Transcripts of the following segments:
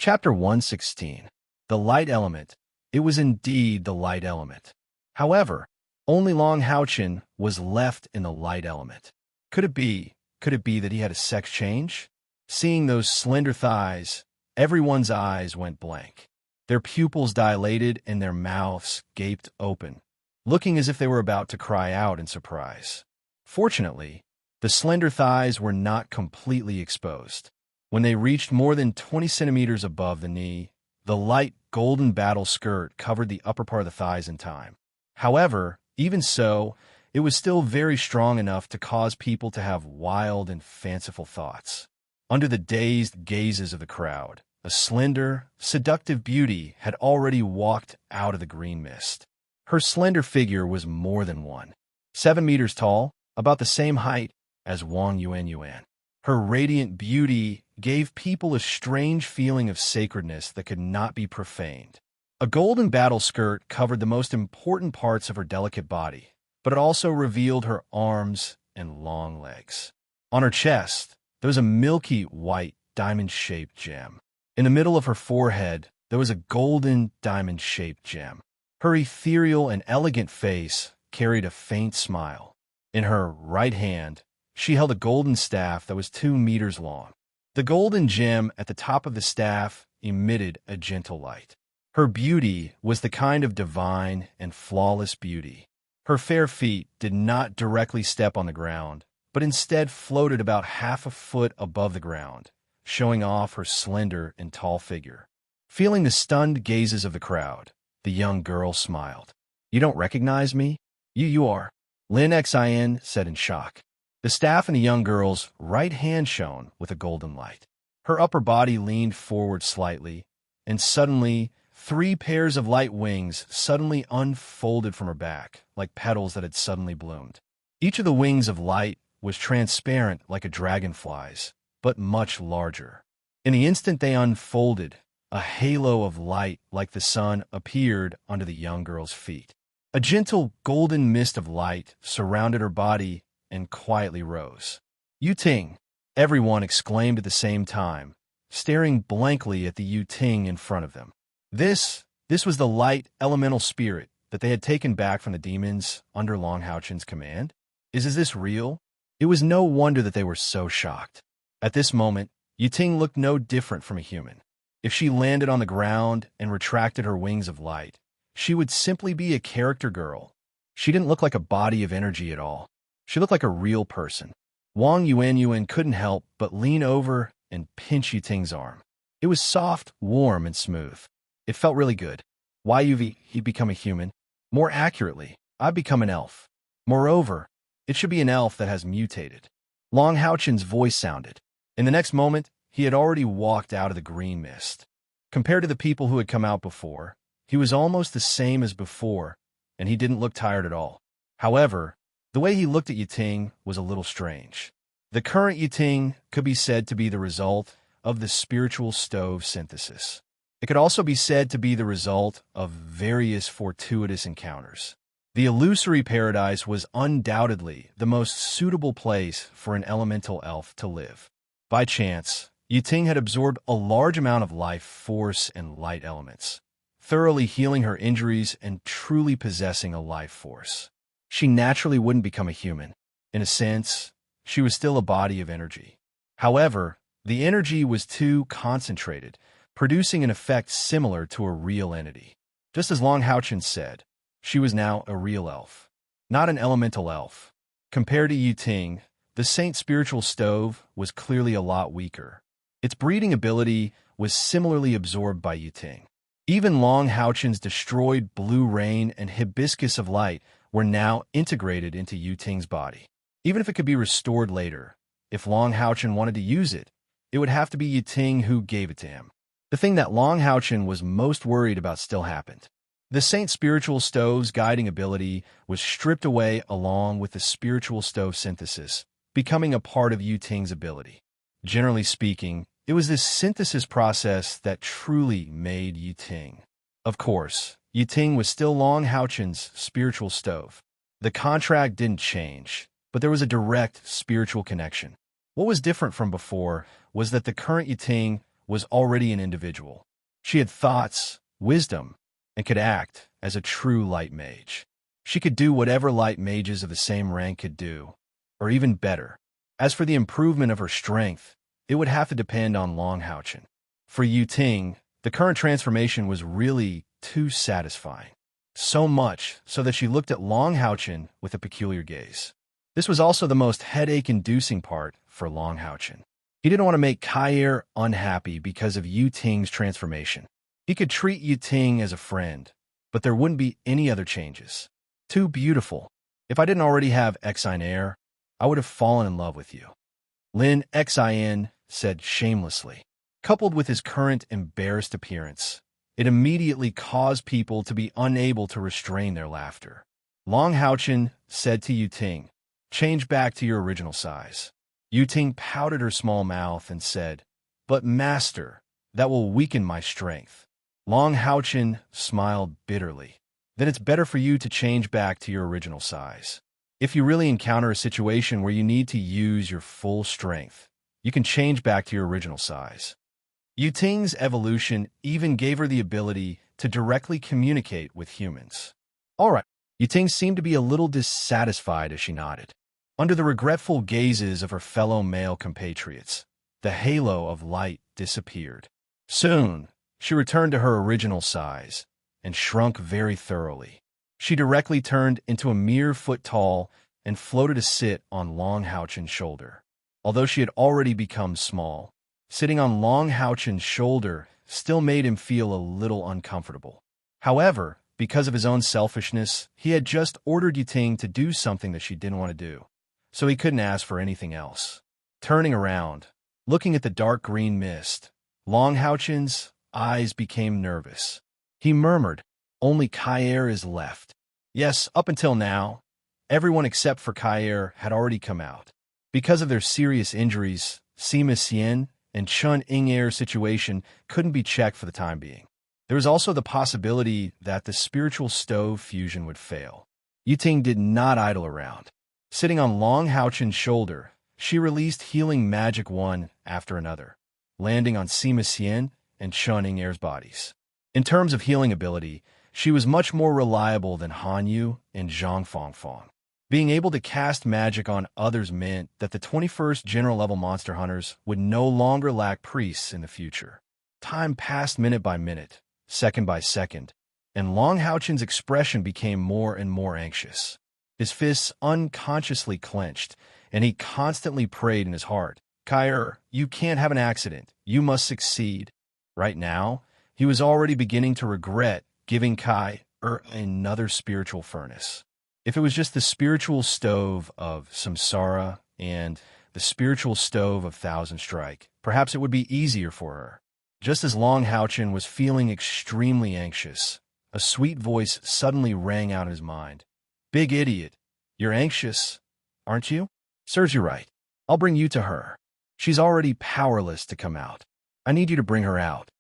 Chapter 116. The Light Element. It was indeed the light element. However, only Long Houchin was left in the light element. Could it be that he had a sex change? Seeing those slender thighs, everyone's eyes went blank. Their pupils dilated and their mouths gaped open, looking as if they were about to cry out in surprise. Fortunately, the slender thighs were not completely exposed. When they reached more than 20 centimeters above the knee, the light golden battle skirt covered the upper part of the thighs in time. However, even so, it was still very strong enough to cause people to have wild and fanciful thoughts. Under the dazed gazes of the crowd, a slender, seductive beauty had already walked out of the green mist. Her slender figure was more than 7 meters tall, about the same height as Wang Yuan. Her radiant beauty gave people a strange feeling of sacredness that could not be profaned. A golden battle skirt covered the most important parts of her delicate body, but it also revealed her arms and long legs. On her chest, there was a milky white diamond-shaped gem. In the middle of her forehead, there was a golden diamond-shaped gem. Her ethereal and elegant face carried a faint smile. In her right hand, she held a golden staff that was 2 meters long. The golden gem at the top of the staff emitted a gentle light. Her beauty was the kind of divine and flawless beauty. Her fair feet did not directly step on the ground, but instead floated about half a foot above the ground, showing off her slender and tall figure. Feeling the stunned gazes of the crowd, the young girl smiled. "You don't recognize me? You are." Lin Xin said in shock. The staff in the young girl's right hand shone with a golden light. Her upper body leaned forward slightly, and suddenly 3 pairs of light wings suddenly unfolded from her back, like petals that had suddenly bloomed. Each of the wings of light was transparent like a dragonfly's, but much larger. In the instant they unfolded, a halo of light like the sun appeared under the young girl's feet. A gentle golden mist of light surrounded her body and quietly rose. "Yuting!" everyone exclaimed at the same time, staring blankly at the Yuting in front of them. This was the light elemental spirit that they had taken back from the demons under Long Houchin's command. Is this real? It was no wonder that they were so shocked. At this moment, Yuting looked no different from a human. If she landed on the ground and retracted her wings of light, she would simply be a character girl. She didn't look like a body of energy at all. She looked like a real person. Wang Yuan couldn't help but lean over and pinch Yuting's arm. It was soft, warm, and smooth. It felt really good. Why he'd become a human? More accurately, I've become an elf. Moreover, it should be an elf that has mutated. Long Houchin's voice sounded. In the next moment, he had already walked out of the green mist. Compared to the people who had come out before, he was almost the same as before, and he didn't look tired at all. However, the way he looked at Yuting was a little strange. The current Yuting could be said to be the result of the spiritual stove synthesis. It could also be said to be the result of various fortuitous encounters. The illusory paradise was undoubtedly the most suitable place for an elemental elf to live. By chance, Yuting had absorbed a large amount of life force and light elements, thoroughly healing her injuries and truly possessing a life force. She naturally wouldn't become a human. In a sense, she was still a body of energy. However, the energy was too concentrated, producing an effect similar to a real entity. Just as Long Houchin said, she was now a real elf, not an elemental elf. Compared to Yuting, the Saint Spiritual Stove was clearly a lot weaker. Its breeding ability was similarly absorbed by Yuting. Even Long Houchin's destroyed blue rain and hibiscus of light were now integrated into Yuting's body. Even if it could be restored later, if Long Houchin wanted to use it, it would have to be Yuting who gave it to him. The thing that Long Houchin was most worried about still happened. The Saint Spiritual Stove's guiding ability was stripped away along with the spiritual stove synthesis, becoming a part of Yuting's ability. Generally speaking, it was this synthesis process that truly made Yuting. Of course, Yuting was still Long Houchin's spiritual stove. The contract didn't change, but there was a direct spiritual connection. What was different from before was that the current Yuting was already an individual. She had thoughts, wisdom, and could act as a true light mage. She could do whatever light mages of the same rank could do, or even better. As for the improvement of her strength, it would have to depend on Long Houchen. For Yu Ting, the current transformation was really too satisfying. So much so that she looked at Long Houchen with a peculiar gaze. This was also the most headache-inducing part for Long Houchen. He didn't want to make Kair unhappy because of Yu Ting's transformation. He could treat Yu Ting as a friend, but there wouldn't be any other changes. Too beautiful. If I didn't already have Xin Air, I would have fallen in love with you. Lin Xin said shamelessly. Coupled with his current embarrassed appearance, it immediately caused people to be unable to restrain their laughter. Long Houchen said to Yu Ting, "Change back to your original size." Yu Ting pouted her small mouth and said, "But master, that will weaken my strength." Long Houchen smiled bitterly. "Then it's better for you to change back to your original size. If you really encounter a situation where you need to use your full strength, you can change back to your original size." Yu Ting's evolution even gave her the ability to directly communicate with humans. All right, Yu Ting seemed to be a little dissatisfied as she nodded. Under the regretful gazes of her fellow male compatriots, the halo of light disappeared. Soon, she returned to her original size and shrunk very thoroughly. She directly turned into a mere foot tall and floated to sit on Long Houchen's shoulder. Although she had already become small, sitting on Long Houchen's shoulder still made him feel a little uncomfortable. However, because of his own selfishness, he had just ordered Yu Ting to do something that she didn't want to do, so he couldn't ask for anything else. Turning around, looking at the dark green mist, Long Houchen's eyes became nervous. He murmured, "Only Kair is left." Yes, up until now, everyone except for Kair had already come out. Because of their serious injuries, Sima Xian and Chun Ying-Er's situation couldn't be checked for the time being. There was also the possibility that the spiritual stove fusion would fail. Yu Ting did not idle around. Sitting on Long Houchen's shoulder, she released healing magic one after another, landing on Sima Xian and Chun Ying-Er's bodies. In terms of healing ability, she was much more reliable than Han Yu and Zhang Fangfang. Being able to cast magic on others meant that the 21st general-level monster hunters would no longer lack priests in the future. Time passed minute by minute, second by second, and Long Houchen's expression became more and more anxious. His fists unconsciously clenched, and he constantly prayed in his heart, "Kair, you can't have an accident. You must succeed." Right now, he was already beginning to regret giving Kair another spiritual furnace. If it was just the spiritual stove of Samsara and the spiritual stove of Thousand Strike, perhaps it would be easier for her. Just as Long Houchen was feeling extremely anxious, a sweet voice suddenly rang out in his mind. "Big idiot, you're anxious, aren't you? Serves you right. I'll bring you to her. She's already powerless to come out. I need you to bring her out."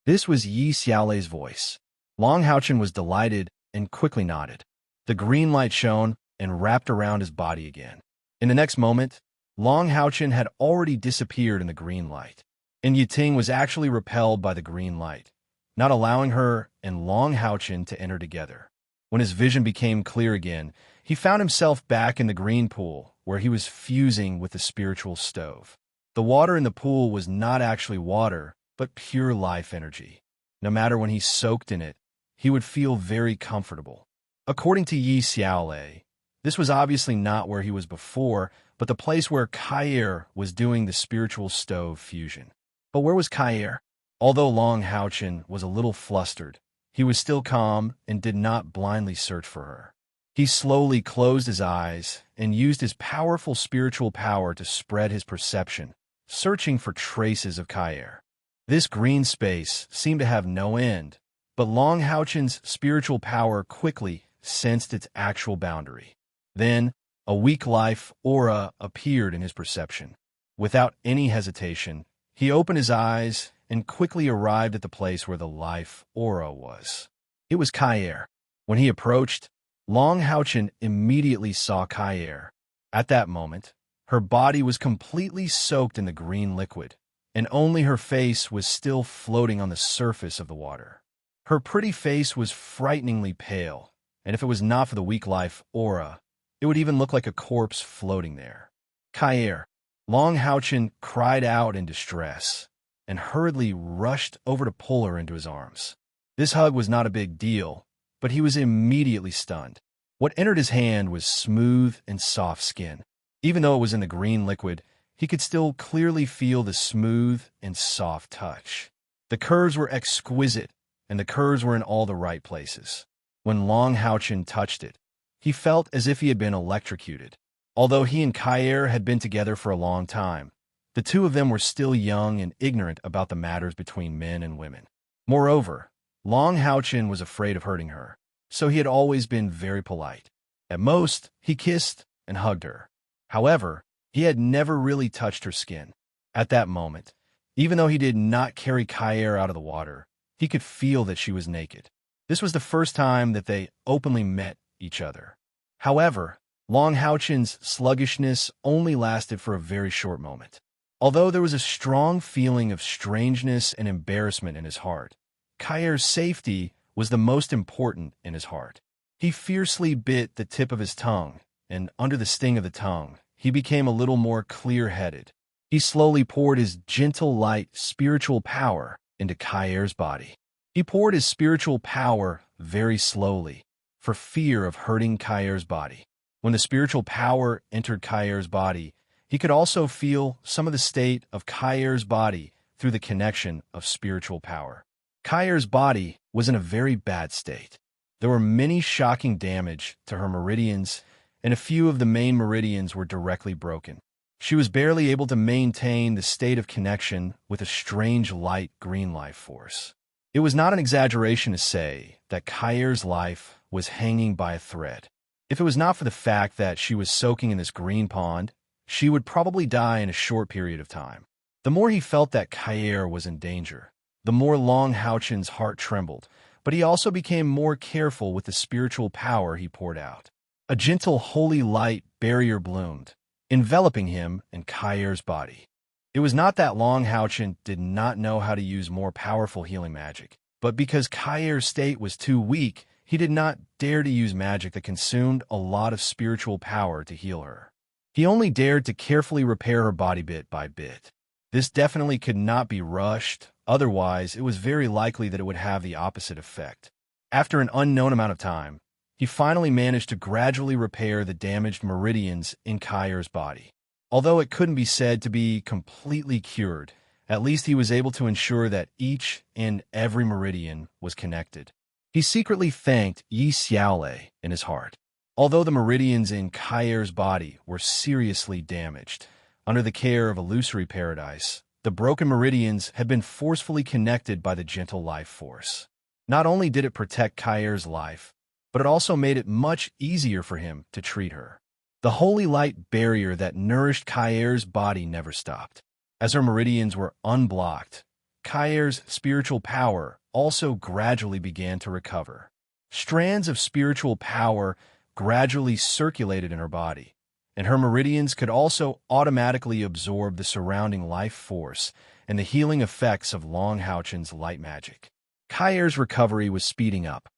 This was Yi Xiaolei's voice. Long Houchen was delighted and quickly nodded. The green light shone and wrapped around his body again. In the next moment, Long Houchen had already disappeared in the green light, and Yu Ting was actually repelled by the green light, not allowing her and Long Houchen to enter together. When his vision became clear again, he found himself back in the green pool, where he was fusing with the spiritual stove. The water in the pool was not actually water, but pure life energy. No matter when he soaked in it, he would feel very comfortable. According to Yi Xiaolei, this was obviously not where he was before, but the place where Kair was doing the spiritual stove fusion. But where was Kair? Although Long Houchen was a little flustered, he was still calm and did not blindly search for her. He slowly closed his eyes and used his powerful spiritual power to spread his perception, searching for traces of Kair. This green space seemed to have no end, but Long Houchen's spiritual power quickly sensed its actual boundary. Then, a weak life aura appeared in his perception. Without any hesitation, he opened his eyes and quickly arrived at the place where the life aura was. It was Kair. When he approached, Long Houchen immediately saw Kair. At that moment, her body was completely soaked in the green liquid, and only her face was still floating on the surface of the water. Her pretty face was frighteningly pale, and if it was not for the weak life aura, it would even look like a corpse floating there. Kair, Long Houchin cried out in distress, and hurriedly rushed over to pull her into his arms. This hug was not a big deal, but he was immediately stunned. What entered his hand was smooth and soft skin. Even though it was in the green liquid, he could still clearly feel the smooth and soft touch. The curves were exquisite, and the curves were in all the right places. When Long Houchin touched it, he felt as if he had been electrocuted. Although he and Kair had been together for a long time, the two of them were still young and ignorant about the matters between men and women. Moreover, Long Houchin was afraid of hurting her, so he had always been very polite. At most, he kissed and hugged her. However, he had never really touched her skin. At that moment, even though he did not carry Kair out of the water, he could feel that she was naked. This was the first time that they openly met each other. However, Long Houchin's sluggishness only lasted for a very short moment. Although there was a strong feeling of strangeness and embarrassment in his heart, Kair's safety was the most important in his heart. He fiercely bit the tip of his tongue, and under the sting of the tongue, he became a little more clear-headed. He slowly poured his gentle, light, spiritual power into Kair's body. He poured his spiritual power very slowly, for fear of hurting Kair's body. When the spiritual power entered Kair's body, he could also feel some of the state of Kair's body through the connection of spiritual power. Kair's body was in a very bad state. There were many shocking damage to her meridians, and a few of the main meridians were directly broken. She was barely able to maintain the state of connection with a strange light green life force. It was not an exaggeration to say that Kair's life was hanging by a thread. If it was not for the fact that she was soaking in this green pond, she would probably die in a short period of time. The more he felt that Kair was in danger, the more Long Houchin's heart trembled, but he also became more careful with the spiritual power he poured out. A gentle holy light barrier bloomed, enveloping him and Kair's body. It was not that Long Houchin did not know how to use more powerful healing magic, but because Kair's state was too weak, he did not dare to use magic that consumed a lot of spiritual power to heal her. He only dared to carefully repair her body bit by bit. This definitely could not be rushed, otherwise it was very likely that it would have the opposite effect. After an unknown amount of time, he finally managed to gradually repair the damaged meridians in Kair's body. Although it couldn't be said to be completely cured, at least he was able to ensure that each and every meridian was connected. He secretly thanked Yi Xiaolei in his heart. Although the meridians in Kair's body were seriously damaged, under the care of Illusory Paradise, the broken meridians had been forcefully connected by the gentle life force. Not only did it protect Kair's life, but it also made it much easier for him to treat her. The holy light barrier that nourished Kair's body never stopped. As her meridians were unblocked, Kair's spiritual power also gradually began to recover. Strands of spiritual power gradually circulated in her body, and her meridians could also automatically absorb the surrounding life force and the healing effects of Long Houchin's light magic. Kair's recovery was speeding up.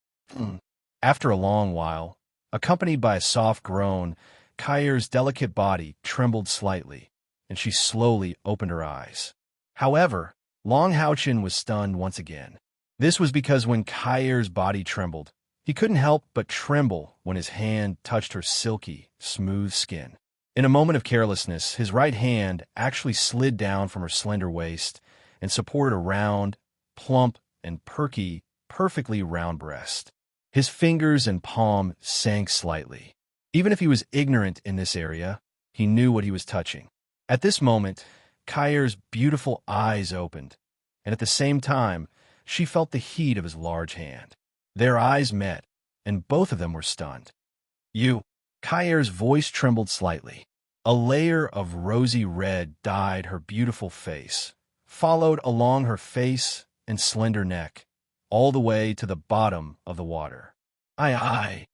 After a long while, accompanied by a soft groan, Kair's delicate body trembled slightly, and she slowly opened her eyes. However, Long Houchin was stunned once again. This was because when Kair's body trembled, he couldn't help but tremble when his hand touched her silky, smooth skin. In a moment of carelessness, his right hand actually slid down from her slender waist and supported a round, plump, and perky, perfectly round breast. His fingers and palm sank slightly. Even if he was ignorant in this area, he knew what he was touching. At this moment, Kair's beautiful eyes opened, and at the same time, she felt the heat of his large hand. Their eyes met, and both of them were stunned. "You." Kair's voice trembled slightly. A layer of rosy red dyed her beautiful face, followed along her face and slender neck, all the way to the bottom of the water. I.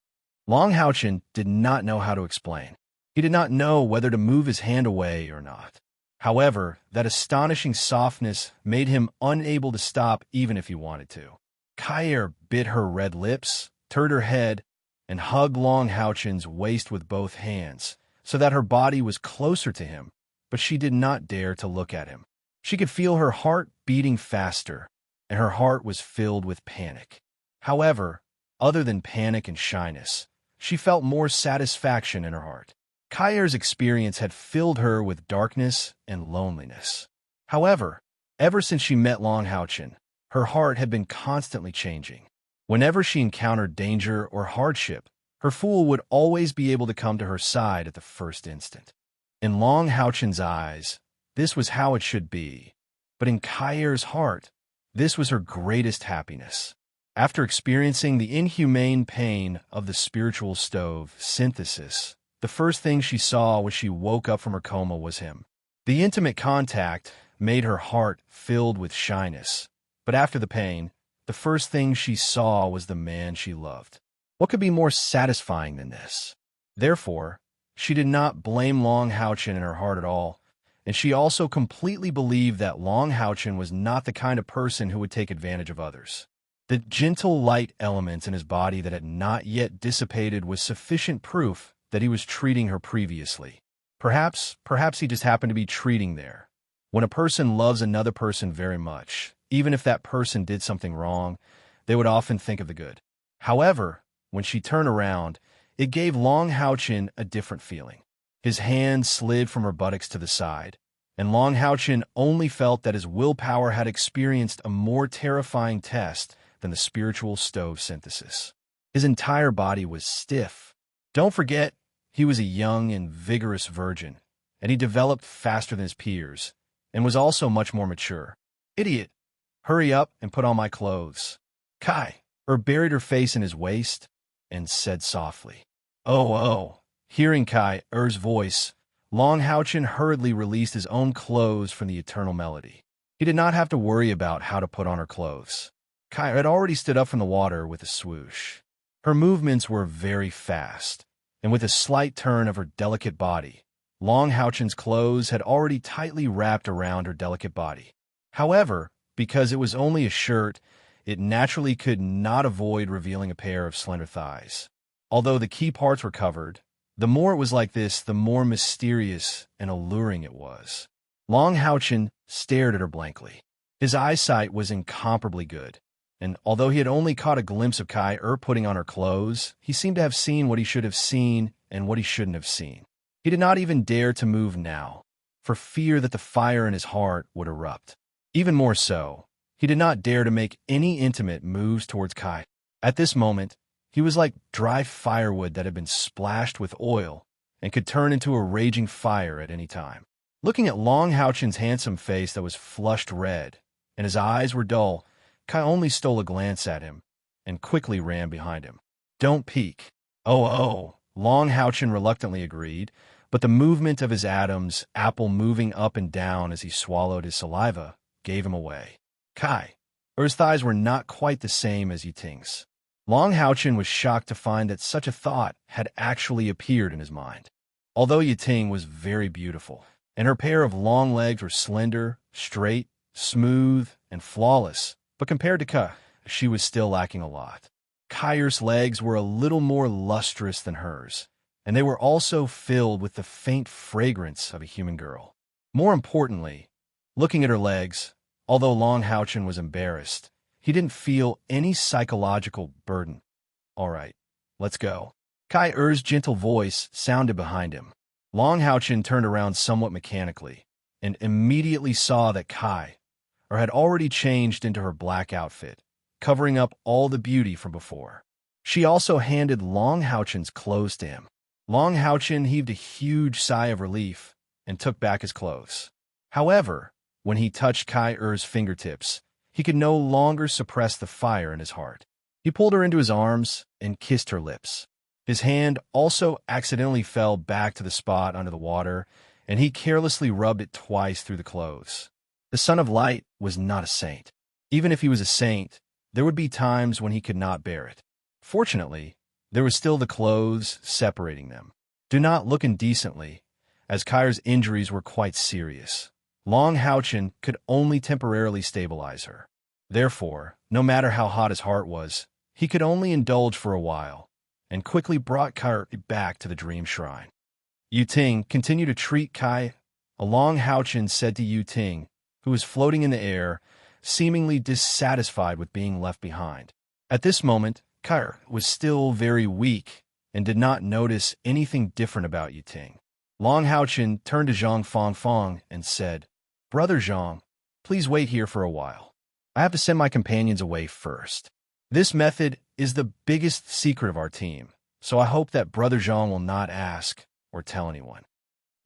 Long Houchin did not know how to explain. He did not know whether to move his hand away or not. However, that astonishing softness made him unable to stop even if he wanted to. Kair bit her red lips, turned her head, and hugged Long Houchin's waist with both hands, so that her body was closer to him, but she did not dare to look at him. She could feel her heart beating faster, and her heart was filled with panic. However, other than panic and shyness, she felt more satisfaction in her heart. Kair's experience had filled her with darkness and loneliness. However, ever since she met Long Houchin, her heart had been constantly changing. Whenever she encountered danger or hardship, her fool would always be able to come to her side at the first instant. In Long Houchin's eyes, this was how it should be, but in Kair's heart, this was her greatest happiness. After experiencing the inhumane pain of the spiritual stove synthesis, the first thing she saw when she woke up from her coma was him. The intimate contact made her heart filled with shyness, but after the pain, the first thing she saw was the man she loved. What could be more satisfying than this? Therefore, she did not blame Long Houchin in her heart at all, and she also completely believed that Long Houchin was not the kind of person who would take advantage of others. The gentle light element in his body that had not yet dissipated was sufficient proof that he was treating her previously. Perhaps he just happened to be treating there. When a person loves another person very much, even if that person did something wrong, they would often think of the good. However, when she turned around, it gave Long Houchin a different feeling. His hand slid from her buttocks to the side, and Long Houchin only felt that his willpower had experienced a more terrifying test than the spiritual stove synthesis. His entire body was stiff. Don't forget, he was a young and vigorous virgin, and he developed faster than his peers, and was also much more mature. Idiot! Hurry up and put on my clothes. Kai buried her face in his waist and said softly, Oh. Hearing Kai's voice, Long Houchin hurriedly released his own clothes from the eternal melody. He did not have to worry about how to put on her clothes. Kai had already stood up from the water with a swoosh. Her movements were very fast, and with a slight turn of her delicate body, Long Houchin's clothes had already tightly wrapped around her delicate body. However, because it was only a shirt, it naturally could not avoid revealing a pair of slender thighs. Although the key parts were covered, the more it was like this, the more mysterious and alluring it was. Long Houchin stared at her blankly. His eyesight was incomparably good, and although he had only caught a glimpse of Kai putting on her clothes, he seemed to have seen what he should have seen and what he shouldn't have seen. He did not even dare to move now, for fear that the fire in his heart would erupt. Even more so, he did not dare to make any intimate moves towards Kai. At this moment, he was like dry firewood that had been splashed with oil and could turn into a raging fire at any time. Looking at Long Houchin's handsome face that was flushed red, and his eyes were dull, Kai only stole a glance at him and quickly ran behind him. Don't peek. Oh, Long Houchin reluctantly agreed, but the movement of his atoms, apple moving up and down as he swallowed his saliva, gave him away. Kai's thighs were not quite the same as Yiting's. Long Houchin was shocked to find that such a thought had actually appeared in his mind. Although Yiting was very beautiful, and her pair of long legs were slender, straight, smooth, and flawless, but compared to Kai, she was still lacking a lot. Kai's legs were a little more lustrous than hers, and they were also filled with the faint fragrance of a human girl. More importantly, looking at her legs, although Long Houchin was embarrassed, he didn't feel any psychological burden. All right, let's go. Kai's gentle voice sounded behind him. Long Houchin turned around somewhat mechanically and immediately saw that Kai had already changed into her black outfit, covering up all the beauty from before. She also handed Long Houchin's clothes to him. Long Houchin heaved a huge sigh of relief and took back his clothes. However, when he touched Kai's fingertips, he could no longer suppress the fire in his heart. He pulled her into his arms and kissed her lips. His hand also accidentally fell back to the spot under the water, and he carelessly rubbed it twice through the clothes. The Son of Light was not a saint. Even if he was a saint, there would be times when he could not bear it. Fortunately, there was still the clothes separating them. Do not look indecently, as Kai's injuries were quite serious. Long Haochen could only temporarily stabilize her. Therefore, no matter how hot his heart was, he could only indulge for a while, and quickly brought Kai back to the dream shrine. Yu Ting continued to treat Kai. Long Haochen said to Yu Ting, who was floating in the air, seemingly dissatisfied with being left behind. At this moment, Kai was still very weak and did not notice anything different about Yu Ting. Long Haochen turned to Zhang Fangfang and said, "Brother Zhang, please wait here for a while. I have to send my companions away first. This method is the biggest secret of our team, so I hope that Brother Zhang will not ask or tell anyone."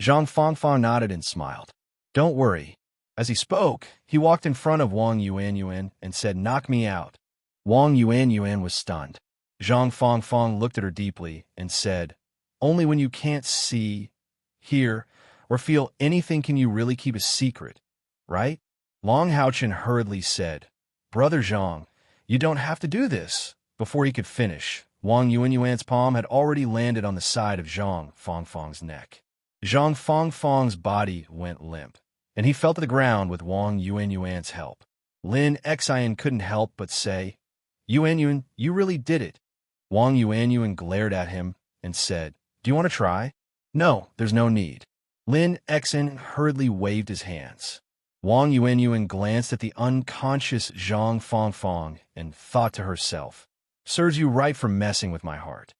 Zhang Fangfang nodded and smiled. "Don't worry." As he spoke, he walked in front of Wang Yuanyuan and said, "Knock me out." Wang Yuanyuan was stunned. Zhang Fangfang looked at her deeply and said, "Only when you can't see, hear, or feel anything can you really keep a secret, right?" Long Haochen hurriedly said, "Brother Zhang, you don't have to do this." Before he could finish, Wang Yuanyuan's palm had already landed on the side of Zhang Fangfang's neck. Zhang Fangfang's body went limp, and he fell to the ground with Wang Yuanyuan's help. Lin Xian couldn't help but say, "Yuanyuan, you really did it." Wang Yuanyuan glared at him and said, "Do you want to try?" "No, there's no need." Lin Xian hurriedly waved his hands. Wang Yuanyuan glanced at the unconscious Zhang Fangfang and thought to herself, "Serves you right for messing with my heart."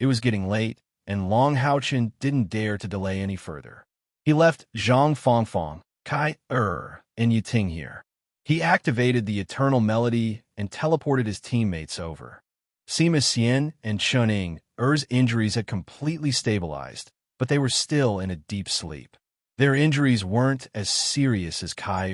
It was getting late, and Long Haochen didn't dare to delay any further. He left Zhang Fangfang, Kai and Yu Ting here. He activated the eternal melody and teleported his teammates over. Sima Xian and Chuning injuries had completely stabilized, but they were still in a deep sleep. Their injuries weren't as serious as Kai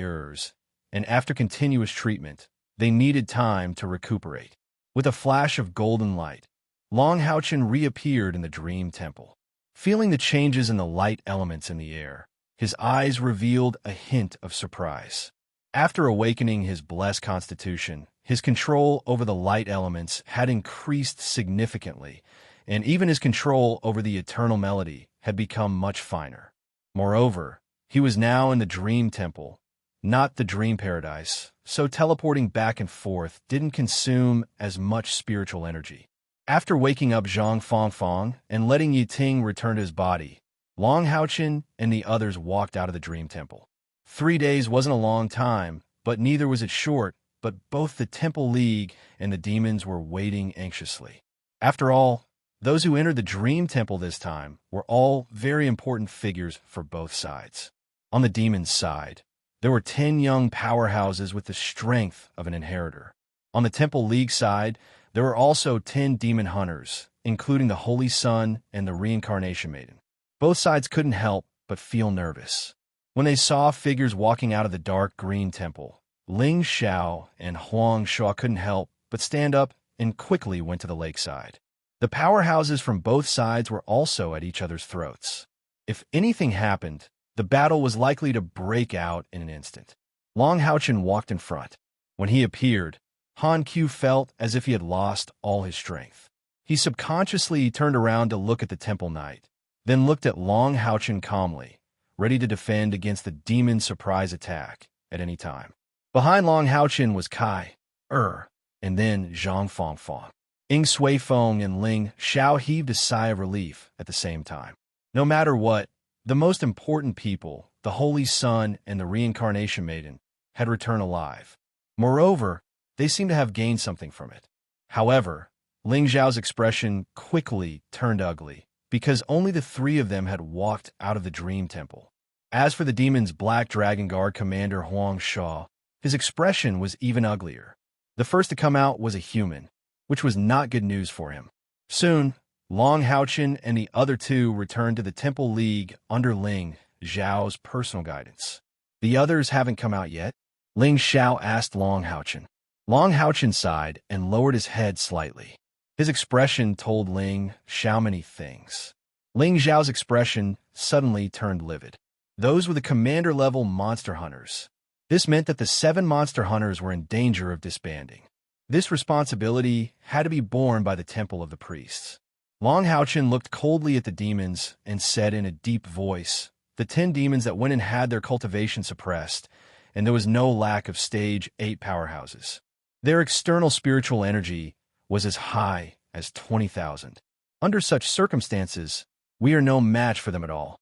and after continuous treatment, they needed time to recuperate. With a flash of golden light, Long Haochen reappeared in the dream temple. Feeling the changes in the light elements in the air, his eyes revealed a hint of surprise. After awakening his blessed constitution, his control over the light elements had increased significantly, and even his control over the eternal melody had become much finer. Moreover, he was now in the dream temple, not the dream paradise, so teleporting back and forth didn't consume as much spiritual energy. After waking up Zhang Fangfang and letting Yu Ting return to his body, Long Haochen and the others walked out of the dream temple. 3 days wasn't a long time, but neither was it short, but both the Temple League and the demons were waiting anxiously. After all, those who entered the Dream Temple this time were all very important figures for both sides. On the demons' side, there were 10 young powerhouses with the strength of an inheritor. On the Temple League side, there were also 10 demon hunters, including the Holy Sun and the Reincarnation Maiden. Both sides couldn't help but feel nervous. When they saw figures walking out of the dark green temple, Ling Xiao and Huang Shuo couldn't help but stand up and quickly went to the lakeside. The powerhouses from both sides were also at each other's throats. If anything happened, the battle was likely to break out in an instant. Long Haochen walked in front. When he appeared, Han Qiu felt as if he had lost all his strength. He subconsciously turned around to look at the temple knight, then looked at Long Haochen calmly, ready to defend against the demon's surprise attack at any time. Behind Long Haochen was Kai, and then Zhang Fangfang. Ying Suifeng and Ling Xiao heaved a sigh of relief at the same time. No matter what, the most important people, the Holy Sun and the Reincarnation Maiden, had returned alive. Moreover, they seemed to have gained something from it. However, Ling Xiao's expression quickly turned ugly, because only the 3 of them had walked out of the Dream Temple. As for the demon's Black Dragon Guard commander Huang Shuo, his expression was even uglier. The first to come out was a human, which was not good news for him. Soon, Long Haochen and the other 2 returned to the Temple League under Ling Xiao's personal guidance. "The others haven't come out yet?" Ling Xiao asked Long Haochen. Long Haochen sighed and lowered his head slightly. His expression told Ling Xiao many things. Ling Xiao's expression suddenly turned livid. Those were the commander-level monster hunters. This meant that the 7 monster hunters were in danger of disbanding. This responsibility had to be borne by the Temple of the Priests. Long Haochen looked coldly at the demons and said in a deep voice, the 10 demons that went and had their cultivation suppressed, and there was no lack of stage 8 powerhouses. Their external spiritual energy was as high as 20,000. Under such circumstances, we are no match for them at all.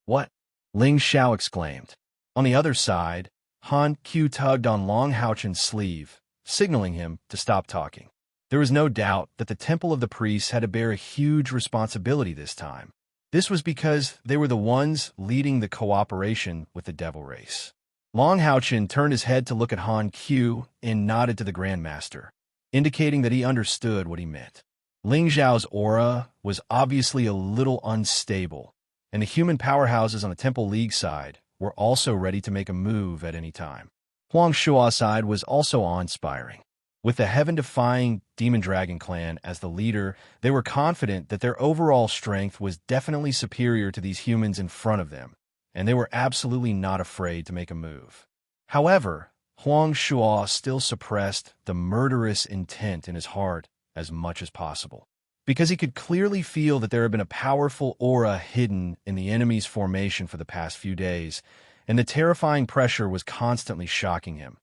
What? Ling Xiao exclaimed. On the other side, Han Qiu tugged on Long Haochen's sleeve, signaling him to stop talking. There was no doubt that the Temple of the Priests had to bear a huge responsibility this time. This was because they were the ones leading the cooperation with the Devil Race. Long Haochen turned his head to look at Han Qiu and nodded to the Grand Master, indicating that he understood what he meant. Ling Xiao's aura was obviously a little unstable, and the human powerhouses on the Temple League side were also ready to make a move at any time. Huang Shua's side was also awe-inspiring. With the heaven-defying Demon Dragon clan as the leader, they were confident that their overall strength was definitely superior to these humans in front of them, and they were absolutely not afraid to make a move. However, Huang Shua still suppressed the murderous intent in his heart as much as possible, because he could clearly feel that there had been a powerful aura hidden in the enemy's formation for the past few days, and the terrifying pressure was constantly shocking him,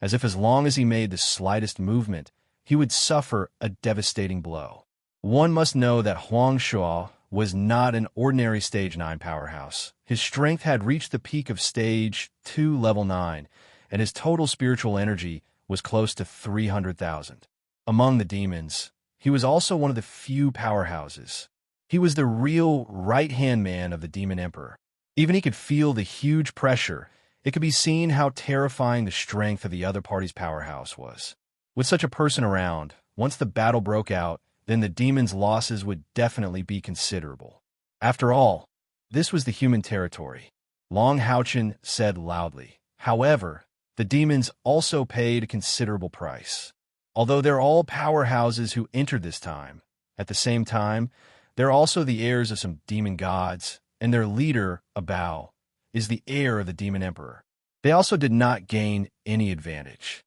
as if as long as he made the slightest movement, he would suffer a devastating blow. One must know that Huang Shua was not an ordinary Stage 9 powerhouse. His strength had reached the peak of Stage 2 Level 9, and his total spiritual energy was close to 300,000. Among the demons, he was also one of the few powerhouses. He was the real right-hand man of the Demon Emperor. Even he could feel the huge pressure. It could be seen how terrifying the strength of the other party's powerhouse was. With such a person around, once the battle broke out, then the demons' losses would definitely be considerable. After all, this was the human territory, Long Haochen said loudly. However, the demons also paid a considerable price. Although they're all powerhouses who entered this time, at the same time, they're also the heirs of some demon gods, and their leader, Abao, is the heir of the Demon Emperor. They also did not gain any advantage.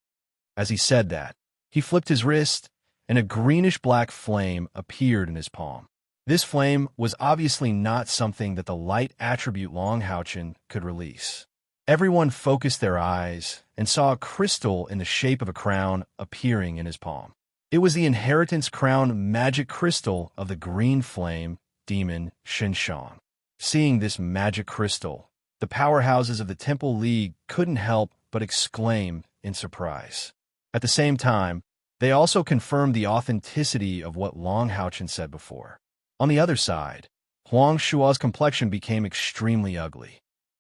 As he said that, he flipped his wrist, and a greenish-black flame appeared in his palm. This flame was obviously not something that the light attribute Long Haochen could release. Everyone focused their eyes and saw a crystal in the shape of a crown appearing in his palm. It was the inheritance crown magic crystal of the green flame demon Shenshang. Seeing this magic crystal, the powerhouses of the Temple League couldn't help but exclaim in surprise. At the same time, they also confirmed the authenticity of what Long Haochen said before. On the other side, Huang Shua's complexion became extremely ugly.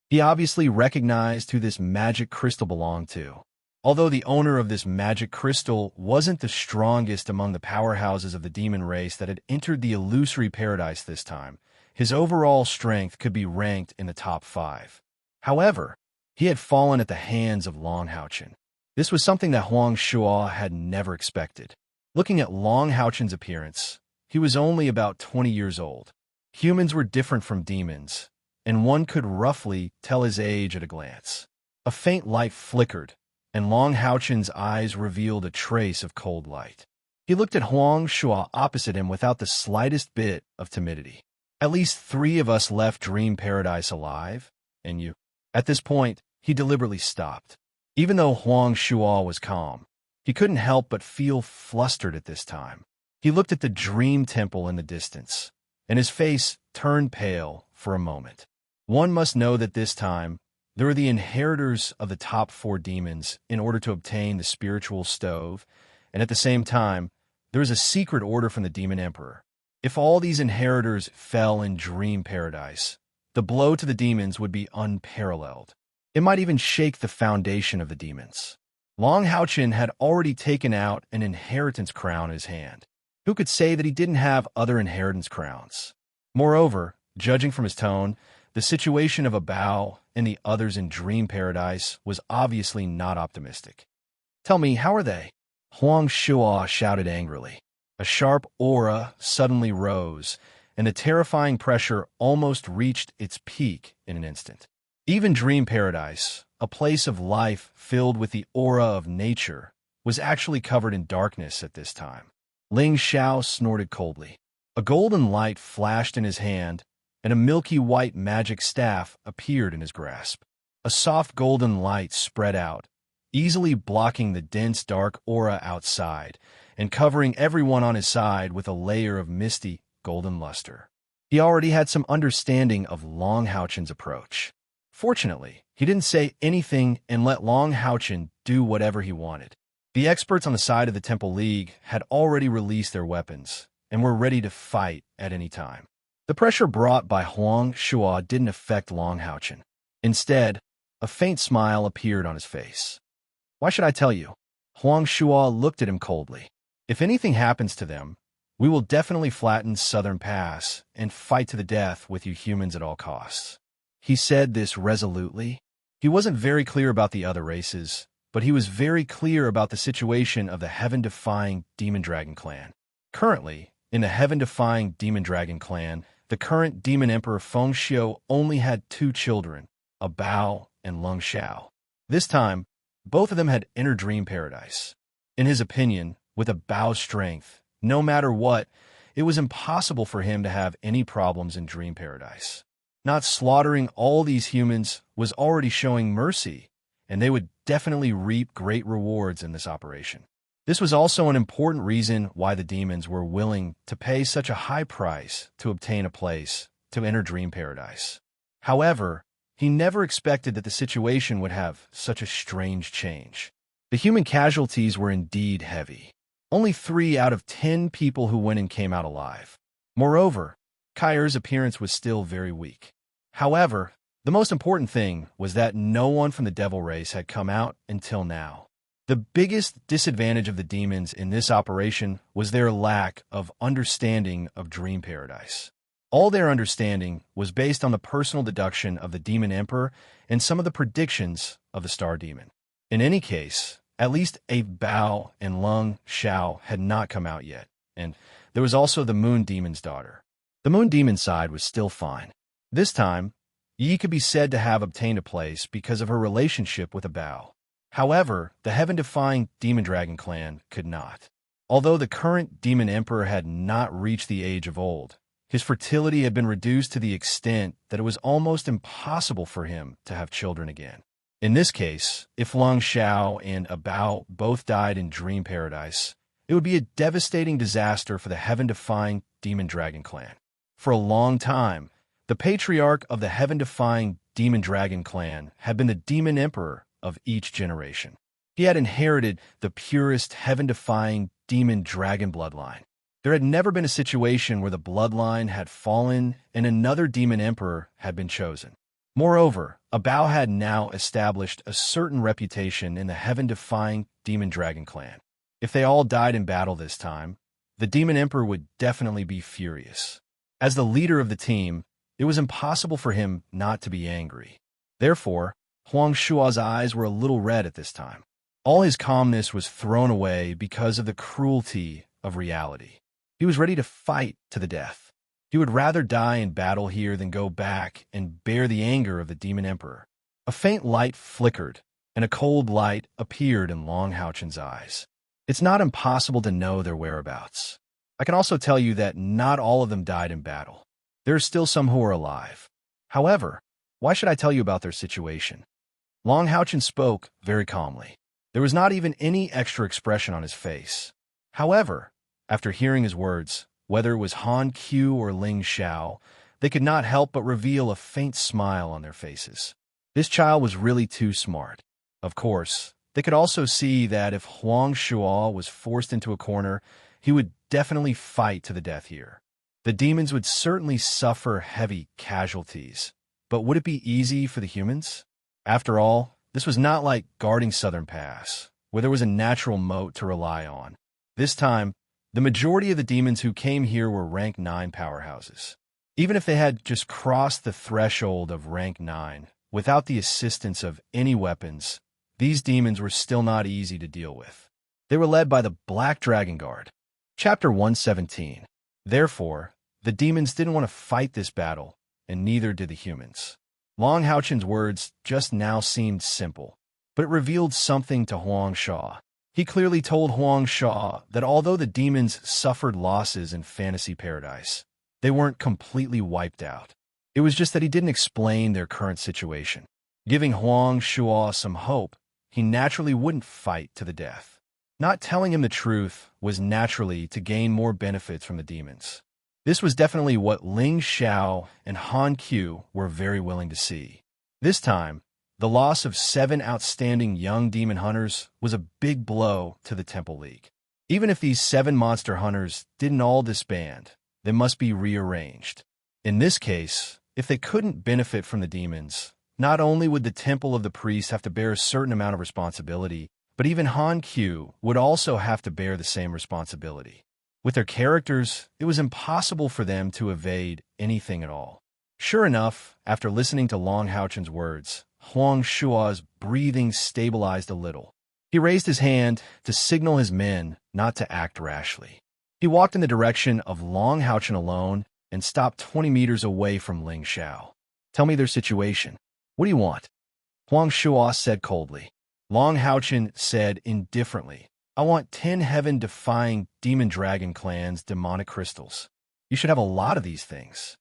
He obviously recognized who this magic crystal belonged to. Although the owner of this magic crystal wasn't the strongest among the powerhouses of the demon race that had entered the illusory paradise this time, his overall strength could be ranked in the top 5. However, he had fallen at the hands of Long Haochen. This was something that Huang Shua had never expected. Looking at Long Haochen's appearance, he was only about 20 years old. Humans were different from demons, and one could roughly tell his age at a glance. A faint light flickered, and Long Haochen's eyes revealed a trace of cold light. He looked at Huang Shua opposite him without the slightest bit of timidity. At least 3 of us left Dream Paradise alive, and you. At this point, he deliberately stopped. Even though Huang Shua was calm, he couldn't help but feel flustered at this time. He looked at the Dream Temple in the distance, and his face turned pale for a moment. One must know that this time, there were the inheritors of the top 4 demons in order to obtain the spiritual stove, and at the same time, there was a secret order from the Demon Emperor. If all these inheritors fell in Dream Paradise, the blow to the demons would be unparalleled. It might even shake the foundation of the demons. Long Haochen had already taken out an inheritance crown in his hand. Who could say that he didn't have other inheritance crowns? Moreover, judging from his tone, the situation of Abao and the others in Dream Paradise was obviously not optimistic. Tell me, how are they? Huang Shua shouted angrily. A sharp aura suddenly rose, and the terrifying pressure almost reached its peak in an instant. Even Dream Paradise, a place of life filled with the aura of nature, was actually covered in darkness at this time. Ling Xiao snorted coldly. A golden light flashed in his hand, and a milky white magic staff appeared in his grasp. A soft golden light spread out, easily blocking the dense dark aura outside and covering everyone on his side with a layer of misty, golden luster. He already had some understanding of Long Houchen's approach. Fortunately, he didn't say anything and let Long Houchen do whatever he wanted. The experts on the side of the Temple League had already released their weapons and were ready to fight at any time. The pressure brought by Huang Shua didn't affect Long Houchen. Instead, a faint smile appeared on his face. Why should I tell you? Huang Shua looked at him coldly. If anything happens to them, we will definitely flatten Southern Pass and fight to the death with you humans at all costs. He said this resolutely. He wasn't very clear about the other races, but he was very clear about the situation of the heaven-defying Demon Dragon clan. Currently, in the heaven-defying Demon Dragon clan, the current Demon Emperor Feng Xiu only had 2 children, a Bao and Lung Xiao. This time, both of them had entered Dream Paradise. In his opinion, with a Bao's strength, no matter what, it was impossible for him to have any problems in Dream Paradise. Not slaughtering all these humans was already showing mercy, and they would definitely reap great rewards in this operation. This was also an important reason why the demons were willing to pay such a high price to obtain a place to enter Dream Paradise. However, he never expected that the situation would have such a strange change. The human casualties were indeed heavy. Only 3 out of 10 people who went in came out alive. Moreover, Kair's appearance was still very weak. However, the most important thing was that no one from the devil race had come out until now. The biggest disadvantage of the demons in this operation was their lack of understanding of Dream Paradise. All their understanding was based on the personal deduction of the Demon Emperor and some of the predictions of the Star Demon. In any case, at least a Bao and Lung Xiao had not come out yet, and there was also the Moon Demon's daughter. The Moon Demon side was still fine. This time, Yi could be said to have obtained a place because of her relationship with a Bao. However, the heaven-defying Demon Dragon clan could not. Although the current Demon Emperor had not reached the age of old, his fertility had been reduced to the extent that it was almost impossible for him to have children again. In this case, if Lung Xiao and a Bao both died in Dream Paradise, it would be a devastating disaster for the heaven-defying Demon Dragon clan. For a long time, the patriarch of the heaven-defying Demon Dragon clan had been the Demon Emperor of each generation. He had inherited the purest heaven-defying Demon Dragon bloodline. There had never been a situation where the bloodline had fallen and another Demon Emperor had been chosen. Moreover, a Bao had now established a certain reputation in the heaven-defying Demon Dragon clan. If they all died in battle this time, the Demon Emperor would definitely be furious. As the leader of the team, it was impossible for him not to be angry. Therefore, Huang Shua's eyes were a little red at this time. All his calmness was thrown away because of the cruelty of reality. He was ready to fight to the death. He would rather die in battle here than go back and bear the anger of the Demon Emperor. A faint light flickered, and a cold light appeared in Long Houchen's eyes. It's not impossible to know their whereabouts. I can also tell you that not all of them died in battle. There are still some who are alive. However, why should I tell you about their situation? Long Houchen spoke very calmly. There was not even any extra expression on his face. However, after hearing his words, whether it was Han Qiu or Ling Xiao, they could not help but reveal a faint smile on their faces. This child was really too smart. Of course, they could also see that if Huang Shua was forced into a corner, he would definitely fight to the death here. The demons would certainly suffer heavy casualties, but would it be easy for the humans? After all, this was not like guarding Southern Pass, where there was a natural moat to rely on. This time, the majority of the demons who came here were rank 9 powerhouses. Even if they had just crossed the threshold of rank 9, without the assistance of any weapons, these demons were still not easy to deal with. They were led by the Black Dragon Guard. Chapter 117. Therefore, the demons didn't want to fight this battle, and neither did the humans. Long Houchen's words just now seemed simple, but it revealed something to Huang Sha. He clearly told Huang Sha that although the demons suffered losses in Fantasy Paradise, they weren't completely wiped out. It was just that he didn't explain their current situation. Giving Huang Shuo some hope, he naturally wouldn't fight to the death. Not telling him the truth was naturally to gain more benefits from the demons. This was definitely what Ling Xiao and Han Qiu were very willing to see. This time, the loss of 7 outstanding young demon hunters was a big blow to the Temple League. Even if these 7 monster hunters didn't all disband, they must be rearranged. In this case, if they couldn't benefit from the demons, not only would the Temple of the Priest have to bear a certain amount of responsibility, but even Han Qiu would also have to bear the same responsibility. With their characters, it was impossible for them to evade anything at all. Sure enough, after listening to Long Haochen's words, Huang Shuo's breathing stabilized a little. He raised his hand to signal his men not to act rashly. He walked in the direction of Long Haochen alone and stopped 20 meters away from Ling Xiao. Tell me their situation. What do you want? Huang Shuo said coldly. Long Haochen said indifferently, I want 10 heaven-defying demon dragon clans demonic crystals. You should have a lot of these things.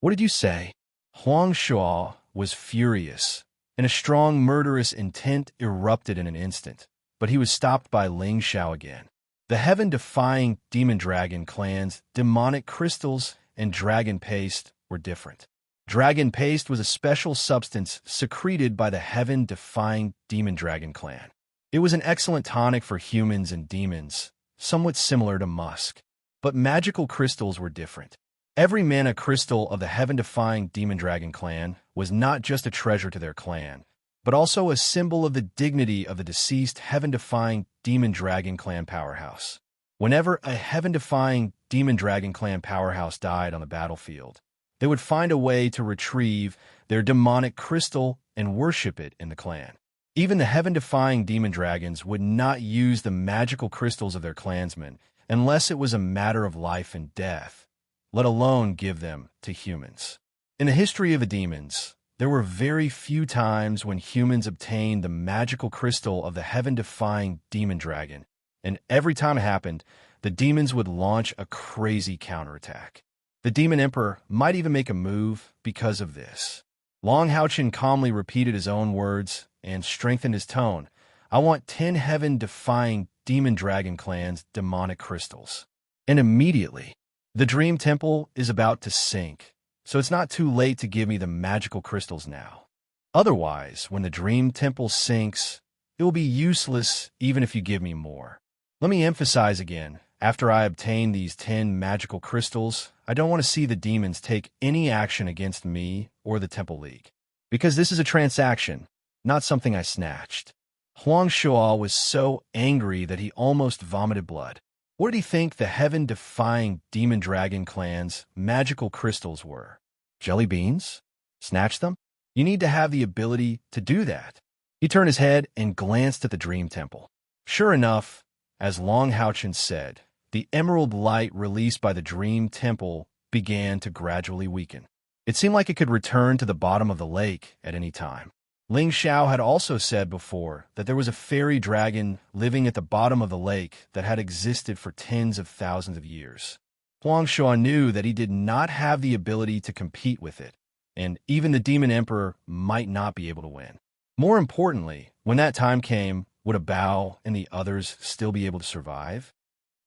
What did you say? Huang Shuo was furious, and a strong murderous intent erupted in an instant, but he was stopped by Ling Xiao again. The heaven-defying demon dragon clans, demonic crystals, and dragon paste were different. Dragon paste was a special substance secreted by the heaven-defying demon dragon clan. It was an excellent tonic for humans and demons, somewhat similar to musk. But magical crystals were different. Every mana crystal of the heaven-defying demon dragon clan was not just a treasure to their clan, but also a symbol of the dignity of the deceased heaven-defying demon dragon clan powerhouse. Whenever a heaven-defying demon dragon clan powerhouse died on the battlefield, they would find a way to retrieve their demonic crystal and worship it in the clan. Even the heaven-defying demon dragons would not use the magical crystals of their clansmen unless it was a matter of life and death, let alone give them to humans. In the history of the demons, there were very few times when humans obtained the magical crystal of the heaven-defying demon dragon, and every time it happened, the demons would launch a crazy counterattack. The Demon Emperor might even make a move because of this. Long Haochen calmly repeated his own words and strengthened his tone. I want 10 heaven-defying demon dragon clans demonic crystals. And immediately, the Dream Temple is about to sink, so it's not too late to give me the magical crystals now. Otherwise, when the Dream Temple sinks, it will be useless even if you give me more. Let me emphasize again, after I obtain these 10 magical crystals, I don't want to see the demons take any action against me or the Temple League, because this is a transaction, not something I snatched. Huang Shuo was so angry that he almost vomited blood. What did he think the heaven-defying demon dragon clan's magical crystals were? Jelly beans? Snatch them? You need to have the ability to do that. He turned his head and glanced at the Dream Temple. Sure enough, as Long Haochen said, the emerald light released by the Dream Temple began to gradually weaken. It seemed like it could return to the bottom of the lake at any time. Ling Xiao had also said before that there was a fairy dragon living at the bottom of the lake that had existed for tens of thousands of years. Huang Shuo knew that he did not have the ability to compete with it, and even the Demon Emperor might not be able to win. More importantly, when that time came, would a Bao and the others still be able to survive?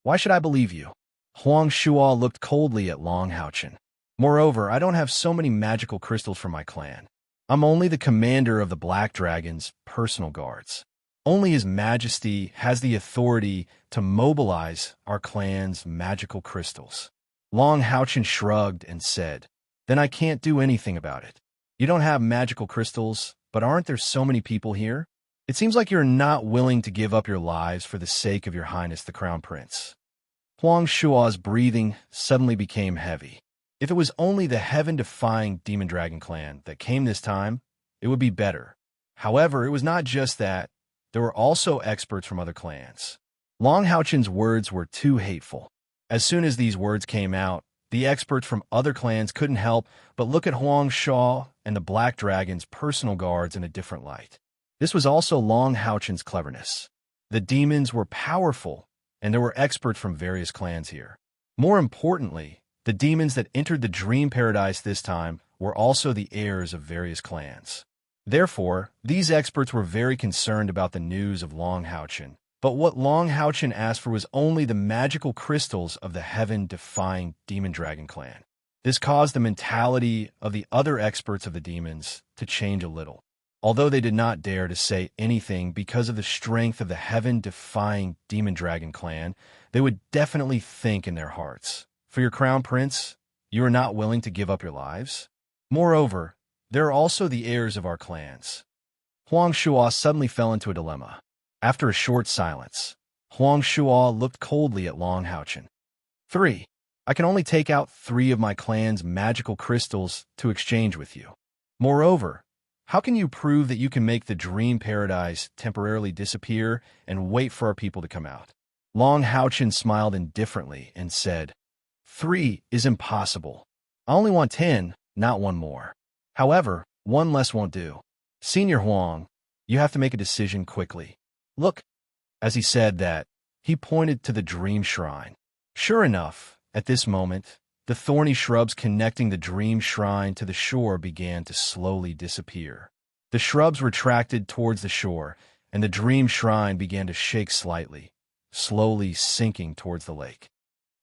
Why should I believe you? Huang Shuo looked coldly at Long Haochen. Moreover, I don't have so many magical crystals for my clan. I'm only the commander of the Black Dragon's personal guards. Only His Majesty has the authority to mobilize our clan's magical crystals. Long Haochen shrugged and said, Then I can't do anything about it. You don't have magical crystals, but aren't there so many people here? It seems like you're not willing to give up your lives for the sake of your Highness the Crown Prince. Huang Shuo's breathing suddenly became heavy. If it was only the heaven-defying Demon Dragon clan that came this time, it would be better. However, it was not just that. There were also experts from other clans. Long Haochen's words were too hateful. As soon as these words came out, the experts from other clans couldn't help but look at Huang Shuo and the Black Dragon's personal guards in a different light. This was also Long Haochen's cleverness. The demons were powerful, and there were experts from various clans here. More importantly, the demons that entered the Dream Paradise this time were also the heirs of various clans. Therefore, these experts were very concerned about the news of Long Houchin. But what Long Houchin asked for was only the magical crystals of the heaven-defying Demon Dragon clan. This caused the mentality of the other experts of the demons to change a little. Although they did not dare to say anything because of the strength of the heaven-defying Demon Dragon clan, they would definitely think in their hearts, "For your crown prince, you are not willing to give up your lives? Moreover, there are also the heirs of our clans." Huang Shuo suddenly fell into a dilemma. After a short silence, Huang Shuo looked coldly at Long Houchin. 3. I can only take out 3 of my clan's magical crystals to exchange with you. Moreover, how can you prove that you can make the dream paradise temporarily disappear and wait for our people to come out? Long Houchin smiled indifferently and said, 3 is impossible. I only want 10, not 1 more. However, 1 less won't do. Senior Huang, you have to make a decision quickly. Look. As he said that, he pointed to the dream shrine. Sure enough, at this moment, the thorny shrubs connecting the dream shrine to the shore began to slowly disappear. The shrubs retracted towards the shore, and the dream shrine began to shake slightly, slowly sinking towards the lake.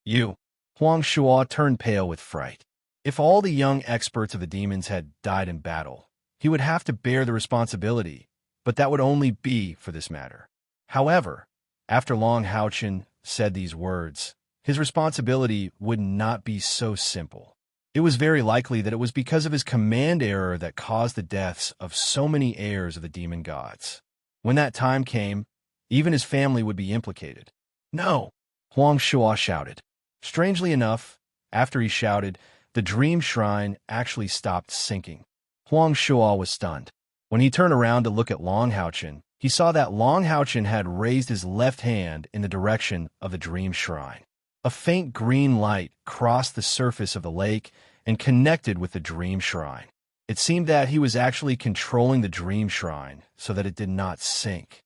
Huang Shuo turned pale with fright. If all the young experts of the demons had died in battle, he would have to bear the responsibility, but that would only be for this matter. However, after Long Houchin said these words, his responsibility would not be so simple. It was very likely that it was because of his command error that caused the deaths of so many heirs of the demon gods. When that time came, even his family would be implicated. No! Huang Shuo shouted. Strangely enough, after he shouted, the dream shrine actually stopped sinking. Huang Shuo was stunned. When he turned around to look at Long Houchin, he saw that Long Houchin had raised his left hand in the direction of the dream shrine. A faint green light crossed the surface of the lake and connected with the dream shrine. It seemed that he was actually controlling the dream shrine so that it did not sink.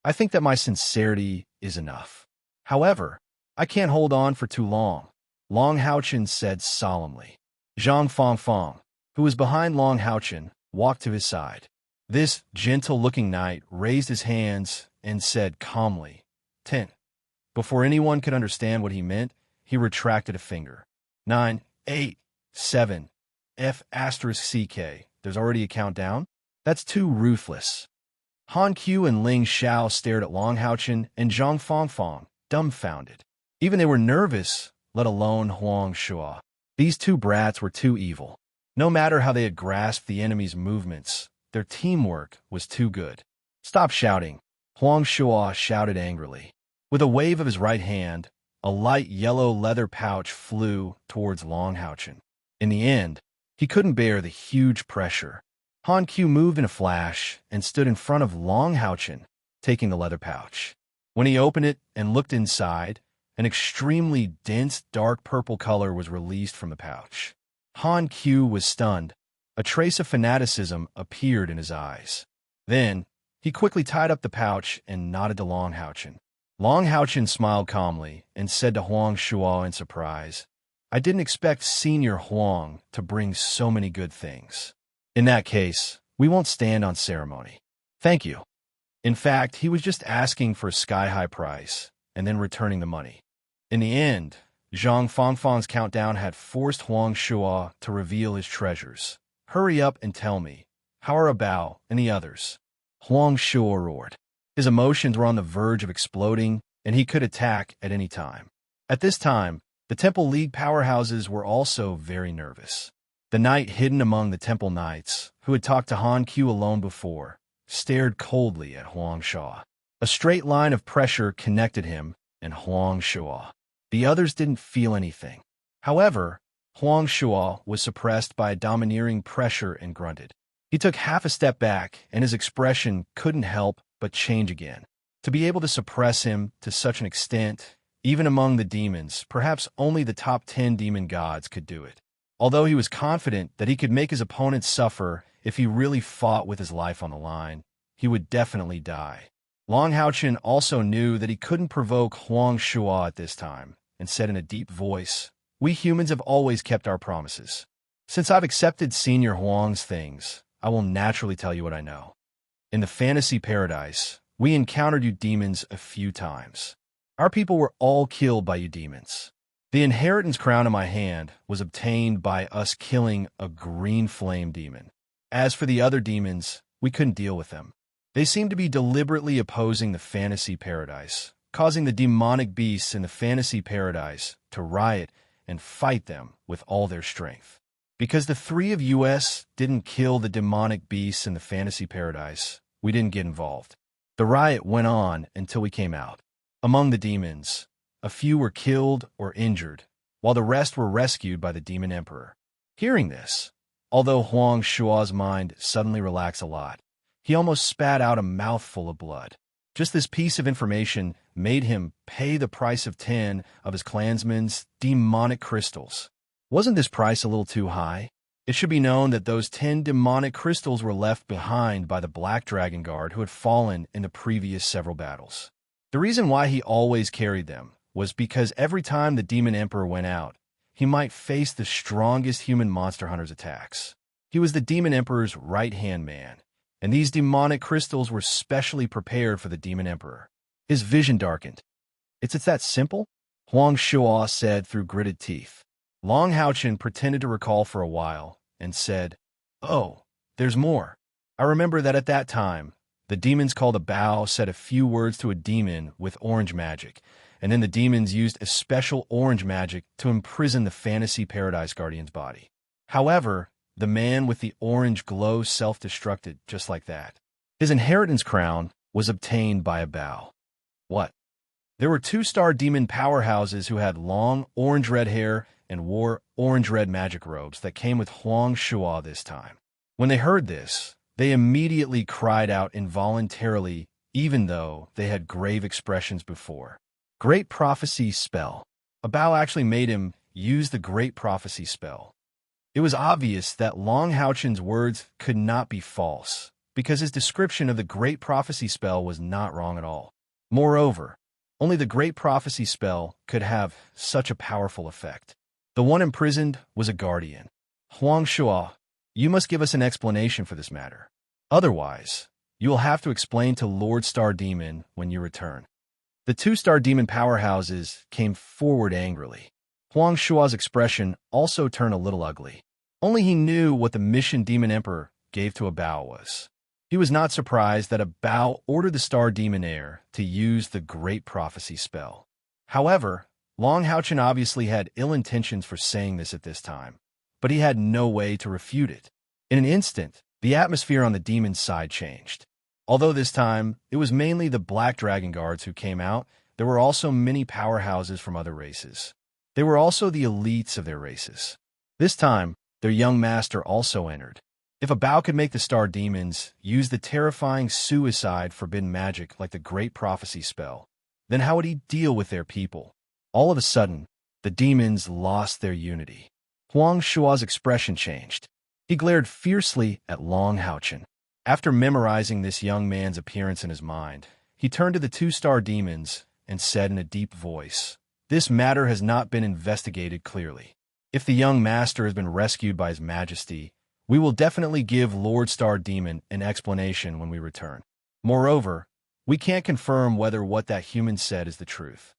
I think that my sincerity is enough. However, I can't hold on for too long, Long Houchin said solemnly. Zhang Fangfang, who was behind Long Houchin, walked to his side. This gentle-looking knight raised his hands and said calmly, 10. Before anyone could understand what he meant, he retracted a finger. 9, 8, 7, F***CK. There's already a countdown? That's too ruthless. Han Qiu and Ling Xiao stared at Long Houchin and Zhang Fangfang, dumbfounded. Even they were nervous, let alone Huang Shuo. These 2 brats were too evil. No matter how they had grasped the enemy's movements, their teamwork was too good. Stop shouting, Huang Shuo shouted angrily. With a wave of his right hand, a light yellow leather pouch flew towards Long Houchin. In the end, he couldn't bear the huge pressure. Han Qiu moved in a flash and stood in front of Long Houchin, taking the leather pouch. When he opened it and looked inside, an extremely dense dark purple color was released from the pouch. Han Qiu was stunned. A trace of fanaticism appeared in his eyes. Then, he quickly tied up the pouch and nodded to Long Houchin. Long Houchin smiled calmly and said to Huang Shuo in surprise, I didn't expect Senior Huang to bring so many good things. In that case, we won't stand on ceremony. Thank you. In fact, he was just asking for a sky-high price and then returning the money. In the end, Zhang Fangfang's countdown had forced Huang Shuo to reveal his treasures. Hurry up and tell me, how are Bao and the others? Huang Shuo roared. His emotions were on the verge of exploding, and he could attack at any time. At this time, the Temple League powerhouses were also very nervous. The knight hidden among the Temple Knights, who had talked to Han Qiu alone before, stared coldly at Huang Shuo. A straight line of pressure connected him and Huang Shuo. The others didn't feel anything. However, Huang Shuo was suppressed by a domineering pressure and grunted. He took half a step back, and his expression couldn't help but change again. To be able to suppress him to such an extent, even among the demons, perhaps only the top 10 demon gods could do it. Although he was confident that he could make his opponents suffer if he really fought with his life on the line, he would definitely die. Long Houchin also knew that he couldn't provoke Huang Shuo at this time, and said in a deep voice, We humans have always kept our promises. Since I've accepted Senior Huang's things, I will naturally tell you what I know. In the fantasy paradise, we encountered you demons a few times. Our people were all killed by you demons. The inheritance crown in my hand was obtained by us killing a green flame demon. As for the other demons, we couldn't deal with them. They seemed to be deliberately opposing the fantasy paradise, causing the demonic beasts in the fantasy paradise to riot and fight them with all their strength. Because the three of us didn't kill the demonic beasts in the fantasy paradise, we didn't get involved. The riot went on until we came out. Among the demons, a few were killed or injured, while the rest were rescued by the demon emperor. Hearing this, although Huang Shua's mind suddenly relaxed a lot, he almost spat out a mouthful of blood. Just this piece of information made him pay the price of 10 of his clansmen's demonic crystals. Wasn't this price a little too high? It should be known that those 10 demonic crystals were left behind by the Black Dragon Guard who had fallen in the previous several battles. The reason why he always carried them was because every time the Demon Emperor went out, he might face the strongest human monster hunter's attacks. He was the Demon Emperor's right-hand man, and these demonic crystals were specially prepared for the Demon Emperor. His vision darkened. It's that simple? Huang Shua said through gritted teeth. Long Haochen pretended to recall for a while and said, "Oh, there's more. I remember that at that time, the demons called a Bao said a few words to a demon with orange magic, and then the demons used a special orange magic to imprison the Fantasy Paradise Guardian's body. However, the man with the orange glow self-destructed just like that. His inheritance crown was obtained by a Bao." What? There were 2-star demon powerhouses who had long orange-red hair and wore orange-red magic robes that came with Huang Shua this time. When they heard this, they immediately cried out involuntarily, even though they had grave expressions before. Great Prophecy Spell. A Bao actually made him use the Great Prophecy Spell. It was obvious that Long Haochen's words could not be false, because his description of the Great Prophecy Spell was not wrong at all. Moreover, only the Great Prophecy Spell could have such a powerful effect. The one imprisoned was a guardian. Huang Shua, you must give us an explanation for this matter. Otherwise, you will have to explain to Lord Star Demon when you return. The 2-star demon powerhouses came forward angrily. Huang Shua's expression also turned a little ugly. Only he knew what the mission Demon Emperor gave to a Bao was. He was not surprised that a Bao ordered the Star Demon Heir to use the Great Prophecy Spell. However, Long Haochen obviously had ill intentions for saying this at this time, but he had no way to refute it. In an instant, the atmosphere on the demon's side changed. Although this time, it was mainly the Black Dragon Guards who came out, there were also many powerhouses from other races. They were also the elites of their races. This time, their young master also entered. If a Bao could make the Star Demons use the terrifying suicide forbidden magic like the Great Prophecy Spell, then how would he deal with their people? All of a sudden, the demons lost their unity. Huang Shua's expression changed. He glared fiercely at Long Haochen. After memorizing this young man's appearance in his mind, he turned to the 2-star demons and said in a deep voice, "This matter has not been investigated clearly. If the young master has been rescued by His Majesty, we will definitely give Lord Star Demon an explanation when we return. Moreover, we can't confirm whether what that human said is the truth."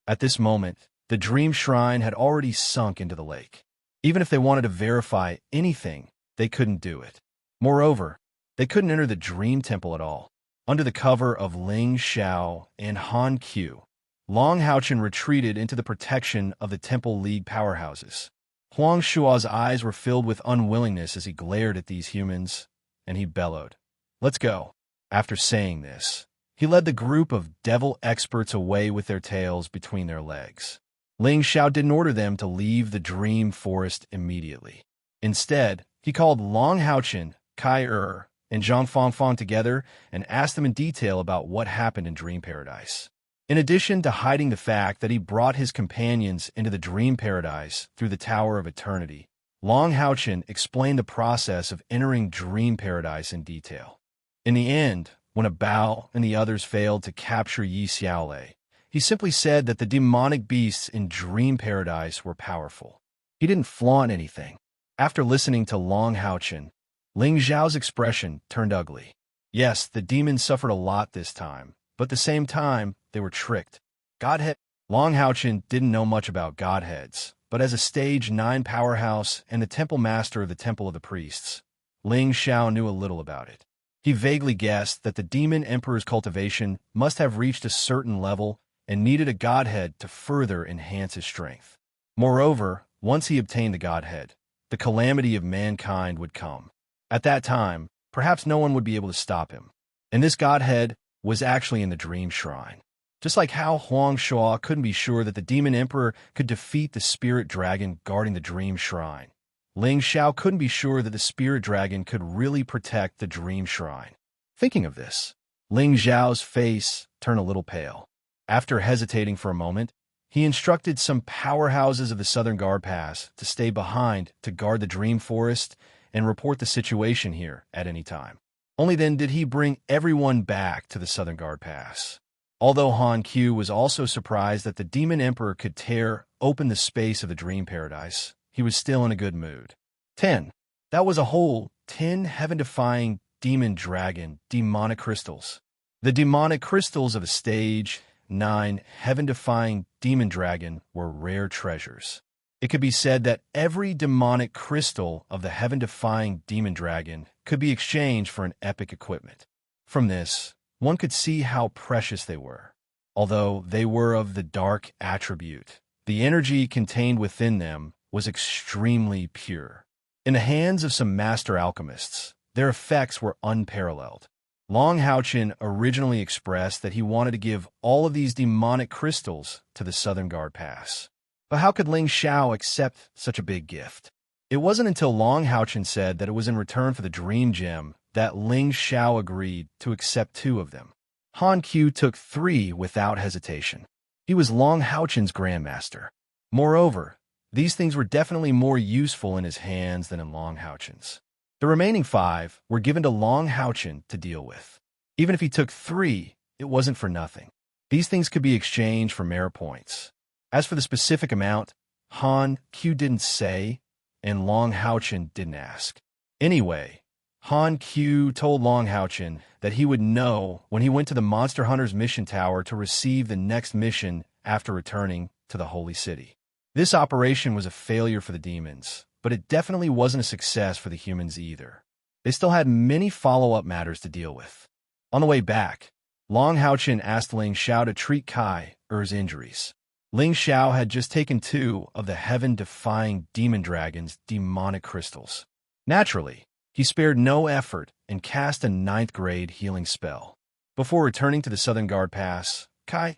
At this moment, the Dream Shrine had already sunk into the lake. Even if they wanted to verify anything, they couldn't do it. Moreover, they couldn't enter the Dream Temple at all. Under the cover of Ling Xiao and Han Qiu, Long Haochen retreated into the protection of the Temple League powerhouses. Huang Shua's eyes were filled with unwillingness as he glared at these humans, and he bellowed, "Let's go." After saying this, he led the group of devil experts away with their tails between their legs. Ling Xiao didn't order them to leave the Dream Forest immediately. Instead, he called Long Haochen, Kai and Zhang Fangfang together and asked them in detail about what happened in Dream Paradise. In addition to hiding the fact that he brought his companions into the Dream Paradise through the Tower of Eternity, Long Haochen explained the process of entering Dream Paradise in detail. In the end, when a Bao and the others failed to capture Yi Xiaolei, he simply said that the demonic beasts in Dream Paradise were powerful. He didn't flaunt anything. After listening to Long Haochen, Ling Zhao's expression turned ugly. Yes, the demons suffered a lot this time, but at the same time, they were tricked. Godhead. Long Haochen didn't know much about godheads, but as a stage 9 powerhouse and the temple master of the Temple of the Priests, Ling Xiao knew a little about it. He vaguely guessed that the demon emperor's cultivation must have reached a certain level and needed a godhead to further enhance his strength. Moreover, once he obtained the godhead, the calamity of mankind would come. At that time, perhaps no one would be able to stop him. And this godhead was actually in the dream shrine. Just like how Huang Shuo couldn't be sure that the demon emperor could defeat the spirit dragon guarding the dream shrine, Ling Xiao couldn't be sure that the spirit dragon could really protect the dream shrine. Thinking of this, Ling Xiao's face turned a little pale. After hesitating for a moment, he instructed some powerhouses of the Southern Guard Pass to stay behind to guard the dream forest and report the situation here at any time. Only then did he bring everyone back to the Southern Guard Pass. Although Han Q was also surprised that the demon emperor could tear open the space of the dream paradise, he was still in a good mood. 10. That was a whole 10 heaven-defying demon dragon demonic crystals. The demonic crystals of a stage 9 heaven-defying demon dragon were rare treasures. It could be said that every demonic crystal of the heaven-defying demon dragon could be exchanged for an epic equipment. From this, one could see how precious they were. Although they were of the dark attribute, the energy contained within them was extremely pure. In the hands of some master alchemists, their effects were unparalleled. Long Haochen originally expressed that he wanted to give all of these demonic crystals to the Southern Guard Pass. But how could Ling Xiao accept such a big gift? It wasn't until Long Haochen said that it was in return for the Dream Gem that Ling Xiao agreed to accept 2 of them. Han Q took 3 without hesitation. He was Long Haochen's grandmaster. Moreover, these things were definitely more useful in his hands than in Long Haochen's. The remaining 5 were given to Long Haochen to deal with. Even if he took 3, it wasn't for nothing. These things could be exchanged for merit points. As for the specific amount, Han Q didn't say, and Long Haochen didn't ask. Anyway, Han Q told Long Haochen that he would know when he went to the Monster Hunter's mission tower to receive the next mission after returning to the Holy City. This operation was a failure for the demons, but it definitely wasn't a success for the humans either. They still had many follow-up matters to deal with. On the way back, Long Haochen asked Ling Xiao to treat Kai Er's injuries. Ling Xiao had just taken 2 of the heaven-defying demon dragon's demonic crystals. Naturally, he spared no effort and cast a 9th grade healing spell. Before returning to the Southern Guard Pass, Kai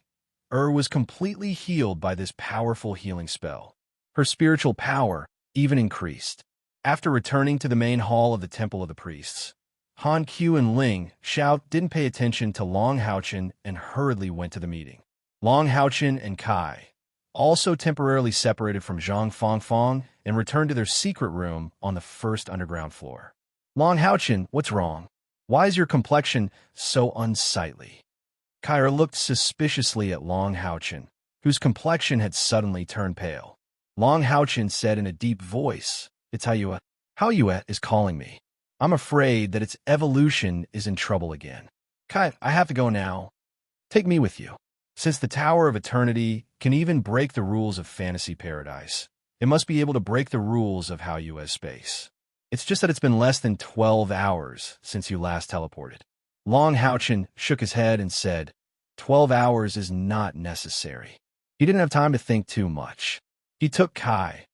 was completely healed by this powerful healing spell. Her spiritual power even increased. After returning to the main hall of the Temple of the Priests, Han Q and Ling Xiao didn't pay attention to Long Haochen and hurriedly went to the meeting. Long Haochen and Kai also temporarily separated from Zhang Fangfang and returned to their secret room on the 1st underground floor. Long Haochen, what's wrong? Why is your complexion so unsightly? Kai looked suspiciously at Long Haochen, whose complexion had suddenly turned pale. Long Haochen said in a deep voice, "It's Haoyue. Haoyue is calling me. I'm afraid that its evolution is in trouble again. Kai, I have to go now. Take me with you." Since the Tower of Eternity can even break the rules of Fantasy Paradise, it must be able to break the rules of Haoyue's space. It's just that it's been less than 12 hours since you last teleported. Long Haochen shook his head and said, 12 hours is not necessary. He didn't have time to think too much. He took Kai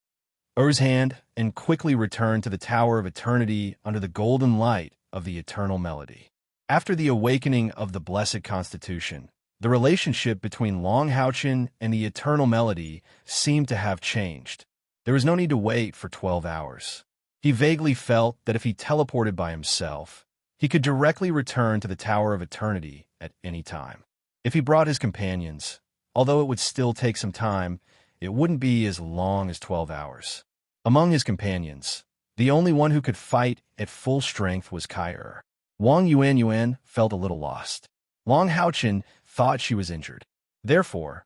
Er's hand and quickly returned to the Tower of Eternity under the golden light of the eternal melody. After the awakening of the Blessed Constitution, the relationship between Long Haochen and the eternal melody seemed to have changed. There was no need to wait for 12 hours. He vaguely felt that if he teleported by himself, he could directly return to the Tower of Eternity at any time. If he brought his companions, although it would still take some time, it wouldn't be as long as 12 hours. Among his companions, the only one who could fight at full strength was Kai Er. Wang Yuan felt a little lost. Long Haochen thought she was injured. Therefore,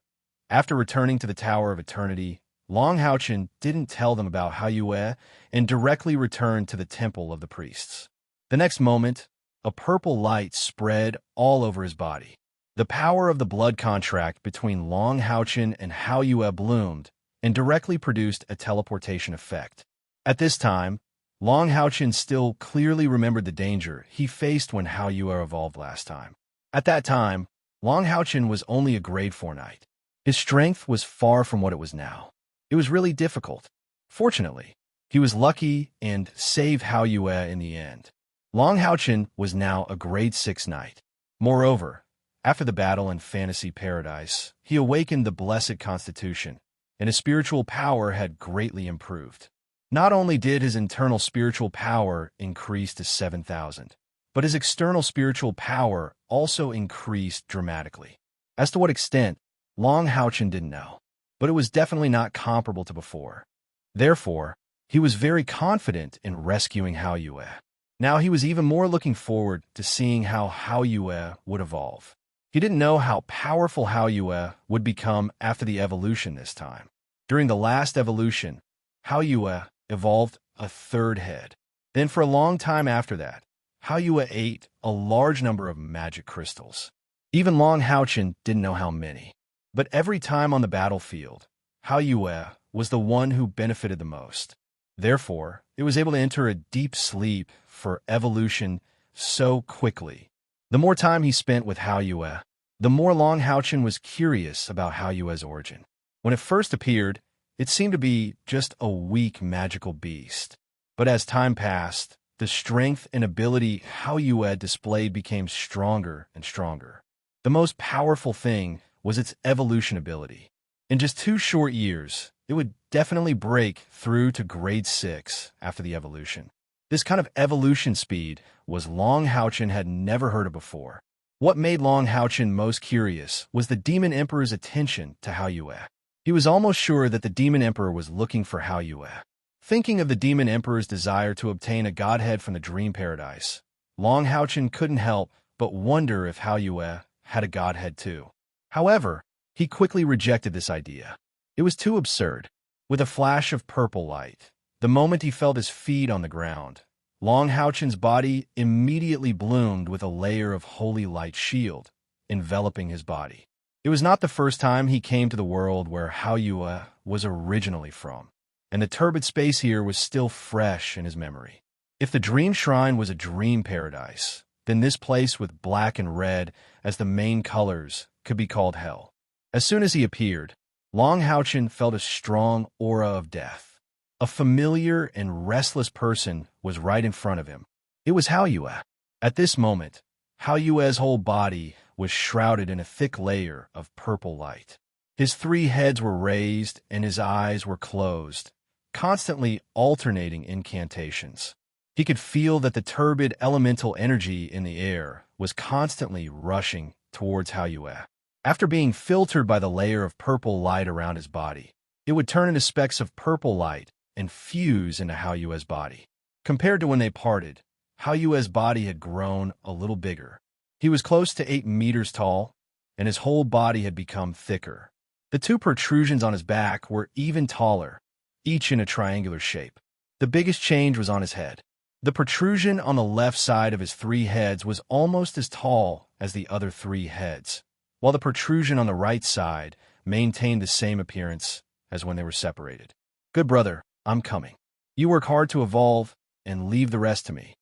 after returning to the Tower of Eternity, Long Haochen didn't tell them about Hao Yue and directly returned to the temple of the priests. The next moment, a purple light spread all over his body. The power of the blood contract between Long Haochen and Hao Yue bloomed and directly produced a teleportation effect. At this time, Long Haochen still clearly remembered the danger he faced when Hao Yue evolved last time. At that time, Long Haochen was only a grade 4 knight. His strength was far from what it was now. It was really difficult. Fortunately, he was lucky and saved Hao Yue in the end. Long Haochen was now a grade 6 knight. Moreover, after the battle in Fantasy Paradise, he awakened the Blessed Constitution, and his spiritual power had greatly improved. Not only did his internal spiritual power increase to 7,000, but his external spiritual power also increased dramatically. As to what extent, Long Haochen didn't know, but it was definitely not comparable to before. Therefore, he was very confident in rescuing Hao Yue. Now he was even more looking forward to seeing how Hao Yue would evolve. He didn't know how powerful Hao Yue would become after the evolution this time. During the last evolution, Hao Yue evolved a third head. Then for a long time after that, Hao Yue ate a large number of magic crystals. Even Long Haochen didn't know how many. But every time on the battlefield, Hao Yue was the one who benefited the most. Therefore, it was able to enter a deep sleep for evolution so quickly. The more time he spent with Hao Yue, the more Long Haochen was curious about Hao Yue's origin. When it first appeared, it seemed to be just a weak magical beast. But as time passed, the strength and ability Hao Yue displayed became stronger and stronger. The most powerful thing was its evolution ability. In just 2 short years, it would definitely break through to grade 6 after the evolution. This kind of evolution speed was Long Haochen had never heard of before. What made Long Haochen most curious was the Demon Emperor's attention to Hao Yue. He was almost sure that the Demon Emperor was looking for Hao Yue. Thinking of the Demon Emperor's desire to obtain a godhead from the Dream Paradise, Long Haochen couldn't help but wonder if Hao Yue had a godhead too. However, he quickly rejected this idea. It was too absurd. With a flash of purple light, the moment he felt his feet on the ground, Long Haochen's body immediately bloomed with a layer of holy light shield, enveloping his body. It was not the first time he came to the world where Hao Yue was originally from, and the turbid space here was still fresh in his memory. If the Dream Shrine was a dream paradise, then this place with black and red as the main colors could be called hell. As soon as he appeared, Long Haochen felt a strong aura of death. A familiar and restless person was right in front of him. It was Hao Yue. At this moment, Hao Yue's whole body was shrouded in a thick layer of purple light. His 3 heads were raised and his eyes were closed, constantly alternating incantations. He could feel that the turbid elemental energy in the air was constantly rushing towards Hao Yue. After being filtered by the layer of purple light around his body, it would turn into specks of purple light and fuse into Hao Yue's body. Compared to when they parted, Hao Yue's body had grown a little bigger. He was close to 8 meters tall, and his whole body had become thicker. The 2 protrusions on his back were even taller, each in a triangular shape. The biggest change was on his head. The protrusion on the left side of his 3 heads was almost as tall as the other 3 heads, while the protrusion on the right side maintained the same appearance as when they were separated. Good brother, I'm coming. You work hard to evolve and leave the rest to me.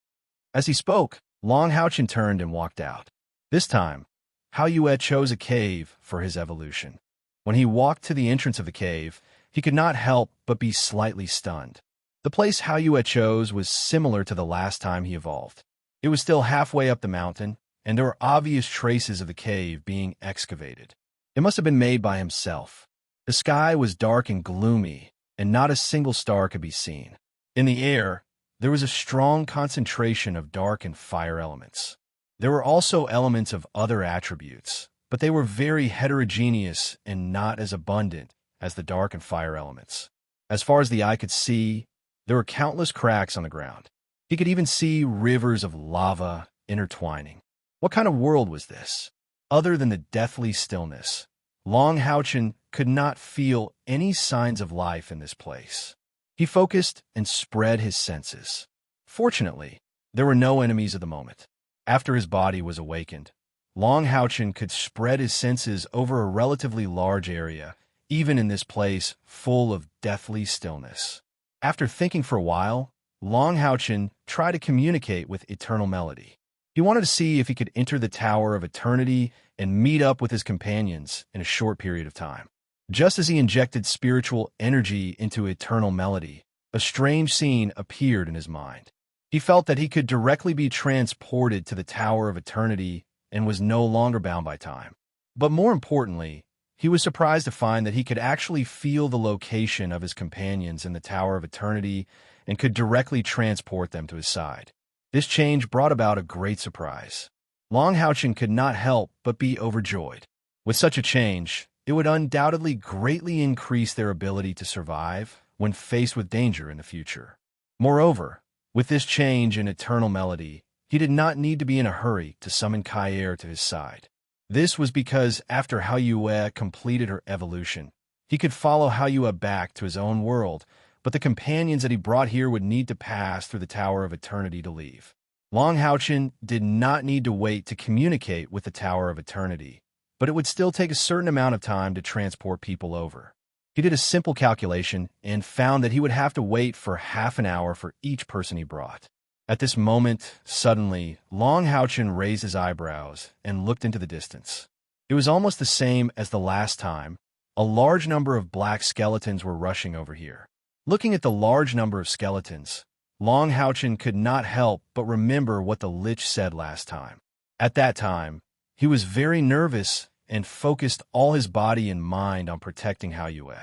As he spoke, Long Haochen turned and walked out. This time, Hao Yue chose a cave for his evolution. When he walked to the entrance of the cave, he could not help but be slightly stunned. The place Hao Yue chose was similar to the last time he evolved. It was still halfway up the mountain, and there were obvious traces of the cave being excavated. It must have been made by himself. The sky was dark and gloomy, and not a single star could be seen. In the air, there was a strong concentration of dark and fire elements. There were also elements of other attributes, but they were very heterogeneous and not as abundant as the dark and fire elements. As far as the eye could see, there were countless cracks on the ground. He could even see rivers of lava intertwining. What kind of world was this? Other than the deathly stillness, Long Houchin could not feel any signs of life in this place. He focused and spread his senses. Fortunately, there were no enemies at the moment. After his body was awakened, Long Houchin could spread his senses over a relatively large area, even in this place full of deathly stillness. After thinking for a while, Long Houchin tried to communicate with Eternal Melody. He wanted to see if he could enter the Tower of Eternity and meet up with his companions in a short period of time. Just as he injected spiritual energy into Eternal Melody, a strange scene appeared in his mind. He felt that he could directly be transported to the Tower of Eternity and was no longer bound by time. But more importantly, he was surprised to find that he could actually feel the location of his companions in the Tower of Eternity and could directly transport them to his side. This change brought about a great surprise. Long Houchin could not help but be overjoyed. With such a change, it would undoubtedly greatly increase their ability to survive when faced with danger in the future. Moreover, with this change in Eternal Melody, he did not need to be in a hurry to summon Kair to his side. This was because after Hao Yue completed her evolution, he could follow Hao Yue back to his own world, but the companions that he brought here would need to pass through the Tower of Eternity to leave. Long Houchin did not need to wait to communicate with the Tower of Eternity, but it would still take a certain amount of time to transport people over. He did a simple calculation and found that he would have to wait for half an hour for each person he brought. At this moment, suddenly, Long Houchin raised his eyebrows and looked into the distance. It was almost the same as the last time. A large number of black skeletons were rushing over here. Looking at the large number of skeletons, Long Houchin could not help but remember what the Lich said last time. At that time, he was very nervous and focused all his body and mind on protecting Hao Yue.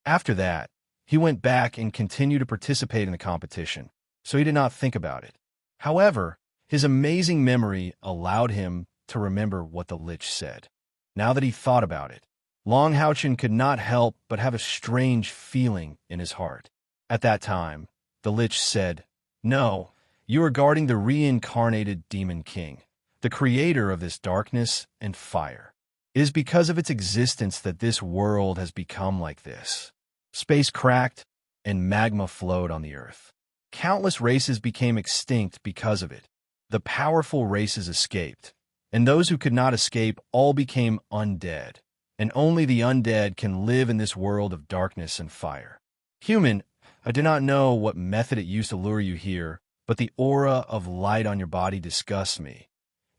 After that, he went back and continued to participate in the competition, so he did not think about it. However, his amazing memory allowed him to remember what the Lich said. Now that he thought about it, Long Houchin could not help but have a strange feeling in his heart. At that time, the Lich said, "No, you are guarding the reincarnated Demon King, the creator of this darkness and fire. It is because of its existence that this world has become like this. Space cracked, and magma flowed on the earth. Countless races became extinct because of it. The powerful races escaped, and those who could not escape all became undead, and only the undead can live in this world of darkness and fire. Human, I do not know what method it used to lure you here, but the aura of light on your body disgusts me,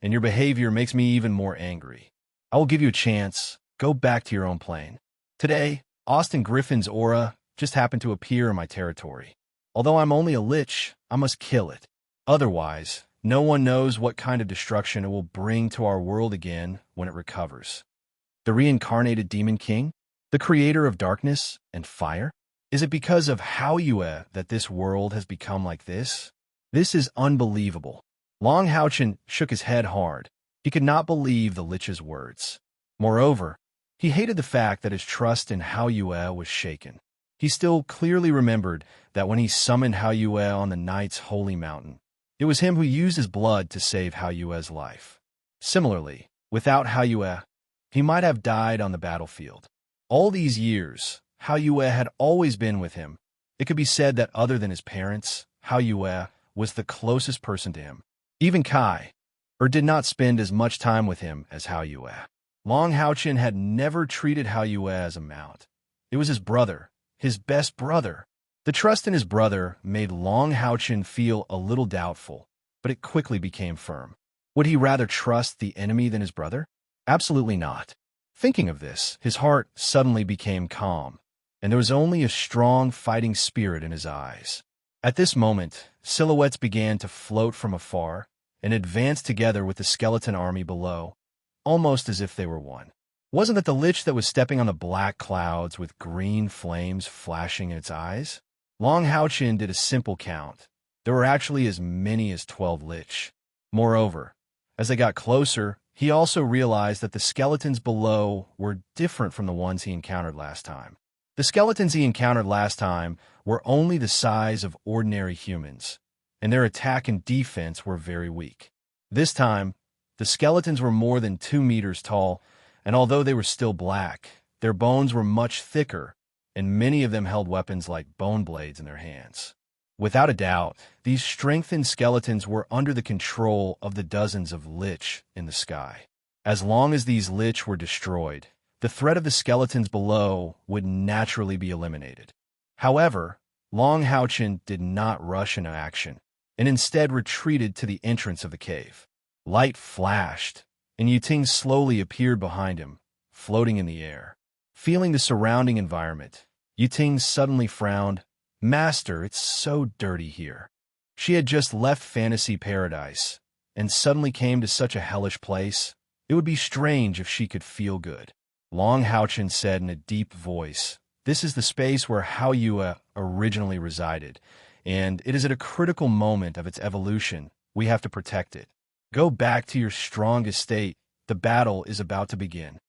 and your behavior makes me even more angry. I will give you a chance. Go back to your own plane. Today, Austin Griffin's aura just happened to appear in my territory. Although I'm only a Lich, I must kill it. Otherwise, no one knows what kind of destruction it will bring to our world again when it recovers. The reincarnated Demon King? The creator of darkness and fire? Is it because of Hao Yue that this world has become like this? This is unbelievable." Long Houchin shook his head hard. He could not believe the Lich's words. Moreover, he hated the fact that his trust in Hao Yue was shaken. He still clearly remembered that when he summoned Hao Yue on the Knight's Holy Mountain, it was him who used his blood to save Hao Yue's life. Similarly, without Hao Yue, he might have died on the battlefield. All these years, Hao Yue had always been with him. It could be said that other than his parents, Hao Yue was the closest person to him. Even Kai did not spend as much time with him as Hao Yue. Long Houchin had never treated Hao Yue as a mount. It was his brother, his best brother. The trust in his brother made Long Houchin feel a little doubtful, but it quickly became firm. Would he rather trust the enemy than his brother? Absolutely not. Thinking of this, his heart suddenly became calm, and there was only a strong fighting spirit in his eyes. At this moment, silhouettes began to float from afar and advanced together with the skeleton army below, almost as if they were one. Wasn't it the Lich that was stepping on the black clouds with green flames flashing in its eyes? Long Houchin did a simple count. There were actually as many as 12 Lich. Moreover, as they got closer, he also realized that the skeletons below were different from the ones he encountered last time. The skeletons he encountered last time were only the size of ordinary humans, and their attack and defense were very weak. This time, the skeletons were more than 2 meters tall, and although they were still black, their bones were much thicker, and many of them held weapons like bone blades in their hands. Without a doubt, these strengthened skeletons were under the control of the dozens of lich in the sky. As long as these lich were destroyed, the threat of the skeletons below would naturally be eliminated. However, Long Houchin did not rush into action, and instead retreated to the entrance of the cave. Light flashed, and Yuting slowly appeared behind him, floating in the air. Feeling the surrounding environment, Yuting suddenly frowned. "Master, it's so dirty here." She had just left fantasy paradise, and suddenly came to such a hellish place. It would be strange if she could feel good. Long Houchin said in a deep voice, "This is the space where Haoyue originally resided, and it is at a critical moment of its evolution. We have to protect it. Go back to your strongest state. The battle is about to begin."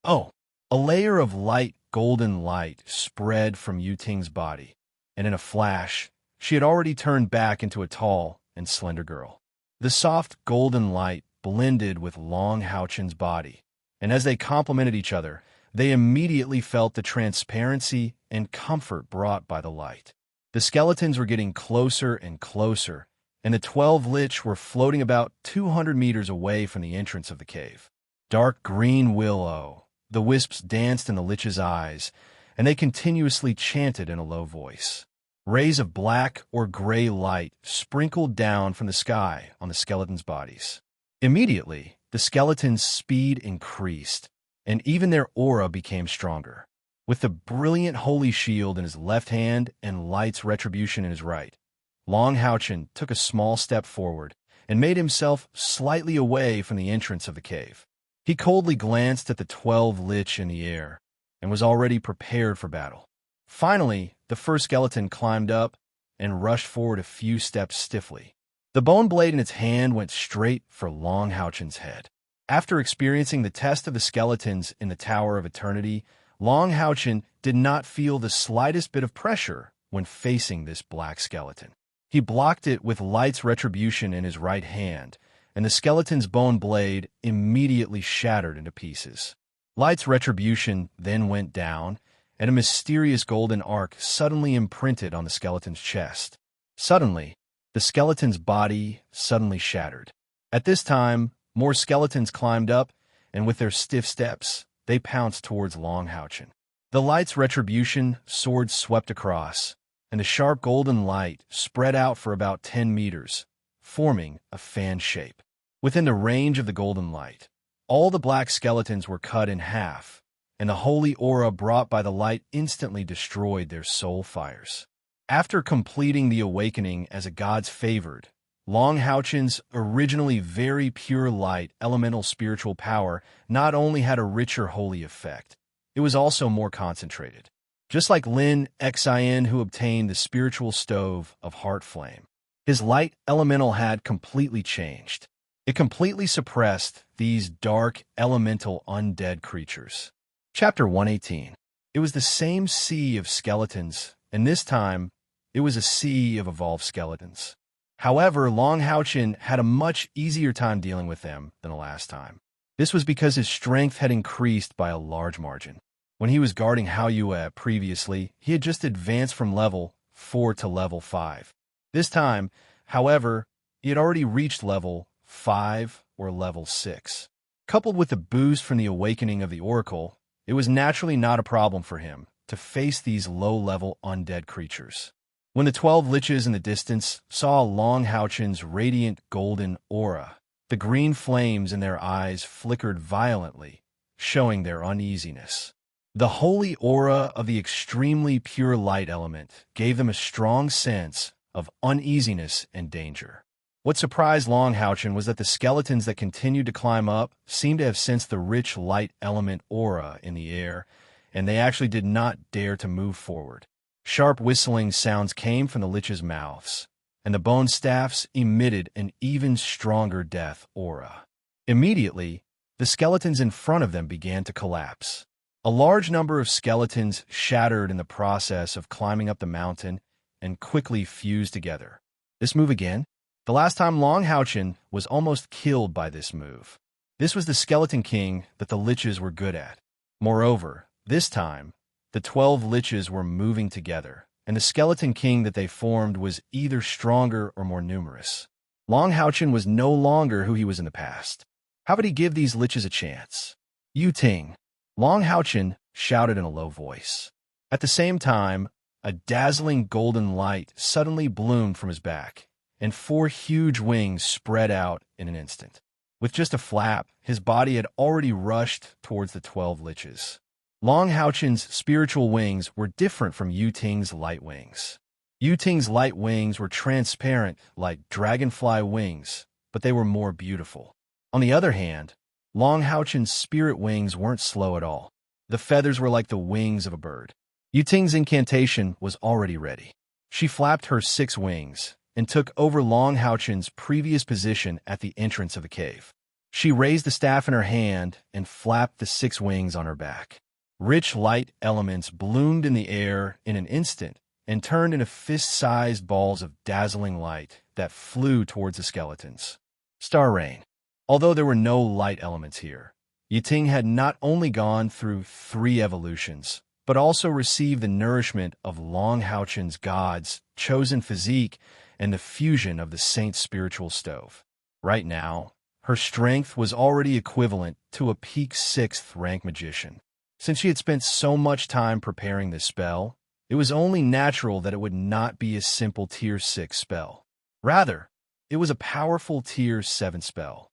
Oh! A layer of light, golden light, spread from Yuting's body, and in a flash, she had already turned back into a tall and slender girl. The soft, golden light blended with Long Houchin's body, and as they complemented each other, they immediately felt the transparency and comfort brought by the light. The skeletons were getting closer and closer, and the 12 lich were floating about 200 meters away from the entrance of the cave. Dark green willow. The wisps danced in the lich's eyes, and they continuously chanted in a low voice. Rays of black or gray light sprinkled down from the sky on the skeletons' bodies. Immediately, the skeletons' speed increased, and even their aura became stronger. With the brilliant holy shield in his left hand and Light's retribution in his right, Long Houchin took a small step forward and made himself slightly away from the entrance of the cave. He coldly glanced at the 12 lich in the air and was already prepared for battle. Finally, the first skeleton climbed up and rushed forward a few steps stiffly. The bone blade in its hand went straight for Long Houchin's head. After experiencing the test of the skeletons in the Tower of Eternity, Long Houchin did not feel the slightest bit of pressure when facing this black skeleton. He blocked it with Light's retribution in his right hand, and the skeleton's bone blade immediately shattered into pieces. Light's retribution then went down, and a mysterious golden arc suddenly imprinted on the skeleton's chest. Suddenly, the skeleton's body suddenly shattered. At this time, more skeletons climbed up, and with their stiff steps, they pounced towards Long Houchin. The Light's retribution sword swept across, and the sharp golden light spread out for about 10 meters, forming a fan shape. Within the range of the golden light, all the black skeletons were cut in half, and the holy aura brought by the light instantly destroyed their soul fires. After completing the awakening as a god's favored, Long Houchin's originally very pure light elemental spiritual power not only had a richer holy effect, it was also more concentrated. Just like Lin Xin, who obtained the spiritual stove of Heart Flame, his light elemental had completely changed. It completely suppressed these dark, elemental, undead creatures. Chapter 118. It was the same sea of skeletons, and this time, it was a sea of evolved skeletons. However, Long Houchin had a much easier time dealing with them than the last time. This was because his strength had increased by a large margin. When he was guarding Haoyue previously, he had just advanced from level 4 to level 5. This time, however, he had already reached level 5 or level 6. Coupled with the boost from the awakening of the Oracle, it was naturally not a problem for him to face these low-level undead creatures. When the 12 liches in the distance saw Long Houchin's radiant golden aura, the green flames in their eyes flickered violently, showing their uneasiness. The holy aura of the extremely pure light element gave them a strong sense of uneasiness and danger. What surprised Long Houchin was that the skeletons that continued to climb up seemed to have sensed the rich light element aura in the air, and they actually did not dare to move forward. Sharp whistling sounds came from the lich's mouths, and the bone staffs emitted an even stronger death aura. Immediately, the skeletons in front of them began to collapse. A large number of skeletons shattered in the process of climbing up the mountain and quickly fused together. This move again? The last time Long Houchin was almost killed by this move. This was the Skeleton King that the liches were good at. Moreover, this time, the 12 liches were moving together, and the Skeleton King that they formed was either stronger or more numerous. Long Houchin was no longer who he was in the past. How would he give these liches a chance? Yu Ting, Long Houchin shouted in a low voice. At the same time, a dazzling golden light suddenly bloomed from his back, and 4 huge wings spread out in an instant. With just a flap, his body had already rushed towards the 12 liches. Long Houchin's spiritual wings were different from Yu Ting's light wings. Yu Ting's light wings were transparent like dragonfly wings, but they were more beautiful. On the other hand, Long Houchin's spirit wings weren't slow at all. The feathers were like the wings of a bird. Yu Ting's incantation was already ready. She flapped her 6 wings and took over Long Houchin's previous position at the entrance of the cave. She raised the staff in her hand and flapped the 6 wings on her back. Rich light elements bloomed in the air in an instant and turned into fist-sized balls of dazzling light that flew towards the skeletons. Star Rain. Although there were no light elements here, Yu Ting had not only gone through 3 evolutions, but also received the nourishment of Long Houchin's god's chosen physique and the fusion of the saint's spiritual stove. Right now, her strength was already equivalent to a peak 6th rank magician. Since she had spent so much time preparing this spell, it was only natural that it would not be a simple Tier 6 spell. Rather, it was a powerful Tier 7 spell.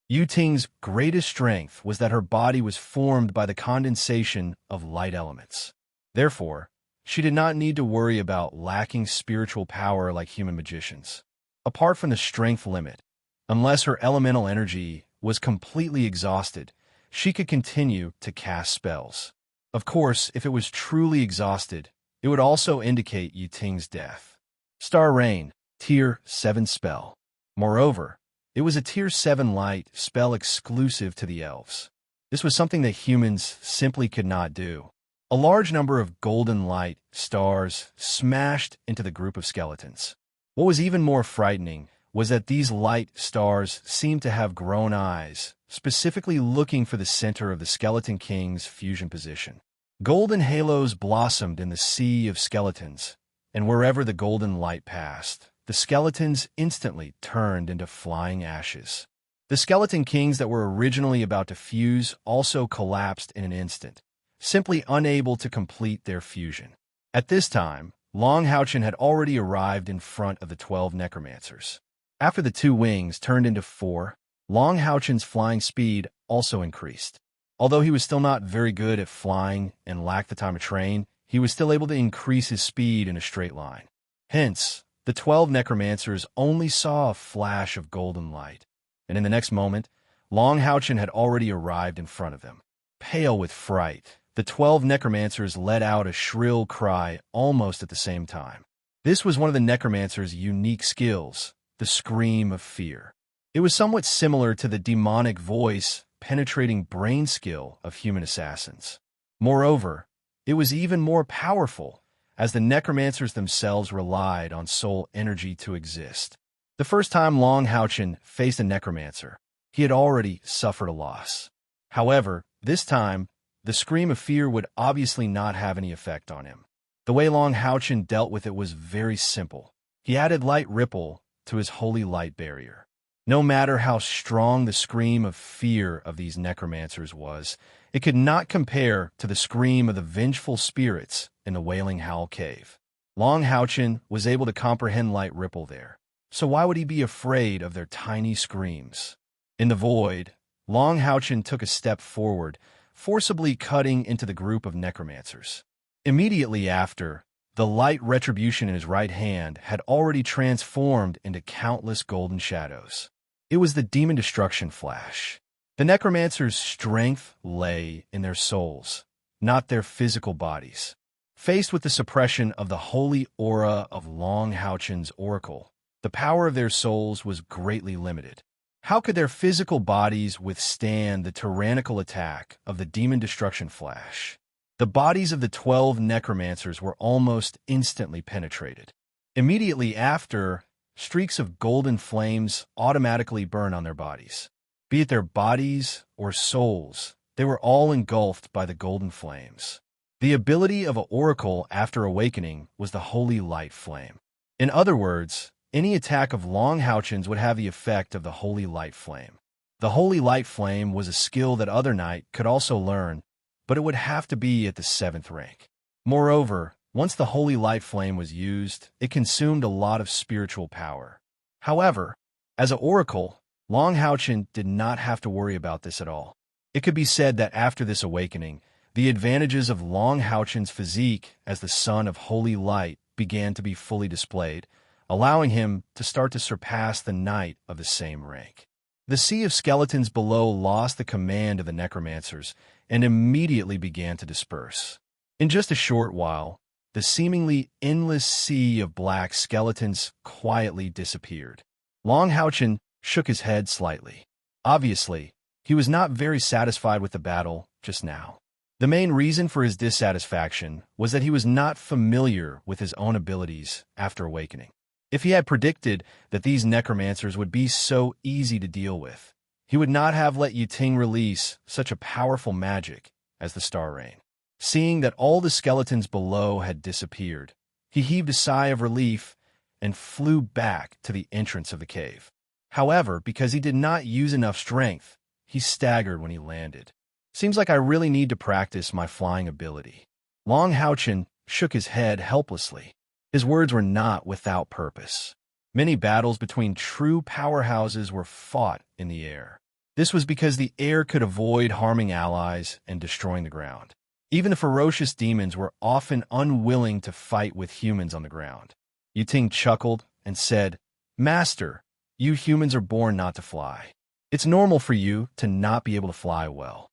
Yu Ting's greatest strength was that her body was formed by the condensation of light elements. Therefore, she did not need to worry about lacking spiritual power like human magicians. Apart from the strength limit, unless her elemental energy was completely exhausted, she could continue to cast spells. Of course, if it was truly exhausted, it would also indicate Yu Ting's death. Star Rain, Tier 7 spell. Moreover, it was a Tier 7 light spell exclusive to the elves. This was something that humans simply could not do. A large number of golden light stars smashed into the group of skeletons. What was even more frightening was that these light stars seemed to have grown eyes, specifically looking for the center of the Skeleton King's fusion position. Golden halos blossomed in the sea of skeletons, and wherever the golden light passed, the skeletons instantly turned into flying ashes. The Skeleton Kings that were originally about to fuse also collapsed in an instant, simply unable to complete their fusion. At this time, Long Houchin had already arrived in front of the 12 necromancers. After the 2 wings turned into 4, Long Houchin's flying speed also increased. Although he was still not very good at flying and lacked the time to train, he was still able to increase his speed in a straight line. Hence, the 12 necromancers only saw a flash of golden light, and in the next moment, Long Houchin had already arrived in front of them. Pale with fright, the 12 necromancers let out a shrill cry almost at the same time. This was one of the necromancer's unique skills, the scream of fear. It was somewhat similar to the demonic voice penetrating brain skill of human assassins. Moreover, it was even more powerful, as the necromancers themselves relied on soul energy to exist. The first time Long Houchin faced a necromancer, he had already suffered a loss. However, this time, the scream of fear would obviously not have any effect on him. The way Long Houchin dealt with it was very simple. He added light ripple to his holy light barrier. No matter how strong the scream of fear of these necromancers was, it could not compare to the scream of the vengeful spirits in the Wailing Howl Cave. Long Houchin was able to comprehend light ripple there, so why would he be afraid of their tiny screams? In the void, Long Houchin took a step forward, forcibly cutting into the group of necromancers. Immediately after, the light retribution in his right hand had already transformed into countless golden shadows. It was the demon destruction flash. The necromancers' strength lay in their souls, not their physical bodies. Faced with the suppression of the holy aura of Long Houchin's oracle, the power of their souls was greatly limited. How could their physical bodies withstand the tyrannical attack of the demon destruction flash? The bodies of the 12 necromancers were almost instantly penetrated. Immediately after, streaks of golden flames automatically burn on their bodies. Be it their bodies or souls, they were all engulfed by the golden flames. The ability of an oracle after awakening was the holy light flame. In other words, any attack of Long Houchen's would have the effect of the holy light flame. The holy light flame was a skill that other knight could also learn, but it would have to be at the 7th rank. Moreover, once the holy light flame was used, it consumed a lot of spiritual power. However, as an oracle, Long Houchen did not have to worry about this at all. It could be said that after this awakening, the advantages of Long Houchen's physique as the son of holy light began to be fully displayed, allowing him to start to surpass the knight of the same rank. The sea of skeletons below lost the command of the necromancers and immediately began to disperse. In just a short while, the seemingly endless sea of black skeletons quietly disappeared. Long Houchen shook his head slightly. Obviously, he was not very satisfied with the battle just now. The main reason for his dissatisfaction was that he was not familiar with his own abilities after awakening. If he had predicted that these necromancers would be so easy to deal with, he would not have let Yiting release such a powerful magic as the Star Rain. Seeing that all the skeletons below had disappeared, he heaved a sigh of relief and flew back to the entrance of the cave. However, because he did not use enough strength, he staggered when he landed. Seems like I really need to practice my flying ability. Long Houchen shook his head helplessly. His words were not without purpose. Many battles between true powerhouses were fought in the air. This was because the air could avoid harming allies and destroying the ground. Even the ferocious demons were often unwilling to fight with humans on the ground. Yiting chuckled and said, "Master, you humans are born not to fly. It's normal for you to not be able to fly well."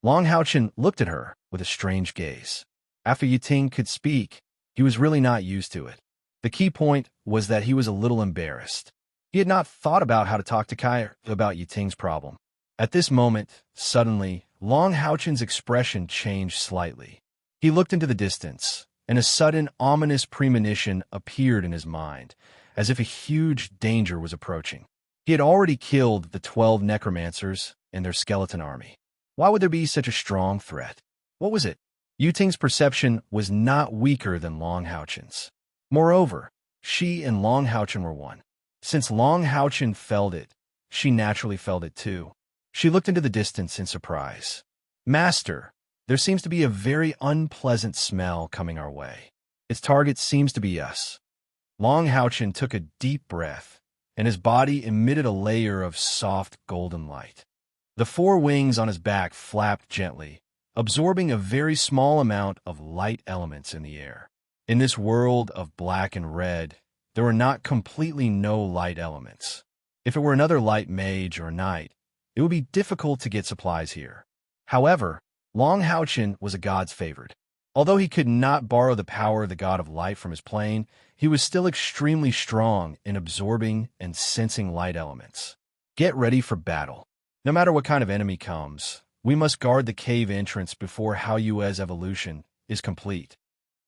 Long Houchen looked at her with a strange gaze. After Yiting could speak, he was really not used to it. The key point was that he was a little embarrassed. He had not thought about how to talk to Kai about Yiting's problem. At this moment, suddenly, Long Houchen's expression changed slightly. He looked into the distance, and a sudden ominous premonition appeared in his mind, as if a huge danger was approaching. He had already killed the 12 necromancers and their skeleton army. Why would there be such a strong threat? What was it? Yiting's perception was not weaker than Long Houchen's. Moreover, she and Long Houchen were one. Since Long Houchen felt it, she naturally felt it too. She looked into the distance in surprise. "Master, there seems to be a very unpleasant smell coming our way. Its target seems to be us." Long Houchen took a deep breath, and his body emitted a layer of soft golden light. The 4 wings on his back flapped gently, absorbing a very small amount of light elements in the air. In this world of black and red, there were not completely no light elements. If it were another light mage or knight, it would be difficult to get supplies here. However, Long Houchen was a god's favorite. Although he could not borrow the power of the god of light from his plane, he was still extremely strong in absorbing and sensing light elements. Get ready for battle. No matter what kind of enemy comes, we must guard the cave entrance before Hao Yue's evolution is complete.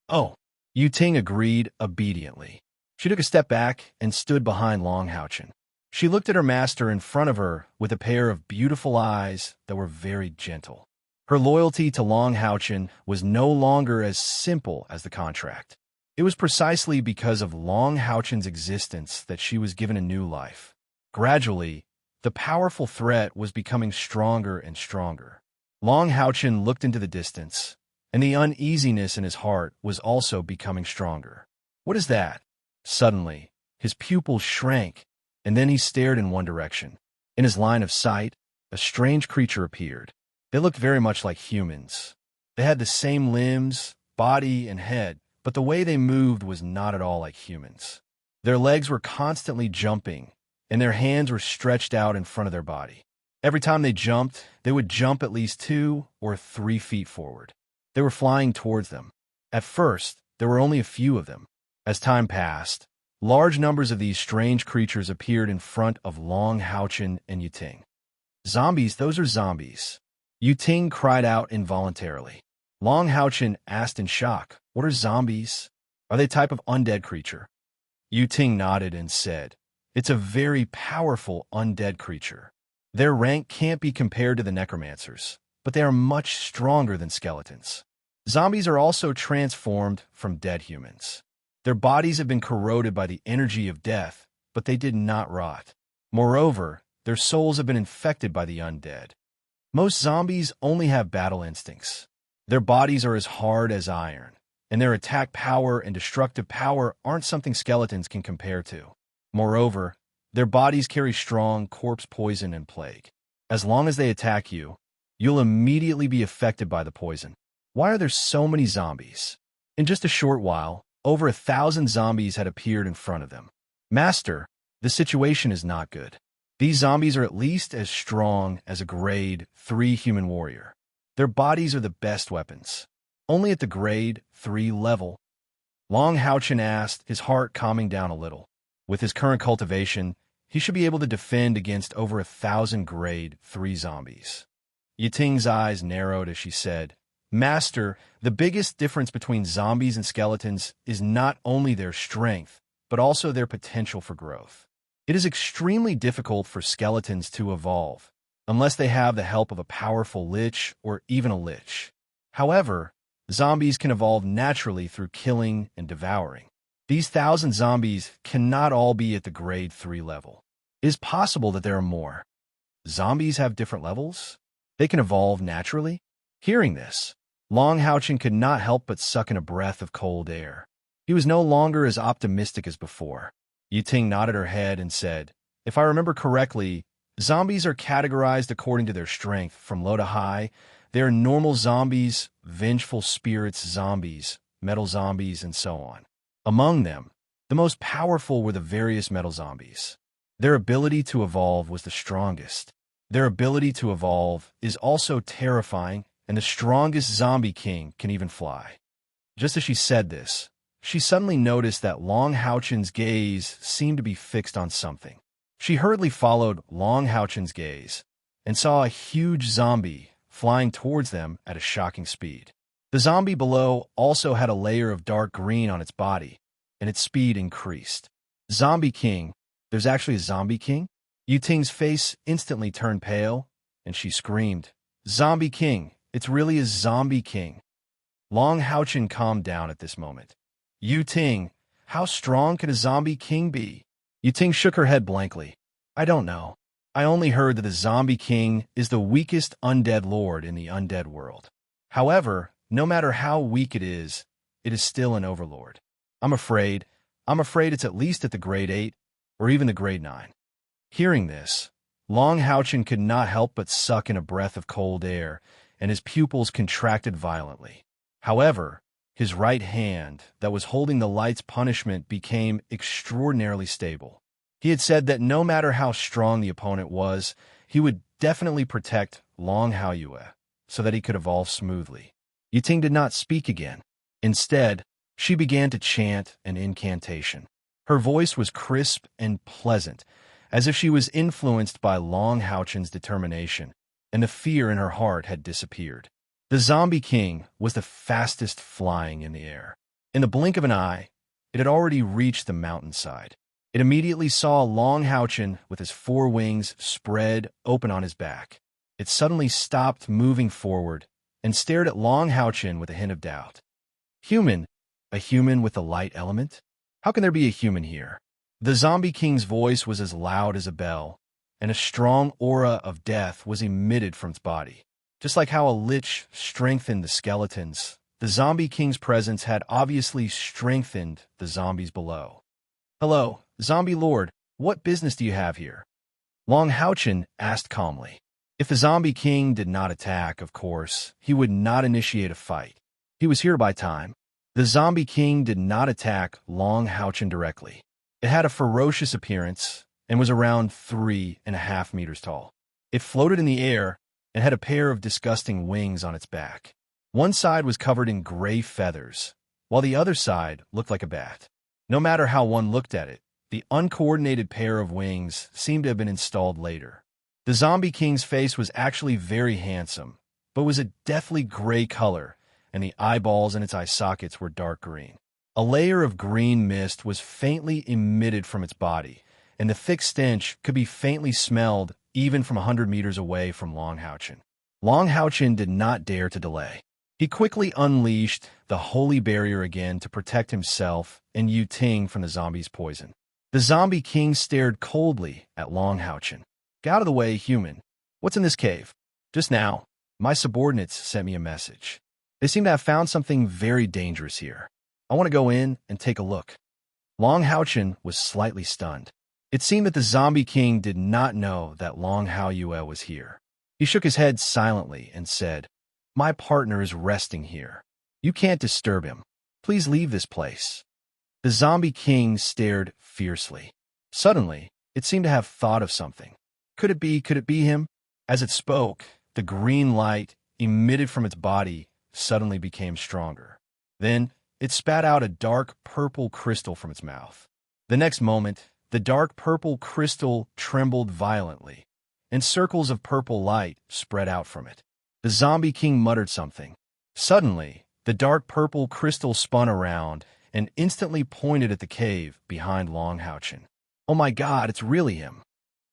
Oh, Yiting agreed obediently. She took a step back and stood behind Long Houchen. She looked at her master in front of her with a pair of beautiful eyes that were very gentle. Her loyalty to Long Houchen was no longer as simple as the contract. It was precisely because of Long Houchen's existence that she was given a new life. Gradually, the powerful threat was becoming stronger and stronger. Long Houchen looked into the distance, and the uneasiness in his heart was also becoming stronger. What is that? Suddenly, his pupils shrank, and then he stared in one direction. In his line of sight, a strange creature appeared. They looked very much like humans. They had the same limbs, body, and head, but the way they moved was not at all like humans. Their legs were constantly jumping, and their hands were stretched out in front of their body. Every time they jumped, they would jump at least 2 or 3 feet forward. They were flying towards them. At first, there were only a few of them. As time passed, large numbers of these strange creatures appeared in front of Long Houchen and Yiting. "Zombies, those are zombies." Yiting cried out involuntarily. Long Houchen asked in shock, "What are zombies? Are they a type of undead creature?" Yiting nodded and said, "It's a very powerful undead creature. Their rank can't be compared to the necromancers, but they are much stronger than skeletons. Zombies are also transformed from dead humans. Their bodies have been corroded by the energy of death, but they did not rot. Moreover, their souls have been infected by the undead. Most zombies only have battle instincts. Their bodies are as hard as iron, and their attack power and destructive power aren't something skeletons can compare to. Moreover, their bodies carry strong corpse poison and plague. As long as they attack you, you'll immediately be affected by the poison. Why are there so many zombies? In just a short while, over 1,000 zombies had appeared in front of them. Master, the situation is not good. These zombies are at least as strong as a grade 3 human warrior. Their bodies are the best weapons. Only at the grade 3 level. Long Houchin asked, his heart calming down a little. With his current cultivation, he should be able to defend against over 1,000 grade 3 zombies. Yiting's eyes narrowed as she said, Master, the biggest difference between zombies and skeletons is not only their strength, but also their potential for growth. It is extremely difficult for skeletons to evolve, unless they have the help of a powerful lich or even a lich. However, zombies can evolve naturally through killing and devouring. These 1,000 zombies cannot all be at the grade 3 level. It is possible that there are more. Zombies have different levels? They can evolve naturally? Hearing this, Long Houchin could not help but suck in a breath of cold air. He was no longer as optimistic as before. Yiting nodded her head and said, If I remember correctly, zombies are categorized according to their strength, from low to high. They are normal zombies, vengeful spirits zombies, metal zombies, and so on. Among them, the most powerful were the various metal zombies. Their ability to evolve was the strongest. Their ability to evolve is also terrifying, and the strongest zombie king can even fly. Just as she said this, she suddenly noticed that Long Houchin's gaze seemed to be fixed on something. She hurriedly followed Long Houchin's gaze and saw a huge zombie flying towards them at a shocking speed. The zombie below also had a layer of dark green on its body, and its speed increased. Zombie King, there's actually a Zombie King? Yiting's face instantly turned pale, and she screamed, Zombie King, it's really a Zombie King. Long Houchin calmed down at this moment. Yiting, how strong can a Zombie King be? Yiting shook her head blankly. I don't know. I only heard that the Zombie King is the weakest undead lord in the undead world. However, no matter how weak it is still an overlord. I'm afraid it's at least at the grade 8 or even the grade 9. Hearing this, Long Houchin could not help but suck in a breath of cold air, and his pupils contracted violently. However, his right hand that was holding the light's punishment became extraordinarily stable. He had said that no matter how strong the opponent was, he would definitely protect Long Haoyue so that he could evolve smoothly. Yiting did not speak again. Instead, she began to chant an incantation. Her voice was crisp and pleasant, as if she was influenced by Long Houchin's determination, and the fear in her heart had disappeared. The Zombie King was the fastest flying in the air. In the blink of an eye, it had already reached the mountainside. It immediately saw Long Houchin with his 4 wings spread open on his back. It suddenly stopped moving forward and stared at Long Houchin with a hint of doubt. Human? A human with the light element? How can there be a human here? The Zombie King's voice was as loud as a bell, and a strong aura of death was emitted from its body. Just like how a lich strengthened the skeletons, the Zombie King's presence had obviously strengthened the zombies below. Hello, Zombie Lord, what business do you have here? Long Houchin asked calmly. If the Zombie King did not attack, of course, he would not initiate a fight. He was here by time. The Zombie King did not attack Long Houchin directly. It had a ferocious appearance and was around 3.5 meters tall. It floated in the air and had a pair of disgusting wings on its back. One side was covered in gray feathers, while the other side looked like a bat. No matter how one looked at it, the uncoordinated pair of wings seemed to have been installed later. The Zombie King's face was actually very handsome, but was a deathly gray color, and the eyeballs in its eye sockets were dark green. A layer of green mist was faintly emitted from its body, and the thick stench could be faintly smelled even from 100 meters away from Long Houchin. Long Houchin did not dare to delay. He quickly unleashed the holy barrier again to protect himself and Yu Ting from the zombie's poison. The zombie king stared coldly at Long Houchin. "Get out of the way, human. What's in this cave?" "Just now, my subordinates sent me a message. They seem to have found something very dangerous here. I want to go in and take a look." Long Houchin was slightly stunned. It seemed that the zombie king did not know that Long Hao Yue was here. He shook his head silently and said, "My partner is resting here. You can't disturb him. Please leave this place." The zombie king stared fiercely. Suddenly, it seemed to have thought of something. Could it be him? As it spoke, the green light emitted from its body suddenly became stronger. Then, it spat out a dark purple crystal from its mouth. The next moment, the dark purple crystal trembled violently, and circles of purple light spread out from it. The zombie king muttered something. Suddenly, the dark purple crystal spun around and instantly pointed at the cave behind Long Houchin. "Oh my God, it's really him."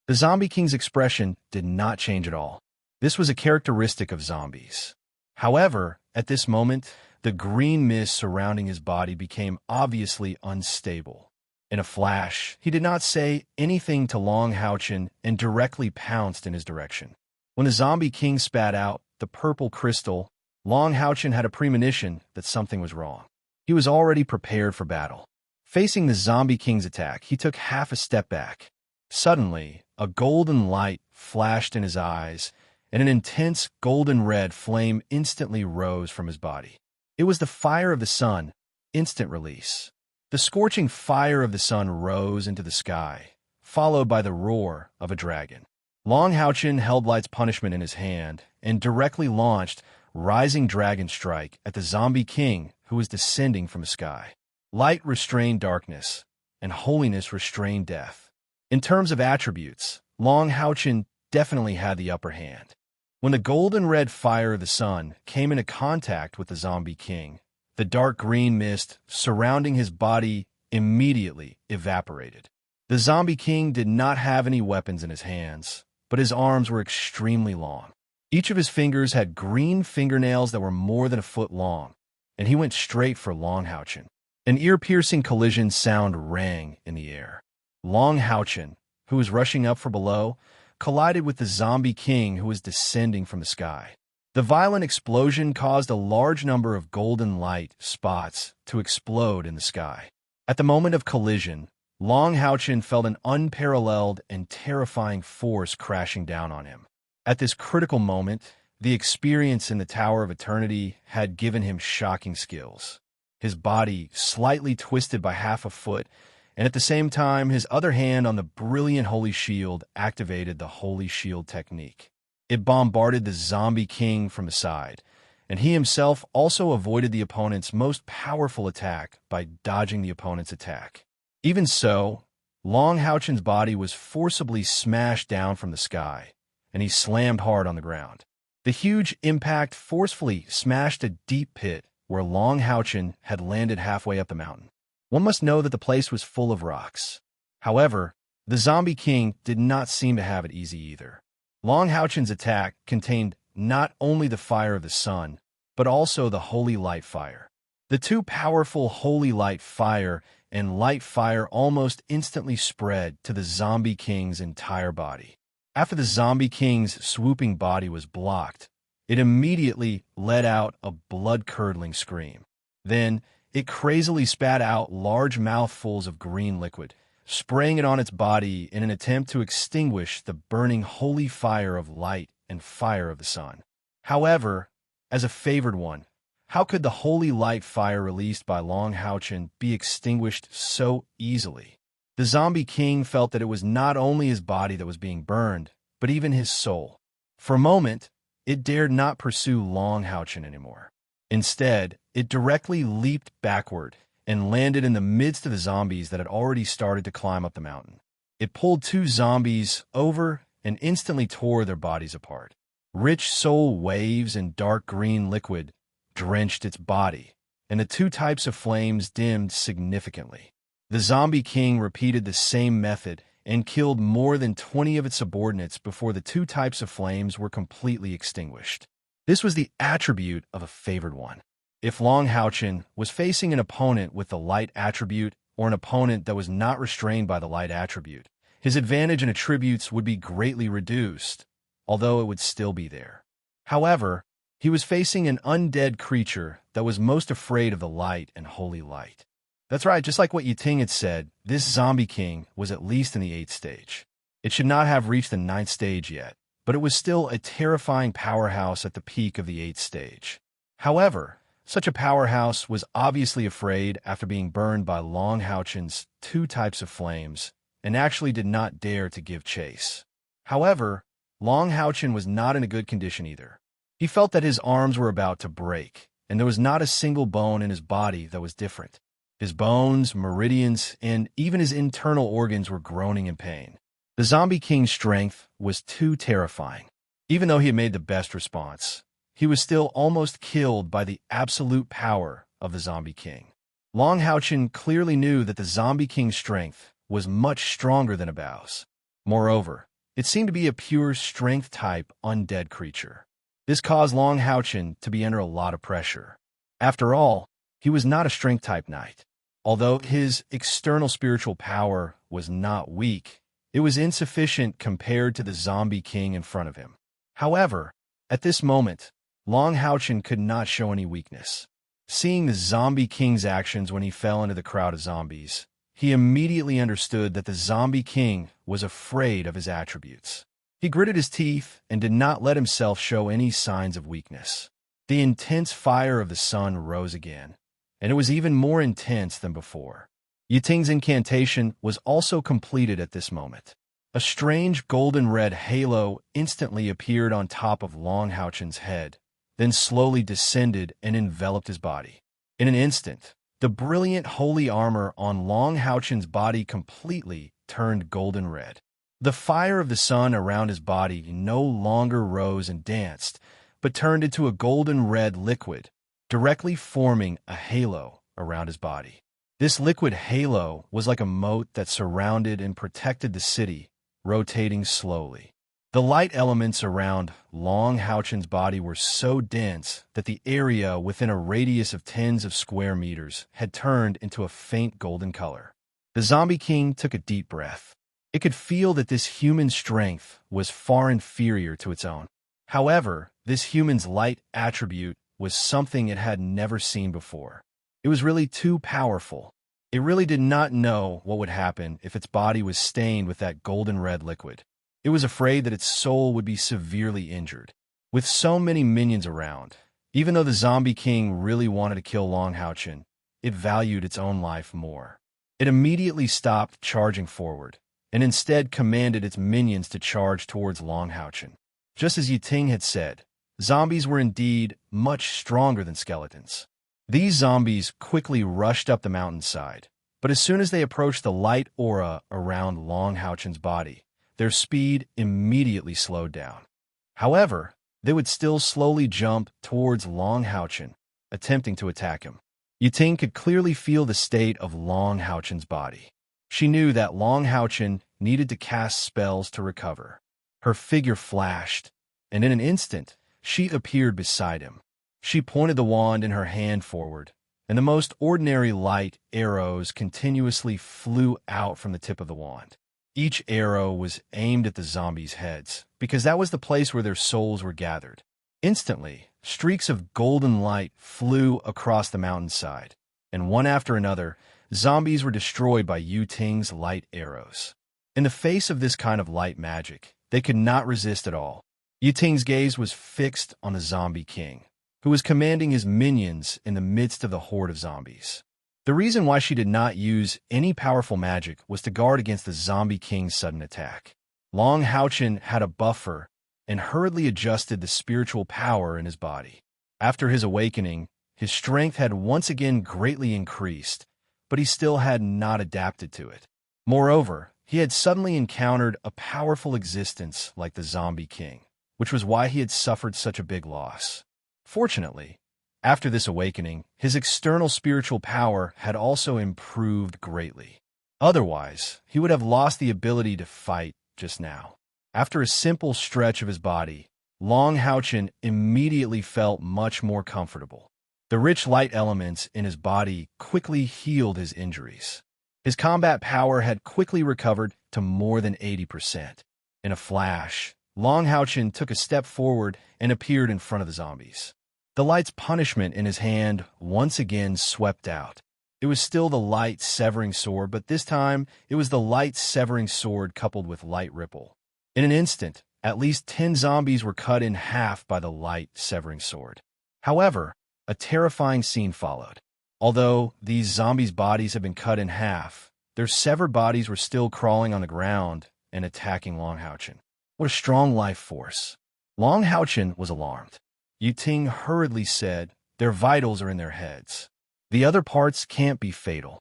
The zombie king's expression did not change at all. This was a characteristic of zombies. However, at this moment, the green mist surrounding his body became obviously unstable. In a flash, he did not say anything to Long Houchin and directly pounced in his direction. When the zombie king spat out the purple crystal, Long Houchin had a premonition that something was wrong. He was already prepared for battle. Facing the zombie king's attack, he took half a step back. Suddenly, a golden light flashed in his eyes, and an intense golden red flame instantly rose from his body. It was the fire of the sun, instant release. The scorching fire of the sun rose into the sky, followed by the roar of a dragon. Long Houchin held Light's punishment in his hand and directly launched Rising Dragon Strike at the zombie king who was descending from the sky. Light restrained darkness, and holiness restrained death. In terms of attributes, Long Houchin definitely had the upper hand. When the golden red fire of the sun came into contact with the zombie king, the dark green mist surrounding his body immediately evaporated. The zombie king did not have any weapons in his hands, but his arms were extremely long. Each of his fingers had green fingernails that were more than a foot long, and he went straight for Long Houchin. An ear-piercing collision sound rang in the air. Long Houchin, who was rushing up from below, collided with the zombie king who was descending from the sky. The violent explosion caused a large number of golden light spots to explode in the sky. At the moment of collision, Long Houchin felt an unparalleled and terrifying force crashing down on him. At this critical moment, the experience in the Tower of Eternity had given him shocking skills. His body slightly twisted by half a foot, and at the same time, his other hand on the brilliant Holy Shield activated the Holy Shield technique. It bombarded the zombie king from the side, and he himself also avoided the opponent's most powerful attack by dodging the opponent's attack. Even so, Long Houchin's body was forcibly smashed down from the sky, and he slammed hard on the ground. The huge impact forcefully smashed a deep pit where Long Houchin had landed halfway up the mountain. One must know that the place was full of rocks. However, the zombie king did not seem to have it easy either. Long Houchin's attack contained not only the fire of the sun, but also the holy light fire. The two powerful holy light fire and light fire almost instantly spread to the zombie king's entire body. After the zombie king's swooping body was blocked, it immediately let out a blood-curdling scream. Then, it crazily spat out large mouthfuls of green liquid, spraying it on its body in an attempt to extinguish the burning holy fire of light and fire of the sun. However, as a favored one, how could the holy light fire released by Long Houchin be extinguished so easily? The zombie king felt that it was not only his body that was being burned, but even his soul. For a moment, it dared not pursue Long Houchin anymore. Instead, it directly leaped backward and landed in the midst of the zombies that had already started to climb up the mountain. It pulled two zombies over and instantly tore their bodies apart. Rich soul waves and dark green liquid drenched its body, and the two types of flames dimmed significantly. The zombie king repeated the same method and killed more than 20 of its subordinates before the two types of flames were completely extinguished. This was the attribute of a favored one. If Long Haochen was facing an opponent with the light attribute or an opponent that was not restrained by the light attribute, his advantage and attributes would be greatly reduced, although it would still be there. However, he was facing an undead creature that was most afraid of the light and holy light. That's right, just like what Yiting had said, this zombie king was at least in the 8th stage. It should not have reached the 9th stage yet, but it was still a terrifying powerhouse at the peak of the 8th stage. However, such a powerhouse was obviously afraid after being burned by Long Haochen's two types of flames, and actually did not dare to give chase. However, Long Haochen was not in a good condition either. He felt that his arms were about to break, and there was not a single bone in his body that was different. His bones, meridians, and even his internal organs were groaning in pain. The Zombie King's strength was too terrifying. Even though he had made the best response, he was still almost killed by the absolute power of the Zombie King. Long Haochen clearly knew that the Zombie King's strength was much stronger than Abao's. Moreover, it seemed to be a pure strength-type undead creature. This caused Long Haochen to be under a lot of pressure. After all, he was not a strength-type knight. Although his external spiritual power was not weak, it was insufficient compared to the Zombie King in front of him. However, at this moment, Long Haochen could not show any weakness. Seeing the Zombie King's actions when he fell into the crowd of zombies, he immediately understood that the Zombie King was afraid of his attributes. He gritted his teeth and did not let himself show any signs of weakness. The intense fire of the sun rose again, and it was even more intense than before. Yiting's incantation was also completed at this moment. A strange golden-red halo instantly appeared on top of Long Haochen's head, then slowly descended and enveloped his body. In an instant, the brilliant holy armor on Long Haochen's body completely turned golden red. The fire of the sun around his body no longer rose and danced, but turned into a golden red liquid, directly forming a halo around his body. This liquid halo was like a moat that surrounded and protected the city, rotating slowly. The light elements around Long Haochen's body were so dense that the area within a radius of tens of square meters had turned into a faint golden color. The Zombie King took a deep breath. It could feel that this human strength was far inferior to its own. However, this human's light attribute was something it had never seen before. It was really too powerful. It really did not know what would happen if its body was stained with that golden red liquid. It was afraid that its soul would be severely injured. With so many minions around, even though the Zombie King really wanted to kill Long Haochen, it valued its own life more. It immediately stopped charging forward, and instead commanded its minions to charge towards Long Haochen. Just as Yiting had said, zombies were indeed much stronger than skeletons. These zombies quickly rushed up the mountainside, but as soon as they approached the light aura around Long Haochen's body, their speed immediately slowed down. However, they would still slowly jump towards Long Haochen, attempting to attack him. Yiting could clearly feel the state of Long Haochen's body. She knew that Long Haochen needed to cast spells to recover. Her figure flashed, and in an instant, she appeared beside him. She pointed the wand in her hand forward, and the most ordinary light arrows continuously flew out from the tip of the wand. Each arrow was aimed at the zombies' heads, because that was the place where their souls were gathered. Instantly, streaks of golden light flew across the mountainside, and one after another, zombies were destroyed by Yiting's light arrows. In the face of this kind of light magic, they could not resist at all. Yiting's gaze was fixed on the Zombie King, who was commanding his minions in the midst of the horde of zombies. The reason why she did not use any powerful magic was to guard against the Zombie King's sudden attack. Long Haochen had a buffer and hurriedly adjusted the spiritual power in his body. After his awakening, his strength had once again greatly increased, but he still had not adapted to it. Moreover, he had suddenly encountered a powerful existence like the Zombie King, which was why he had suffered such a big loss. Fortunately, after this awakening, his external spiritual power had also improved greatly. Otherwise, he would have lost the ability to fight just now. After a simple stretch of his body, Long Houchin immediately felt much more comfortable. The rich light elements in his body quickly healed his injuries. His combat power had quickly recovered to more than 80%. In a flash, Long Houchin took a step forward and appeared in front of the zombies. The light's punishment in his hand once again swept out. It was still the light severing sword, but this time it was the light severing sword coupled with light ripple. In an instant, at least 10 zombies were cut in half by the light severing sword. However, a terrifying scene followed. Although these zombies' bodies had been cut in half, their severed bodies were still crawling on the ground and attacking Long Houchin. What a strong life force. Long Houchin was alarmed. Yu Ting hurriedly said, "Their vitals are in their heads. The other parts can't be fatal."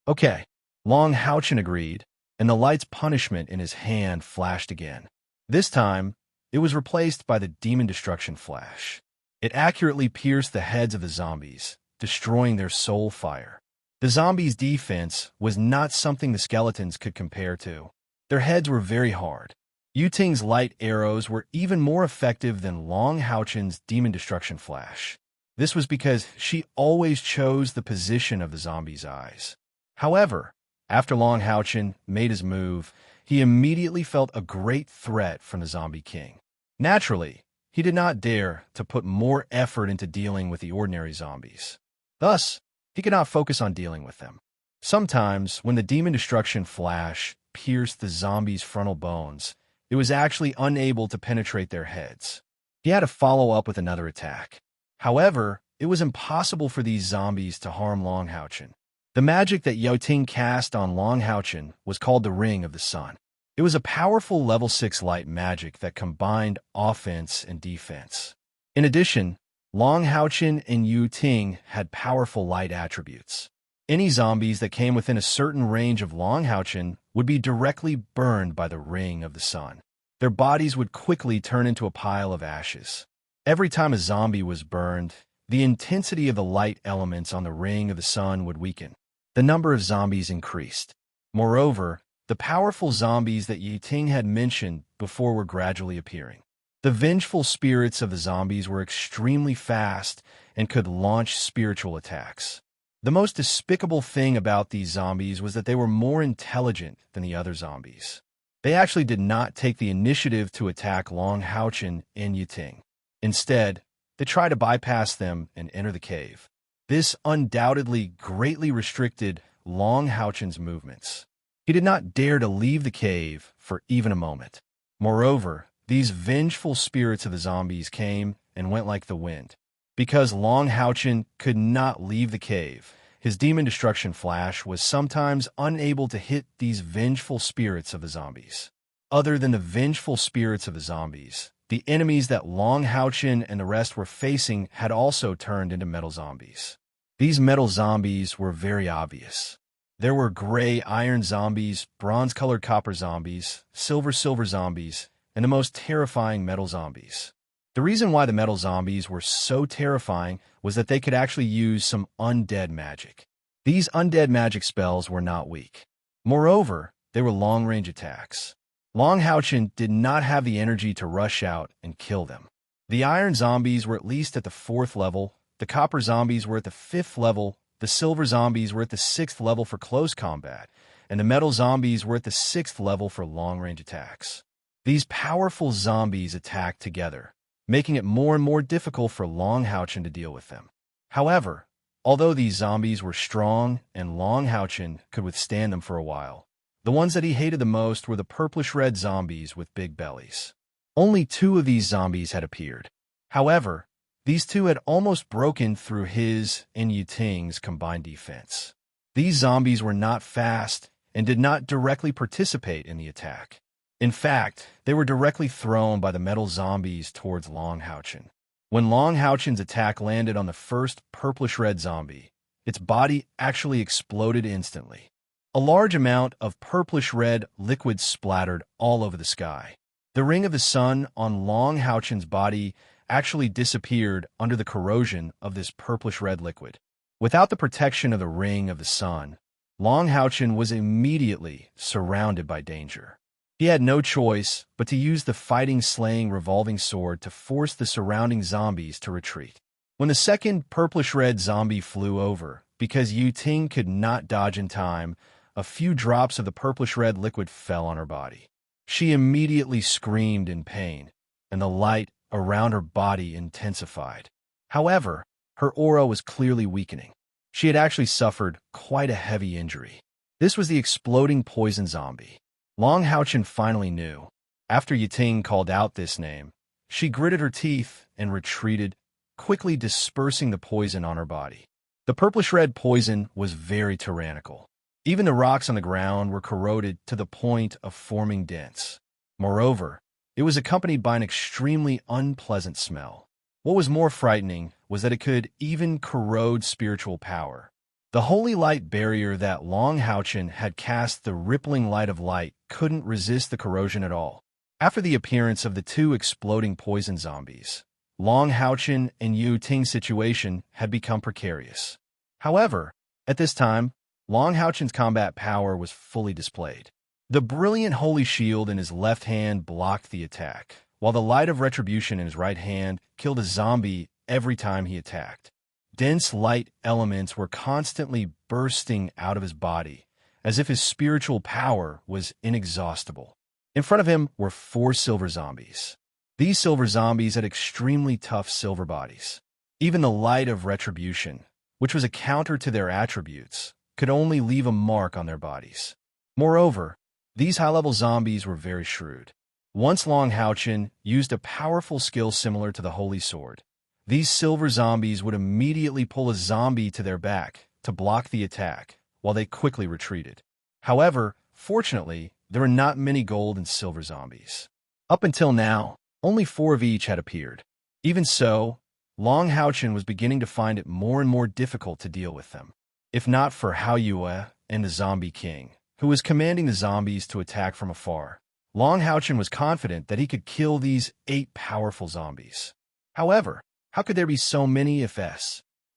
"Okay," Long Houchin agreed, and the light's punishment in his hand flashed again. This time, it was replaced by the Demon Destruction Flash. It accurately pierced the heads of the zombies, destroying their soul fire. The zombies' defense was not something the skeletons could compare to. Their heads were very hard. Yu Ting's light arrows were even more effective than Long Houchin's Demon Destruction Flash. This was because she always chose the position of the zombies' eyes. However, after Long Houchin made his move, he immediately felt a great threat from the Zombie King. Naturally, he did not dare to put more effort into dealing with the ordinary zombies. Thus, he could not focus on dealing with them. Sometimes, when the Demon Destruction Flash pierced the zombies' frontal bones, it was actually unable to penetrate their heads. He had to follow up with another attack. However, it was impossible for these zombies to harm Long Houchin. The magic that Yu Ting cast on Long Houchin was called the Ring of the Sun. It was a powerful level 6 light magic that combined offense and defense. In addition, Long Houchin and Yu Ting had powerful light attributes. Any zombies that came within a certain range of Long Houchin would be directly burned by the Ring of the Sun. Their bodies would quickly turn into a pile of ashes. Every time a zombie was burned, the intensity of the light elements on the Ring of the Sun would weaken. The number of zombies increased. Moreover, the powerful zombies that Yu Ting had mentioned before were gradually appearing. The vengeful spirits of the zombies were extremely fast and could launch spiritual attacks. The most despicable thing about these zombies was that they were more intelligent than the other zombies. They actually did not take the initiative to attack Long Houchin and Yu Ting. Instead, they tried to bypass them and enter the cave. This undoubtedly greatly restricted Long Houchin's movements. He did not dare to leave the cave for even a moment. Moreover, these vengeful spirits of the zombies came and went like the wind. Because Long Houchin could not leave the cave, his Demon Destruction Flash was sometimes unable to hit these vengeful spirits of the zombies. Other than the vengeful spirits of the zombies, the enemies that Long Houchin and the rest were facing had also turned into metal zombies. These metal zombies were very obvious. There were gray iron zombies, bronze-colored copper zombies, silver zombies, and the most terrifying metal zombies. The reason why the metal zombies were so terrifying was that they could actually use some undead magic. These undead magic spells were not weak. Moreover, they were long-range attacks. Long Houchin did not have the energy to rush out and kill them. The iron zombies were at least at the 4th level, the copper zombies were at the 5th level, the silver zombies were at the 6th level for close combat, and the metal zombies were at the 6th level for long-range attacks. These powerful zombies attacked together, making it more and more difficult for Long Houchin to deal with them. However, although these zombies were strong and Long Houchin could withstand them for a while, the ones that he hated the most were the purplish-red zombies with big bellies. Only 2 of these zombies had appeared. However, these 2 had almost broken through his and Yu Ting's combined defense. These zombies were not fast and did not directly participate in the attack. In fact, they were directly thrown by the metal zombies towards Long Houchin. When Long Houchin's attack landed on the first purplish-red zombie, its body actually exploded instantly. A large amount of purplish-red liquid splattered all over the sky. The Ring of the Sun on Long Houchin's body actually disappeared under the corrosion of this purplish-red liquid. Without the protection of the Ring of the Sun, Long Houchin was immediately surrounded by danger. He had no choice but to use the fighting-slaying revolving sword to force the surrounding zombies to retreat. When the second purplish-red zombie flew over, because Yu Ting could not dodge in time, a few drops of the purplish-red liquid fell on her body. She immediately screamed in pain, and the light around her body intensified. However, her aura was clearly weakening. She had actually suffered quite a heavy injury. This was the exploding poison zombie. Long Houchin finally knew. After Yu Ting called out this name, she gritted her teeth and retreated, quickly dispersing the poison on her body. The purplish-red poison was very tyrannical. Even the rocks on the ground were corroded to the point of forming dents. Moreover, it was accompanied by an extremely unpleasant smell. What was more frightening was that it could even corrode spiritual power. The holy light barrier that Long Houchin had cast, the rippling light of light, couldn't resist the corrosion at all. After the appearance of the two exploding poison zombies, Long Houchin and Yu Ting's situation had become precarious. However, at this time, Long Houchin's combat power was fully displayed. The brilliant holy shield in his left hand blocked the attack, while the light of retribution in his right hand killed a zombie every time he attacked. Dense light elements were constantly bursting out of his body, as if his spiritual power was inexhaustible. In front of him were 4 silver zombies. These silver zombies had extremely tough silver bodies. Even the light of retribution, which was a counter to their attributes, could only leave a mark on their bodies. Moreover, these high-level zombies were very shrewd. Once Long Houchin used a powerful skill similar to the Holy Sword, these silver zombies would immediately pull a zombie to their back to block the attack, while they quickly retreated. However, fortunately, there were not many gold and silver zombies. Up until now, only 4 of each had appeared. Even so, Long Houchin was beginning to find it more and more difficult to deal with them. If not for Hao Yue and the Zombie King, who was commanding the zombies to attack from afar, Long Houchin was confident that he could kill these 8 powerful zombies. However, how could there be so many if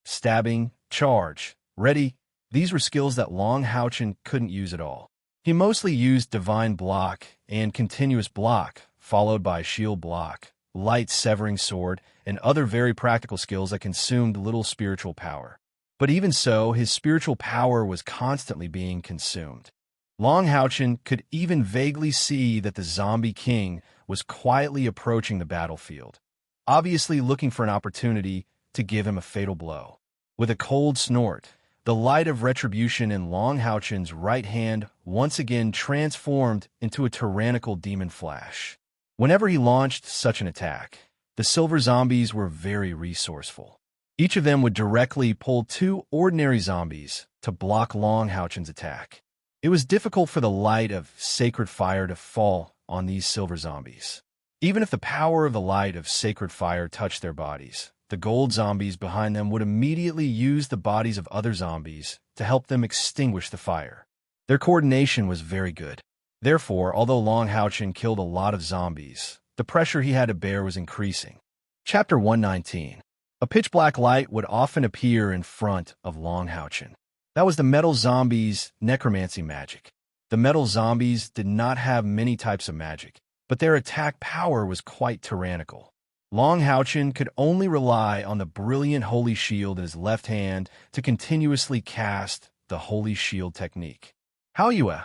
stabbing, charge, ready? These were skills that Long Houchin couldn't use at all. He mostly used Divine Block and Continuous Block, followed by Shield Block, Light Severing Sword, and other very practical skills that consumed little spiritual power. But even so, his spiritual power was constantly being consumed. Long Houchin could even vaguely see that the Zombie King was quietly approaching the battlefield, obviously looking for an opportunity to give him a fatal blow. With a cold snort, the light of retribution in Long Houchin's right hand once again transformed into a tyrannical demon flash. Whenever he launched such an attack, the silver zombies were very resourceful. Each of them would directly pull 2 ordinary zombies to block Long Houchin's attack. It was difficult for the light of sacred fire to fall on these silver zombies. Even if the power of the light of sacred fire touched their bodies, the gold zombies behind them would immediately use the bodies of other zombies to help them extinguish the fire. Their coordination was very good. Therefore, although Long Houchin killed a lot of zombies, the pressure he had to bear was increasing. Chapter 119. A pitch-black light would often appear in front of Long Houchin. That was the metal zombies' necromancy magic. The metal zombies did not have many types of magic, but their attack power was quite tyrannical. Long Houchin could only rely on the brilliant Holy Shield in his left hand to continuously cast the Holy Shield technique. Hao Yue,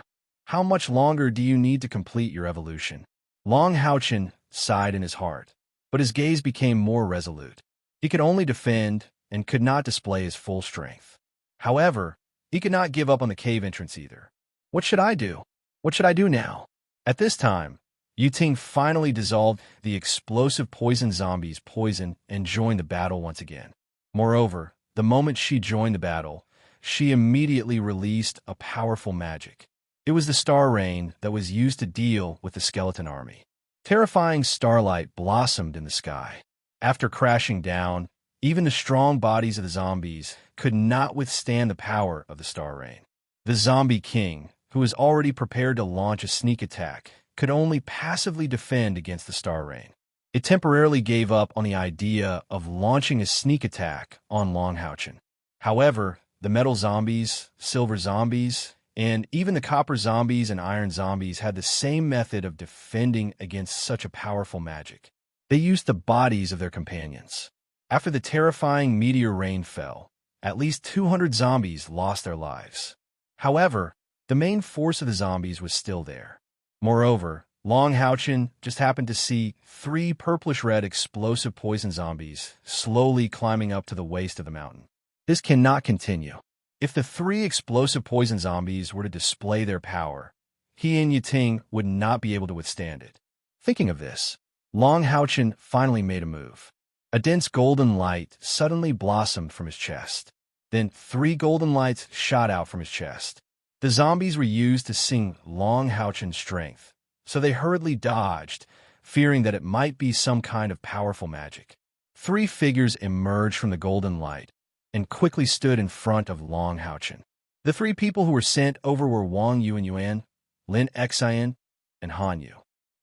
how much longer do you need to complete your evolution? Long Houchin sighed in his heart, but his gaze became more resolute. He could only defend and could not display his full strength. However, he could not give up on the cave entrance either. What should I do? What should I do now? At this time, Yu Ting finally dissolved the explosive poison zombies' poison and joined the battle once again. Moreover, the moment she joined the battle, she immediately released a powerful magic. It was the star rain that was used to deal with the skeleton army. Terrifying starlight blossomed in the sky. After crashing down, even the strong bodies of the zombies could not withstand the power of the star rain. The Zombie King, who was already prepared to launch a sneak attack, could only passively defend against the star rain. It temporarily gave up on the idea of launching a sneak attack on Long Houchin. However, The metal zombies, silver zombies, and even the copper zombies and iron zombies had the same method of defending against such a powerful magic. They used the bodies of their companions. After the terrifying meteor rain fell, at least 200 zombies lost their lives. However, the main force of the zombies was still there. Moreover, Long Houchin just happened to see 3 purplish-red explosive poison zombies slowly climbing up to the waist of the mountain. This cannot continue. If the 3 explosive poison zombies were to display their power, he and Yiting would not be able to withstand it. Thinking of this, Long Houchin finally made a move. A dense golden light suddenly blossomed from his chest. Then 3 golden lights shot out from his chest. The zombies were used to sing Long Houchin's strength, so they hurriedly dodged, fearing that it might be some kind of powerful magic. 3 figures emerged from the golden light and quickly stood in front of Long Houchin. The 3 people who were sent over were Wang Yuan, Lin Xian, and Han Yu.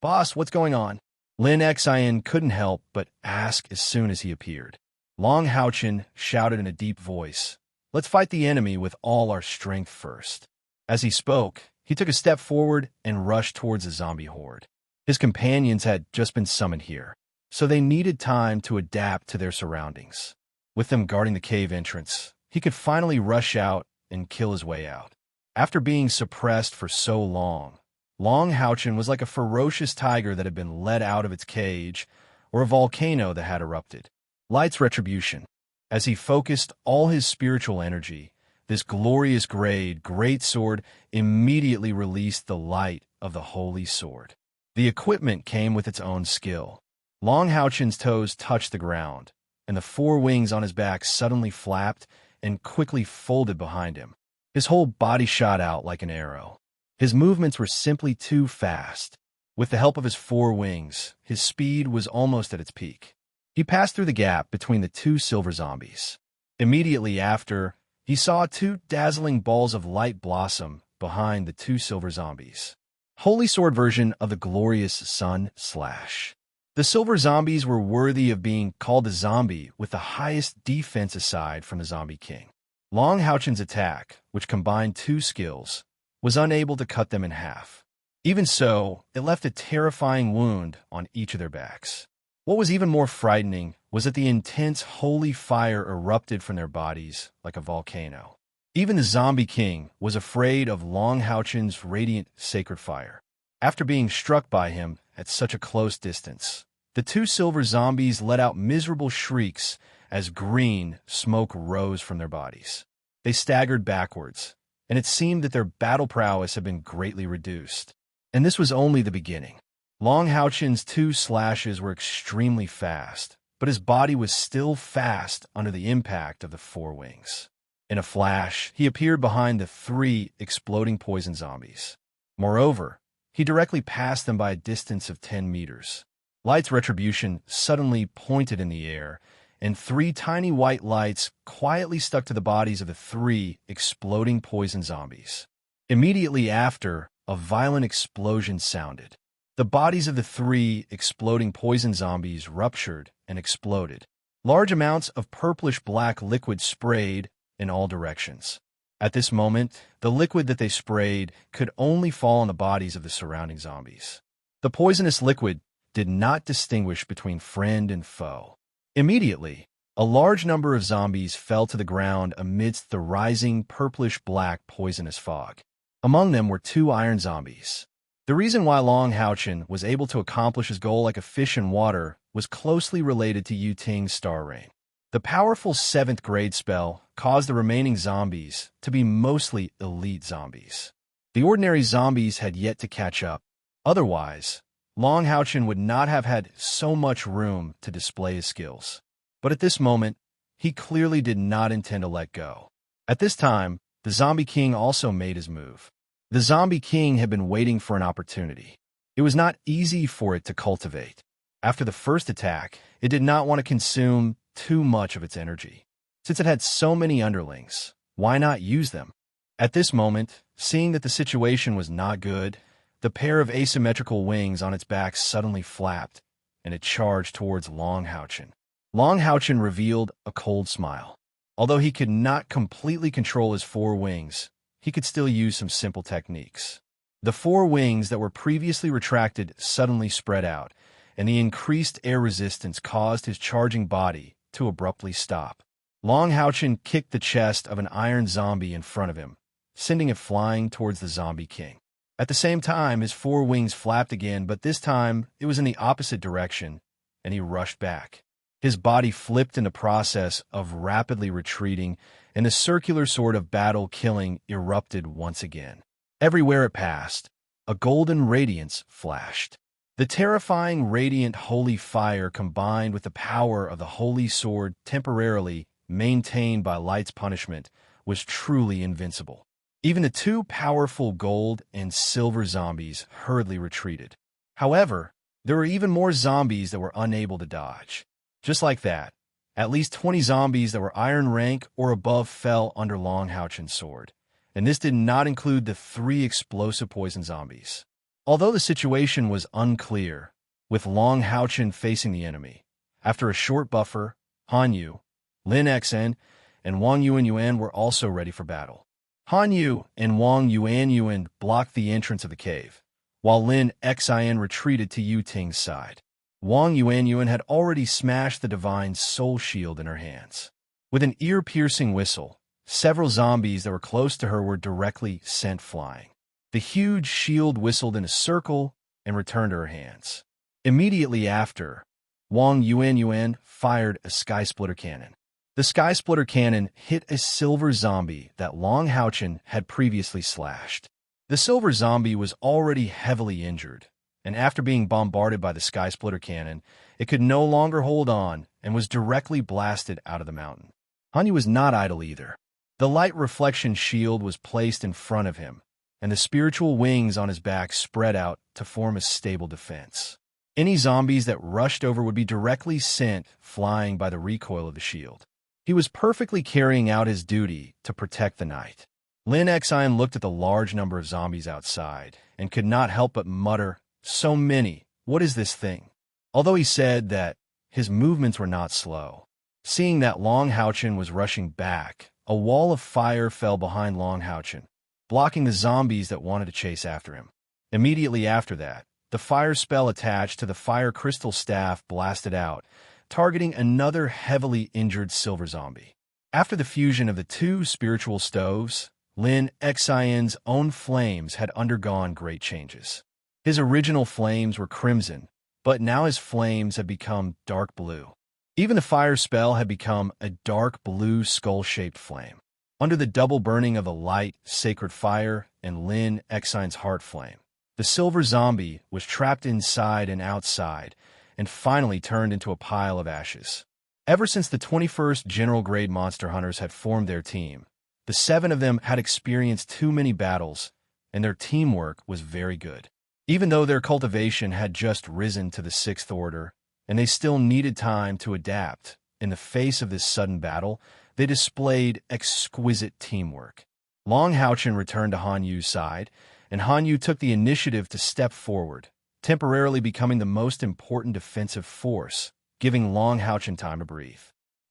"Boss, what's going on?" Lin Xian couldn't help but ask as soon as he appeared. Long Houchin shouted in a deep voice, "Let's fight the enemy with all our strength first." As he spoke, he took a step forward and rushed towards the zombie horde. His companions had just been summoned here, so they needed time to adapt to their surroundings. With them guarding the cave entrance, he could finally rush out and kill his way out. After being suppressed for so long, Long Houchin was like a ferocious tiger that had been let out of its cage, or a volcano that had erupted. Light's retribution. As he focused all his spiritual energy, this glorious great sword immediately released the light of the holy sword. The equipment came with its own skill. Long Houchin's toes touched the ground, and the 4 wings on his back suddenly flapped and quickly folded behind him. His whole body shot out like an arrow. His movements were simply too fast. With the help of his 4 wings, his speed was almost at its peak. He passed through the gap between the 2 silver zombies. Immediately after, he saw 2 dazzling balls of light blossom behind the 2 silver zombies. Holy sword version of the glorious sun slash. The silver zombies were worthy of being called the zombie with the highest defense aside from the zombie king. Long Houchin's attack, which combined 2 skills, was unable to cut them in half. Even so, it left a terrifying wound on each of their backs. What was even more frightening was that the intense holy fire erupted from their bodies like a volcano. Even the zombie king was afraid of Long Houchin's radiant sacred fire. After being struck by him at such a close distance, the 2 silver zombies let out miserable shrieks as green smoke rose from their bodies. They staggered backwards, and it seemed that their battle prowess had been greatly reduced. And this was only the beginning. Long Houchin's 2 slashes were extremely fast, but his body was still fast under the impact of the 4 wings. In a flash, he appeared behind the 3 exploding poison zombies. Moreover, he directly passed them by a distance of 10 meters. Light's retribution suddenly pointed in the air, and 3 tiny white lights quietly stuck to the bodies of the 3 exploding poison zombies. Immediately after, a violent explosion sounded. The bodies of the 3 exploding poison zombies ruptured and exploded. Large amounts of purplish-black liquid sprayed in all directions. At this moment, the liquid that they sprayed could only fall on the bodies of the surrounding zombies. The poisonous liquid did not distinguish between friend and foe. Immediately, a large number of zombies fell to the ground amidst the rising purplish-black poisonous fog. Among them were 2 iron zombies. The reason why Long Houchin was able to accomplish his goal like a fish in water was closely related to Yiting's Star Rain. The powerful 7th grade spell caused the remaining zombies to be mostly elite zombies. The ordinary zombies had yet to catch up. Otherwise, Long Houchin would not have had so much room to display his skills. But at this moment, he clearly did not intend to let go. At this time, the Zombie King also made his move. The Zombie King had been waiting for an opportunity. It was not easy for it to cultivate. After the first attack, it did not want to consume too much of its energy. Since it had so many underlings, why not use them? At this moment, seeing that the situation was not good, the pair of asymmetrical wings on its back suddenly flapped, and it charged towards Long Houchin. Long Houchin revealed a cold smile. Although he could not completely control his four wings, he could still use some simple techniques. The four wings that were previously retracted suddenly spread out, and the increased air resistance caused his charging body to abruptly stop. Long Houchin kicked the chest of an iron zombie in front of him, sending it flying towards the zombie king. At the same time, his four wings flapped again, but this time it was in the opposite direction, and he rushed back. His body flipped in the process of rapidly retreating, and the circular sword of battle killing erupted once again. Everywhere it passed, a golden radiance flashed. The terrifying radiant holy fire combined with the power of the holy sword temporarily maintained by light's punishment was truly invincible. Even the two powerful gold and silver zombies hurriedly retreated. However, there were even more zombies that were unable to dodge. Just like that, at least 20 zombies that were iron rank or above fell under Long Houchin's sword, and this did not include the 3 explosive poison zombies. Although the situation was unclear, with Long Houchin facing the enemy, after a short buffer, Han Yu, Lin Xen, and Wang Yuan were also ready for battle. Han Yu and Wang Yuan blocked the entrance of the cave, while Lin Xen retreated to Yu Ting's side. Wang Yuan had already smashed the divine soul shield in her hands. With an ear-piercing whistle, several zombies that were close to her were directly sent flying. The huge shield whistled in a circle and returned to her hands. Immediately after, Wang Yuan fired a sky-splitter cannon. The sky-splitter cannon hit a silver zombie that Long Houchin had previously slashed. The silver zombie was already heavily injured, and after being bombarded by the sky-splitter cannon, it could no longer hold on and was directly blasted out of the mountain. Hanyu was not idle either. The light reflection shield was placed in front of him, and the spiritual wings on his back spread out to form a stable defense. Any zombies that rushed over would be directly sent flying by the recoil of the shield. He was perfectly carrying out his duty to protect the knight. Lin Xen looked at the large number of zombies outside and could not help but mutter, "So many, what is this thing?" Although he said that his movements were not slow. Seeing that Long Houchin was rushing back, a wall of fire fell behind Long Houchin, blocking the zombies that wanted to chase after him. Immediately after that, the fire spell attached to the fire crystal staff blasted out, targeting another heavily injured silver zombie. After the fusion of the 2 spiritual stoves, Lin Xen's own flames had undergone great changes. His original flames were crimson, but now his flames had become dark blue. Even the fire spell had become a dark blue skull-shaped flame. Under the double burning of the light, sacred fire, and Lin Xen's heart flame, the silver zombie was trapped inside and outside, and finally turned into a pile of ashes. Ever since the 21st General Grade Monster Hunters had formed their team, the 7 of them had experienced too many battles, and their teamwork was very good. Even though their cultivation had just risen to the 6th order, and they still needed time to adapt, in the face of this sudden battle, they displayed exquisite teamwork. Long Houchin returned to Han Yu's side, and Han Yu took the initiative to step forward, temporarily becoming the most important defensive force, giving Long Houchin time to breathe.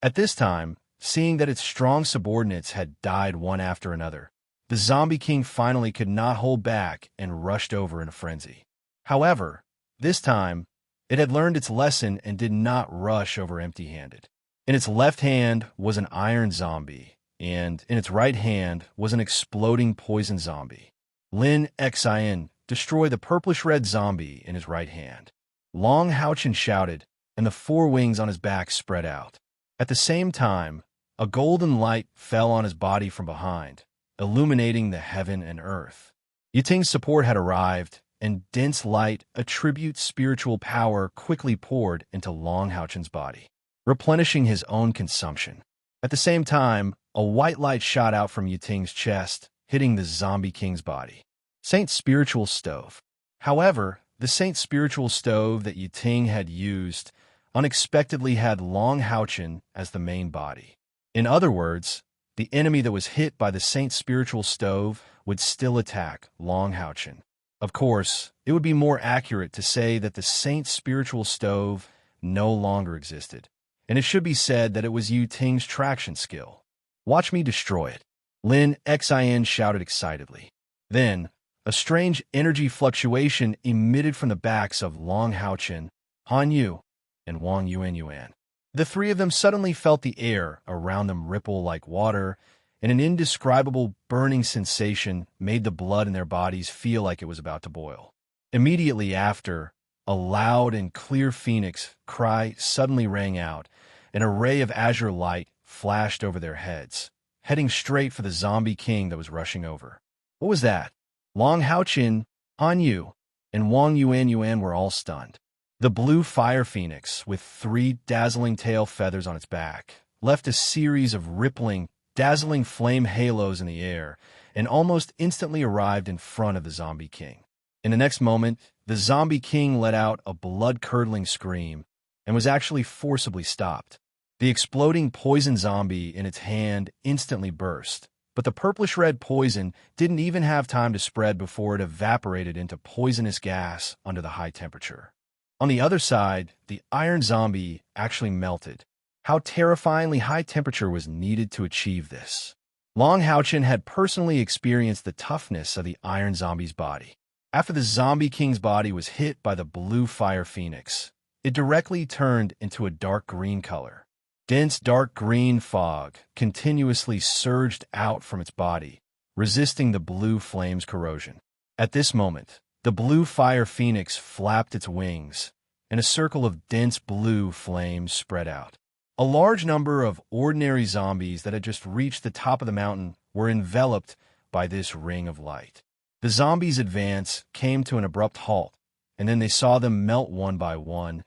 At this time, seeing that its strong subordinates had died one after another, the Zombie King finally could not hold back and rushed over in a frenzy. However, this time, it had learned its lesson and did not rush over empty-handed. In its left hand was an iron zombie, and in its right hand was an exploding poison zombie. Lin Xen destroyed the purplish-red zombie in his right hand. Long Houchin shouted, and the 4 wings on his back spread out. At the same time, a golden light fell on his body from behind, illuminating the heaven and earth. Yiting's support had arrived, and dense light, a tribute spiritual power, quickly poured into Long Houchin's body, replenishing his own consumption. At the same time, a white light shot out from Yiting's chest, hitting the Zombie King's body. Saint Spiritual Stove. However, the Saint Spiritual Stove that Yiting had used unexpectedly had Long Houchin as the main body. In other words, the enemy that was hit by the Saint Spiritual Stove would still attack Long Houchin. Of course, it would be more accurate to say that the Saint Spiritual Stove no longer existed, and it should be said that it was Yu Ting's traction skill. Watch me destroy it. Lin Xin shouted excitedly. Then, a strange energy fluctuation emitted from the backs of Long Haochen, Han Yu, and Wang Yuan. The three of them suddenly felt the air around them ripple like water, and an indescribable burning sensation made the blood in their bodies feel like it was about to boil. Immediately after, a loud and clear phoenix cry suddenly rang out. An array of azure light flashed over their heads, heading straight for the zombie king that was rushing over. What was that? Long Haochen, Han Yu, and Wang Yuan were all stunned. The blue fire phoenix, with 3 dazzling tail feathers on its back, left a series of rippling, dazzling flame halos in the air, and almost instantly arrived in front of the zombie king. In the next moment, the zombie king let out a blood-curdling scream and was actually forcibly stopped. The exploding poison zombie in its hand instantly burst, but the purplish-red poison didn't even have time to spread before it evaporated into poisonous gas under the high temperature. On the other side, the iron zombie actually melted. How terrifyingly high temperature was needed to achieve this. Long Haochen had personally experienced the toughness of the iron zombie's body. After the zombie king's body was hit by the blue fire phoenix, it directly turned into a dark green color. Dense dark green fog continuously surged out from its body, resisting the blue flame's corrosion. At this moment, the blue fire phoenix flapped its wings, and a circle of dense blue flames spread out. A large number of ordinary zombies that had just reached the top of the mountain were enveloped by this ring of light. The zombies' advance came to an abrupt halt, and then they saw them melt one by one,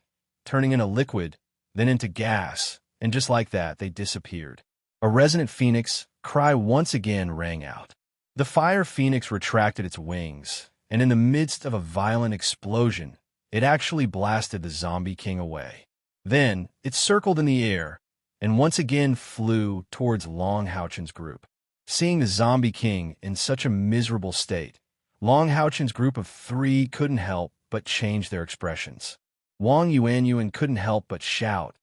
turning into liquid, then into gas, and just like that, they disappeared. A resonant phoenix cry once again rang out. The fire phoenix retracted its wings, and in the midst of a violent explosion, it actually blasted the zombie king away. Then, it circled in the air, and once again flew towards Long Haochen's group. Seeing the zombie king in such a miserable state, Long Haochen's group of 3 couldn't help but change their expressions. Wang Yuan couldn't help but shout,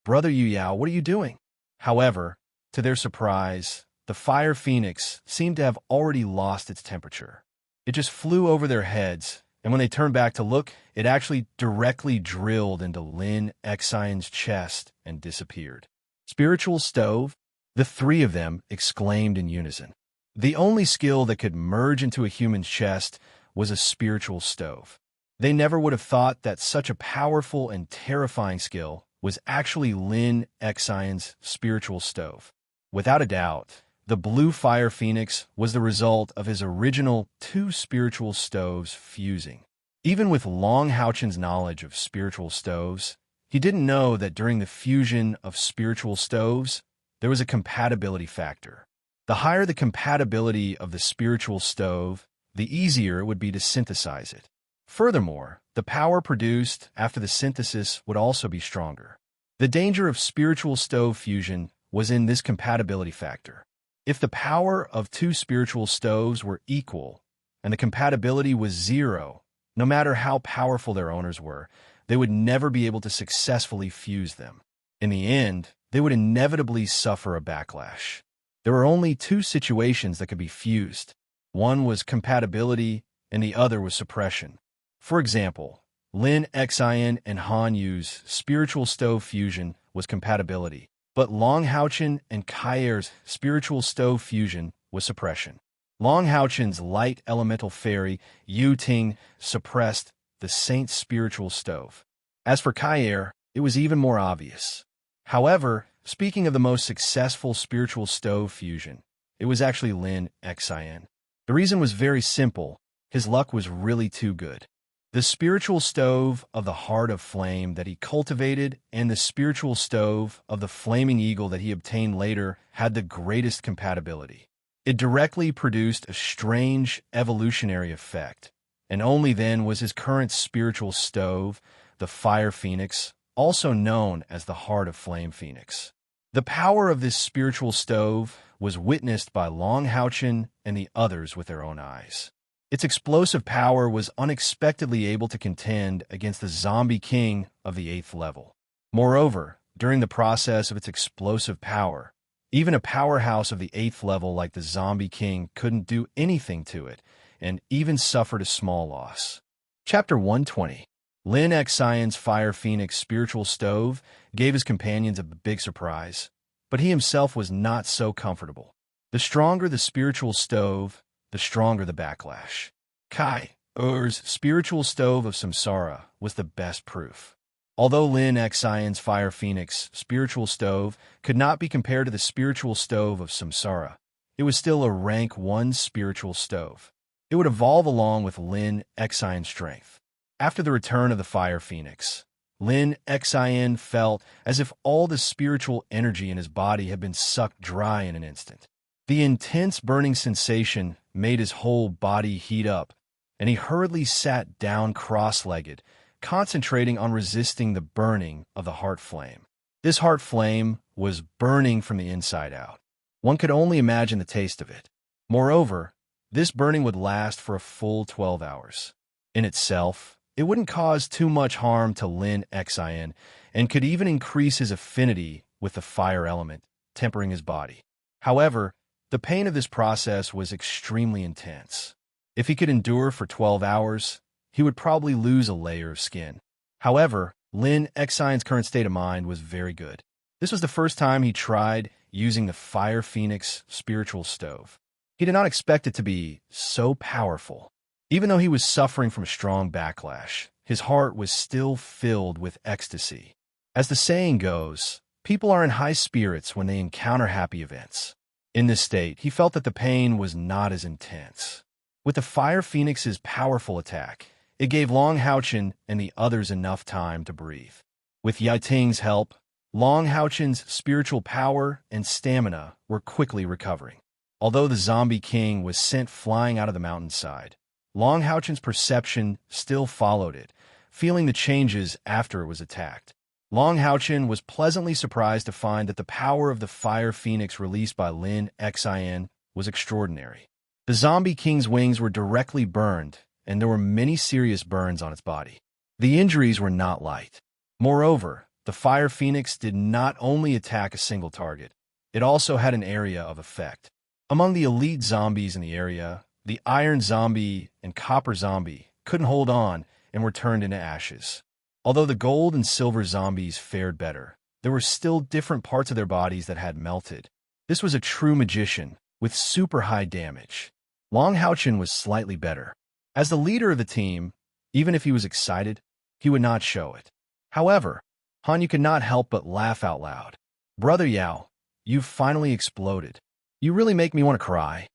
"Brother Yu Yao, what are you doing?" However, to their surprise, the fire phoenix seemed to have already lost its temperature. It just flew over their heads, and when they turned back to look, it actually directly drilled into Lin Xion's chest and disappeared. Spiritual stove? The 3 of them exclaimed in unison. The only skill that could merge into a human's chest was a spiritual stove. They never would have thought that such a powerful and terrifying skill was actually Lin Xion's spiritual stove. Without a doubt, the blue fire phoenix was the result of his original 2 spiritual stoves fusing. Even with Long Haochen's knowledge of spiritual stoves, he didn't know that during the fusion of spiritual stoves, there was a compatibility factor. The higher the compatibility of the spiritual stove, the easier it would be to synthesize it. Furthermore, the power produced after the synthesis would also be stronger. The danger of spiritual stove fusion was in this compatibility factor. If the power of 2 spiritual stoves were equal, and the compatibility was 0, no matter how powerful their owners were, they would never be able to successfully fuse them. In the end, they would inevitably suffer a backlash. There were only 2 situations that could be fused. One was compatibility, and the other was suppression. For example, Lin Xion and Han Yu's spiritual stove fusion was compatibility, but Long Haochen and Kaier's spiritual stove fusion was suppression. Long Haochen's light elemental fairy, Yu Ting, suppressed the saint's spiritual stove. As for Kaier, it was even more obvious. However, speaking of the most successful spiritual stove fusion, it was actually Lin Xion. The reason was very simple. His luck was really too good. The spiritual stove of the heart of flame that he cultivated and the spiritual stove of the flaming eagle that he obtained later had the greatest compatibility. It directly produced a strange evolutionary effect, and only then was his current spiritual stove, the fire phoenix, also known as the heart of flame phoenix. The power of this spiritual stove was witnessed by Long Haochen and the others with their own eyes. Its explosive power was unexpectedly able to contend against the zombie king of the 8th level. Moreover, during the process of its explosive power, Even a powerhouse of the 8th level like the Zombie King couldn't do anything to it, and even suffered a small loss. Chapter 120. Lin Xian's Fire Phoenix spiritual stove gave his companions a big surprise, but he himself was not so comfortable. The stronger the spiritual stove, the stronger the backlash. Kai Ur's spiritual stove of samsara was the best proof. Although Lin Xian's Fire Phoenix spiritual stove could not be compared to the spiritual stove of samsara, it was still a rank 1 spiritual stove. It would evolve along with Lin Xian's strength. After the return of the Fire Phoenix, Lin Xian felt as if all the spiritual energy in his body had been sucked dry in an instant. The intense burning sensation made his whole body heat up, and he hurriedly sat down cross-legged, concentrating on resisting the burning of the heart flame. This heart flame was burning from the inside out. One could only imagine the taste of it. Moreover, this burning would last for a full 12 hours. In itself, it wouldn't cause too much harm to Lin Xian and could even increase his affinity with the fire element, tempering his body. However, the pain of this process was extremely intense. If he could endure for 12 hours, he would probably lose a layer of skin. However, Lin Xian's current state of mind was very good. This was the first time he tried using the Fire Phoenix spiritual stove. He did not expect it to be so powerful. Even though he was suffering from a strong backlash, his heart was still filled with ecstasy. As the saying goes, people are in high spirits when they encounter happy events. In this state, he felt that the pain was not as intense. With the Fire Phoenix's powerful attack, it gave Long Haochen and the others enough time to breathe. With Yiting's help, Long Haochen's spiritual power and stamina were quickly recovering. Although the Zombie King was sent flying out of the mountainside, Long Haochen's perception still followed it, feeling the changes after it was attacked. Long Haochen was pleasantly surprised to find that the power of the Fire Phoenix released by Lin Xian was extraordinary. The Zombie King's wings were directly burned, and there were many serious burns on its body. The injuries were not light. Moreover, the Fire Phoenix did not only attack a single target, it also had an area of effect. Among the elite zombies in the area, the Iron Zombie and Copper Zombie couldn't hold on and were turned into ashes. Although the Gold and Silver Zombies fared better, there were still different parts of their bodies that had melted. This was a true magician, with super high damage. Long Haochen was slightly better. As the leader of the team, even if he was excited, he would not show it. However, Hanyu could not help but laugh out loud. "Brother Yao, you've finally exploded. You really make me want to cry."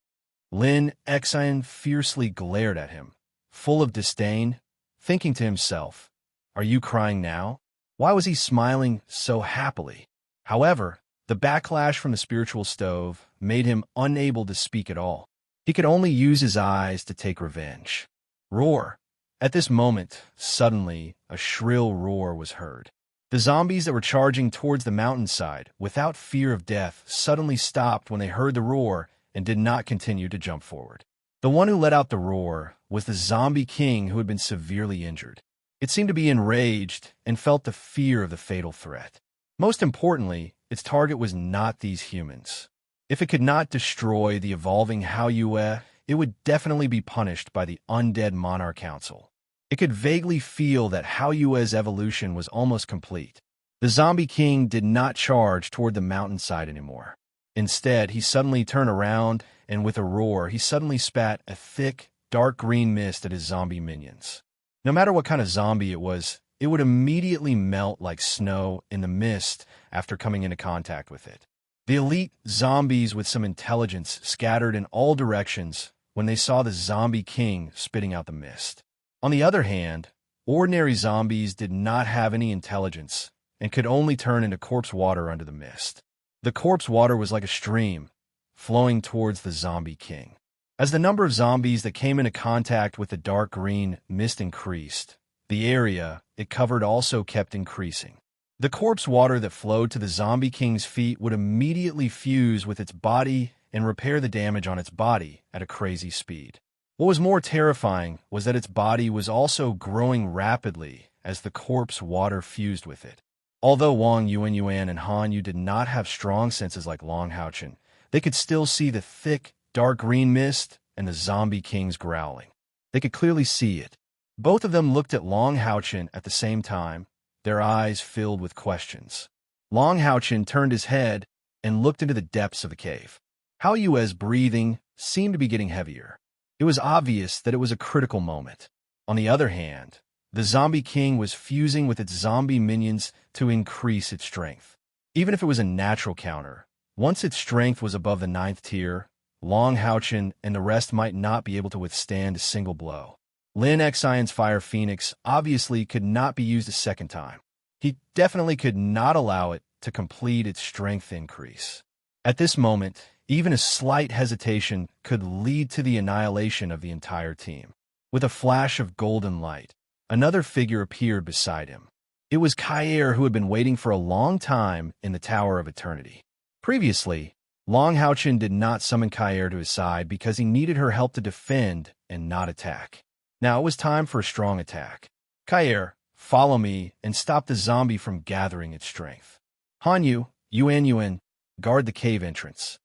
Lin Xian fiercely glared at him, full of disdain, thinking to himself, "Are you crying now?" Why was he smiling so happily? However, the backlash from the spiritual stove made him unable to speak at all. He could only use his eyes to take revenge. Roar! At this moment, suddenly, a shrill roar was heard. The zombies that were charging towards the mountainside, without fear of death, suddenly stopped when they heard the roar and did not continue to jump forward. The one who let out the roar was the Zombie King, who had been severely injured. It seemed to be enraged and felt the fear of the fatal threat. Most importantly, its target was not these humans. If it could not destroy the evolving Hao Yue, it would definitely be punished by the Undead Monarch Council. It could vaguely feel that Hao Yue's evolution was almost complete. The Zombie King did not charge toward the mountainside anymore. Instead, he suddenly turned around, and with a roar, he suddenly spat a thick, dark green mist at his zombie minions. No matter what kind of zombie it would immediately melt like snow in the mist after coming into contact with it. The elite zombies with some intelligence scattered in all directions when they saw the Zombie King spitting out the mist. On the other hand, ordinary zombies did not have any intelligence and could only turn into corpse water under the mist. The corpse water was like a stream, flowing towards the Zombie King. As the number of zombies that came into contact with the dark green mist increased, the area it covered also kept increasing. The corpse water that flowed to the Zombie King's feet would immediately fuse with its body and repair the damage on its body at a crazy speed. What was more terrifying was that its body was also growing rapidly as the corpse water fused with it. Although Wang Yuan and Han Yu did not have strong senses like Long Haochen, they could still see the thick, dark green mist and the zombie kings growling. They could clearly see it. Both of them looked at Long Haochen at the same time, their eyes filled with questions. Long Haochen turned his head and looked into the depths of the cave. Hao Yue's breathing seemed to be getting heavier. It was obvious that it was a critical moment. On the other hand, the zombie king was fusing with its zombie minions to increase its strength. Even if it was a natural counter, once its strength was above the 9th tier, Long Haochen and the rest might not be able to withstand a single blow. Lin Xion's Fire Phoenix obviously could not be used a second time. He definitely could not allow it to complete its strength increase. At this moment, even a slight hesitation could lead to the annihilation of the entire team. With a flash of golden light, another figure appeared beside him. It was Kair, who had been waiting for a long time in the Tower of Eternity. Previously, Long Haochen did not summon Kair to his side because he needed her help to defend and not attack. Now it was time for a strong attack. Kair, follow me and stop the zombie from gathering its strength. Han Yu, Yuan, guard the cave entrance.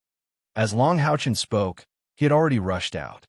As Long Haochen spoke, he had already rushed out.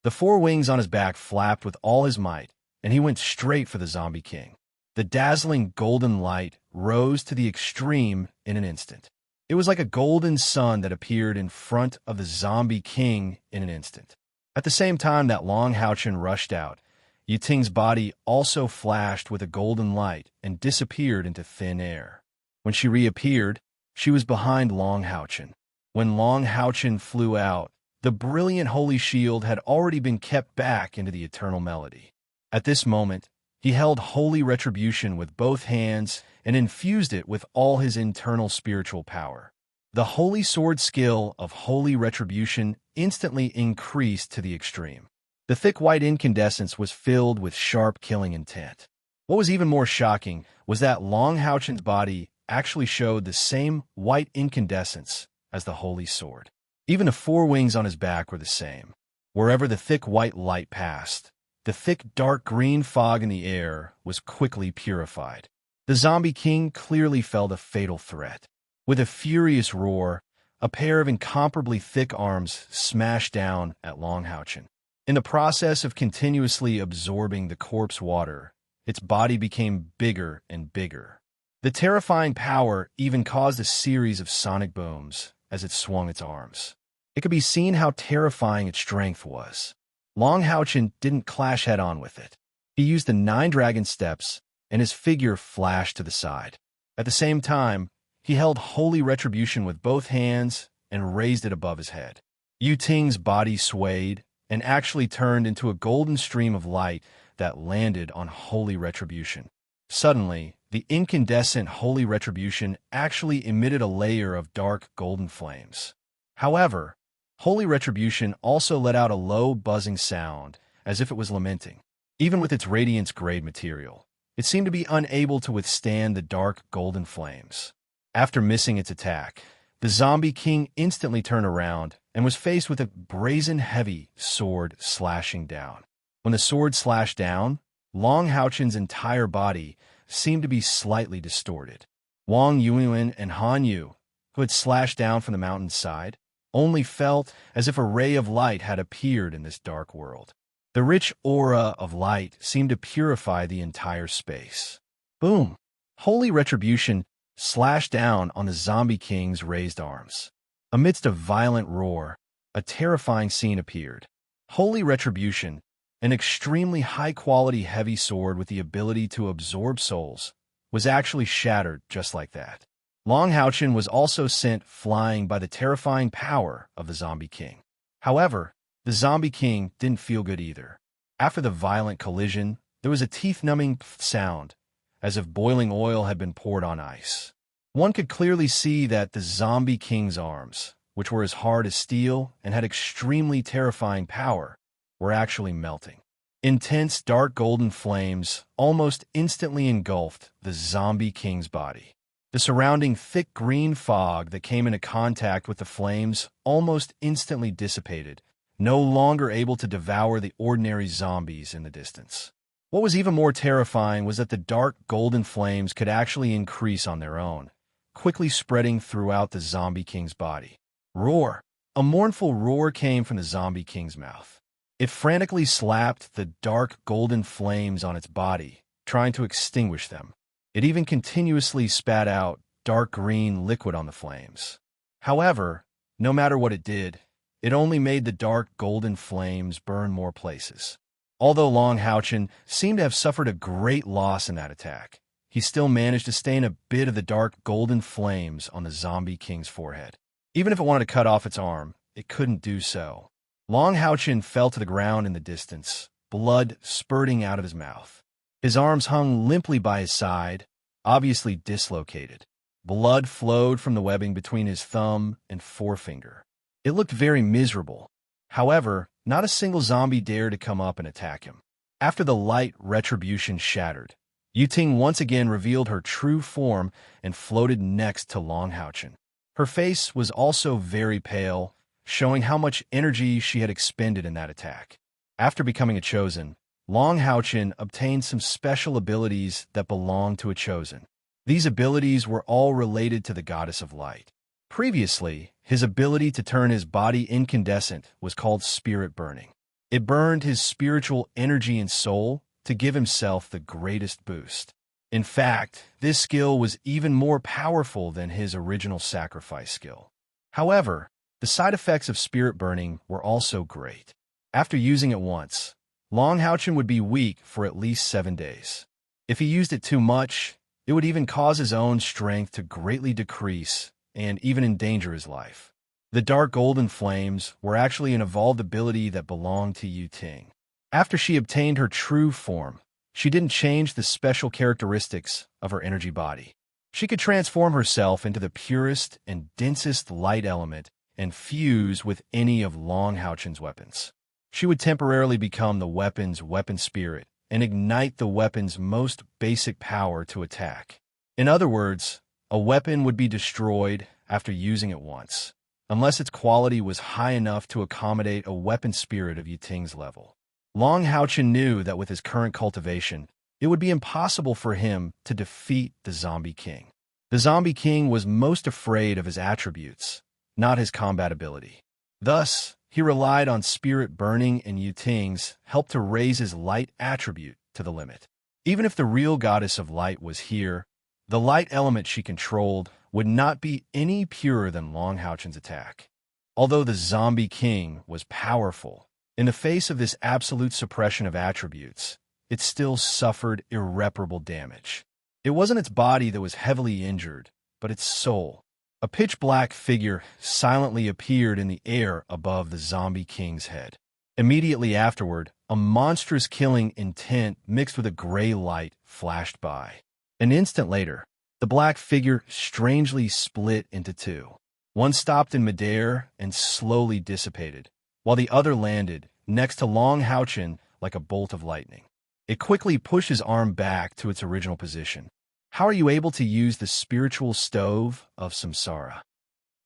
The 4 wings on his back flapped with all his might, and he went straight for the zombie king. The dazzling golden light rose to the extreme in an instant. It was like a golden sun that appeared in front of the zombie king in an instant. At the same time that Long Haochen rushed out, Yiting's body also flashed with a golden light and disappeared into thin air. When she reappeared, she was behind Long Haochen. When Long Haochen flew out, the brilliant holy shield had already been kept back into the eternal melody. At this moment, he held holy retribution with both hands and infused it with all his internal spiritual power. The holy sword skill of holy retribution instantly increased to the extreme. The thick white incandescence was filled with sharp killing intent. What was even more shocking was that Long Haochen's body actually showed the same white incandescence as the holy sword. Even the 4 wings on his back were the same. Wherever the thick white light passed, the thick dark green fog in the air was quickly purified. The zombie king clearly felt a fatal threat. With a furious roar, a pair of incomparably thick arms smashed down at Long Haochen. In the process of continuously absorbing the corpse water, its body became bigger and bigger. The terrifying power even caused a series of sonic booms as it swung its arms. It could be seen how terrifying its strength was. Long Haochen didn't clash head-on with it. He used the 9 dragon steps, and his figure flashed to the side. At the same time, he held holy retribution with both hands and raised it above his head. Yu Ting's body swayed and actually turned into a golden stream of light that landed on holy retribution. Suddenly, the incandescent holy retribution actually emitted a layer of dark golden flames. However, holy retribution also let out a low buzzing sound as if it was lamenting. Even with its radiance-grade material, it seemed to be unable to withstand the dark golden flames. After missing its attack, the zombie king instantly turned around and was faced with a brazen heavy sword slashing down. When the sword slashed down, Long Haochen's entire body seemed to be slightly distorted. Wang Yuan and Han Yu, who had slashed down from the mountain's side, only felt as if a ray of light had appeared in this dark world. The rich aura of light seemed to purify the entire space. Boom! Holy retribution slashed down on the zombie king's raised arms. Amidst a violent roar, a terrifying scene appeared. Holy retribution, an extremely high-quality heavy sword with the ability to absorb souls, was actually shattered just like that. Long Haochen was also sent flying by the terrifying power of the zombie king. However, the zombie king didn't feel good either. After the violent collision, there was a teeth-numbing sound, as if boiling oil had been poured on ice. One could clearly see that the zombie king's arms, which were as hard as steel and had extremely terrifying power, were actually melting. Intense dark golden flames almost instantly engulfed the zombie king's body. The surrounding thick green fog that came into contact with the flames almost instantly dissipated, no longer able to devour the ordinary zombies in the distance. What was even more terrifying was that the dark golden flames could actually increase on their own, quickly spreading throughout the zombie king's body. Roar! A mournful roar came from the zombie king's mouth. It frantically slapped the dark golden flames on its body, trying to extinguish them. It even continuously spat out dark green liquid on the flames. However, no matter what it did, it only made the dark golden flames burn more places. Although Long Houchin seemed to have suffered a great loss in that attack, he still managed to stain a bit of the dark golden flames on the zombie king's forehead. Even if it wanted to cut off its arm, it couldn't do so. Long Houchin fell to the ground in the distance, blood spurting out of his mouth. His arms hung limply by his side, obviously dislocated. Blood flowed from the webbing between his thumb and forefinger. It looked very miserable. However, not a single zombie dared to come up and attack him. After the light retribution shattered, Yuting once again revealed her true form and floated next to Long Houchin. Her face was also very pale, showing how much energy she had expended in that attack. After becoming a chosen, Long Houchin obtained some special abilities that belonged to a chosen. These abilities were all related to the goddess of light. Previously, his ability to turn his body incandescent was called spirit burning. It burned his spiritual energy and soul to give himself the greatest boost. In fact, this skill was even more powerful than his original sacrifice skill. However, the side effects of spirit burning were also great. After using it once, Long Houchin would be weak for at least 7 days. If he used it too much, it would even cause his own strength to greatly decrease and even endanger his life. The dark golden flames were actually an evolved ability that belonged to Yuting. After she obtained her true form, she didn't change the special characteristics of her energy body. She could transform herself into the purest and densest light element and fuse with any of Long Houchin's weapons. She would temporarily become the weapon's weapon spirit and ignite the weapon's most basic power to attack. In other words, a weapon would be destroyed after using it once, unless its quality was high enough to accommodate a weapon spirit of Yuting's level. Long Houchin knew that with his current cultivation, it would be impossible for him to defeat the Zombie King. The Zombie King was most afraid of his attributes, not his combat ability. Thus, he relied on spirit burning and Yuting's help to raise his light attribute to the limit. Even if the real goddess of light was here, the light element she controlled would not be any purer than Long Houchin's attack. Although the Zombie King was powerful, in the face of this absolute suppression of attributes, it still suffered irreparable damage. It wasn't its body that was heavily injured, but its soul. A pitch-black figure silently appeared in the air above the Zombie King's head. Immediately afterward, a monstrous killing intent mixed with a gray light flashed by. An instant later, the black figure strangely split into two. One stopped in midair and slowly dissipated, while the other landed next to Long Houchin like a bolt of lightning. It quickly pushed his arm back to its original position. How are you able to use the spiritual stove of samsara?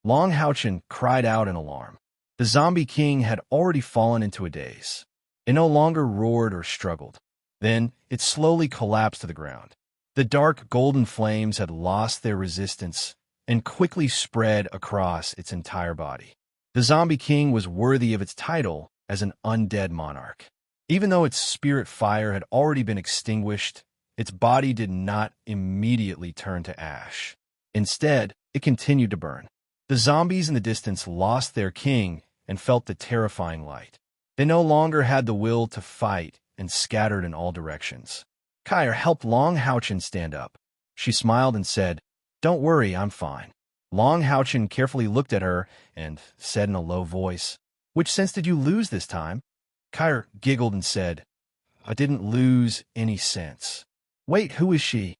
Long Houchin cried out in alarm. The Zombie King had already fallen into a daze. It no longer roared or struggled. Then it slowly collapsed to the ground. The dark golden flames had lost their resistance and quickly spread across its entire body. The Zombie King was worthy of its title as an undead monarch. Even though its spirit fire had already been extinguished, its body did not immediately turn to ash. Instead, it continued to burn. The zombies in the distance lost their king and felt the terrifying light. They no longer had the will to fight and scattered in all directions. Kyra helped Long Houchin stand up. She smiled and said, "Don't worry, I'm fine." Long Houchin carefully looked at her and said in a low voice, "Which sense did you lose this time?" Kyra giggled and said, "I didn't lose any sense." "Wait, who is she?"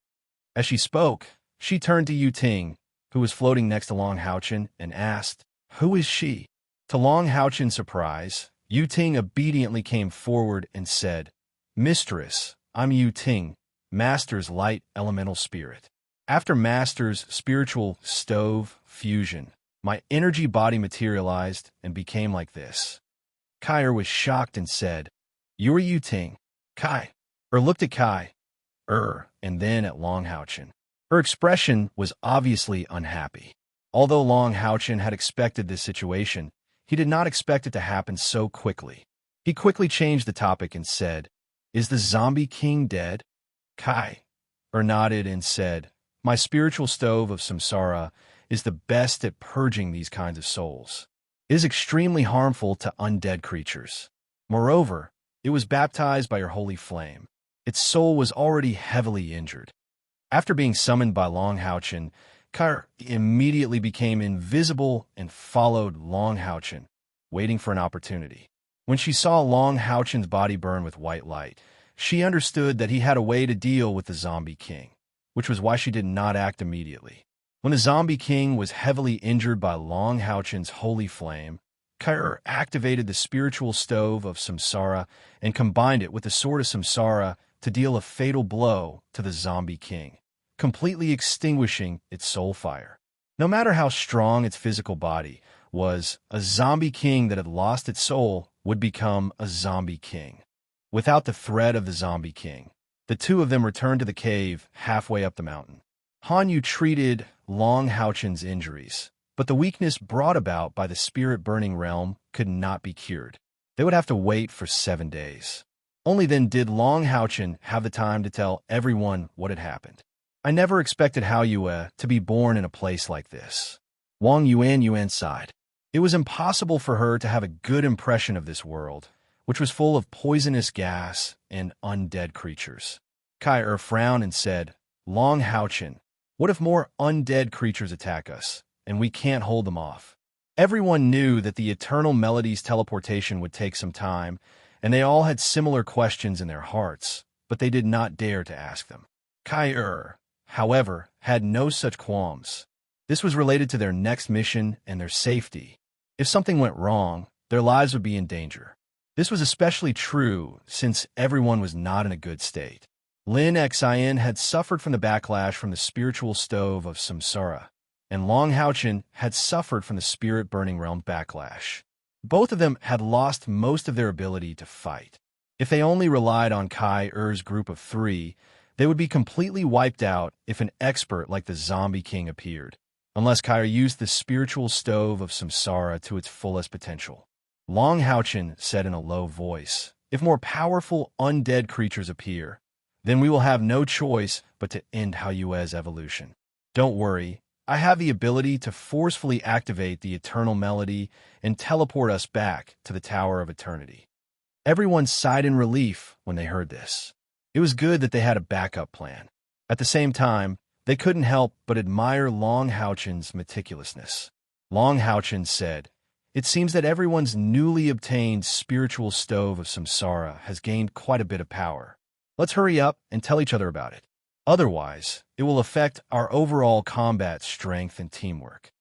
As she spoke, she turned to Yuting, who was floating next to Long Houchin, and asked, "Who is she?" To Long Houchin's surprise, Yuting obediently came forward and said, "Mistress, I'm Yuting, Master's light elemental spirit. After Master's spiritual stove fusion, my energy body materialized and became like this." Kyra was shocked and said, "You're Yuting." "Kai, looked at Kai, and then at Long Haochen. Her expression was obviously unhappy. Although Long Haochen had expected this situation, he did not expect it to happen so quickly. He quickly changed the topic and said, "Is the zombie king dead?" Kai nodded and said, "My spiritual stove of samsara is the best at purging these kinds of souls. It is extremely harmful to undead creatures. Moreover, it was baptized by your holy flame. Its soul was already heavily injured." After being summoned by Long Haochen, Kai immediately became invisible and followed Long Haochen, waiting for an opportunity. When she saw Long Haochen's body burn with white light, she understood that he had a way to deal with the zombie king, which was why she did not act immediately. When the zombie king was heavily injured by Long Haochen's holy flame, Kai activated the spiritual stove of samsara and combined it with the sword of samsara to deal a fatal blow to the zombie king, completely extinguishing its soul fire. No matter how strong its physical body was, a zombie king that had lost its soul would become a zombie king. Without the threat of the zombie king, the two of them returned to the cave halfway up the mountain. Han Yu treated Long Haochen's injuries, but the weakness brought about by the spirit-burning realm could not be cured. They would have to wait for 7 days. Only then did Long Haochen have the time to tell everyone what had happened. "I never expected Hao Yue to be born in a place like this." Wang Yuan sighed. It was impossible for her to have a good impression of this world, which was full of poisonous gas and undead creatures. Kai frowned and said, "Long Haochen, what if more undead creatures attack us, and we can't hold them off?" Everyone knew that the Eternal Melody's teleportation would take some time, and they all had similar questions in their hearts, but they did not dare to ask them. Kai however, had no such qualms. This was related to their next mission and their safety. If something went wrong, their lives would be in danger. This was especially true since everyone was not in a good state. Lin Xin had suffered from the backlash from the spiritual stove of samsara, and Long Haochen had suffered from the spirit-burning realm backlash. Both of them had lost most of their ability to fight. If they only relied on Kai group of 3, they would be completely wiped out if an expert like the Zombie King appeared, unless Kai used the spiritual stove of samsara to its fullest potential. Long Haochen said in a low voice, "If more powerful undead creatures appear, then we will have no choice but to end Hao Yue's evolution. Don't worry, I have the ability to forcefully activate the Eternal Melody and teleport us back to the Tower of Eternity." Everyone sighed in relief when they heard this. It was good that they had a backup plan. At the same time, they couldn't help but admire Long Haochen's meticulousness. Long Haochen said, "It seems that everyone's newly obtained spiritual stove of samsara has gained quite a bit of power. Let's hurry up and tell each other about it. Otherwise, it will affect our overall combat strength and teamwork."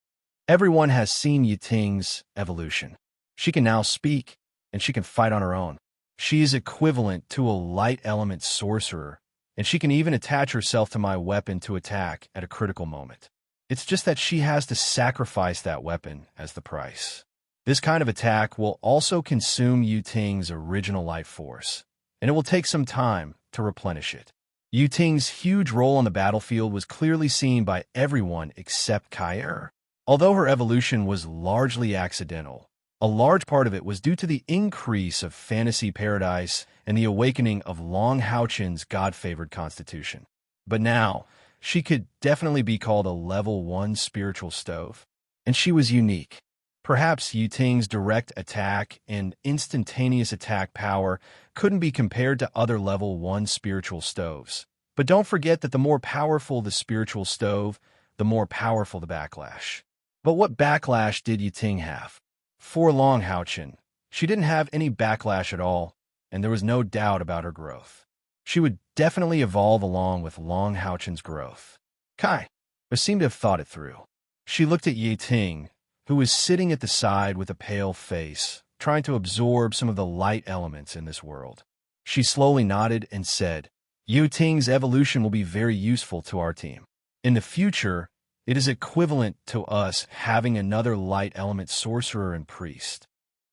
Everyone has seen Yiting's evolution. She can now speak, and she can fight on her own. She is equivalent to a light element sorcerer, and she can even attach herself to my weapon to attack at a critical moment. It's just that she has to sacrifice that weapon as the price. This kind of attack will also consume Yiting's original life force, and it will take some time to replenish it. Yiting's huge role on the battlefield was clearly seen by everyone except Kai. Although her evolution was largely accidental, a large part of it was due to the increase of fantasy paradise and the awakening of Long Haochen's God-favored constitution. But now, she could definitely be called a level 1 spiritual stove, and she was unique. Perhaps Yiting's direct attack and instantaneous attack power couldn't be compared to other level 1 spiritual stoves. But don't forget that the more powerful the spiritual stove, the more powerful the backlash. But what backlash did Yiting have? For Long Haochen, she didn't have any backlash at all, and there was no doubt about her growth. She would definitely evolve along with Long Haochen's growth. Kai seemed to have thought it through. She looked at Yiting, who was sitting at the side with a pale face, trying to absorb some of the light elements in this world. She slowly nodded and said, "Yiting's evolution will be very useful to our team. In the future, it is equivalent to us having another light element sorcerer and priest."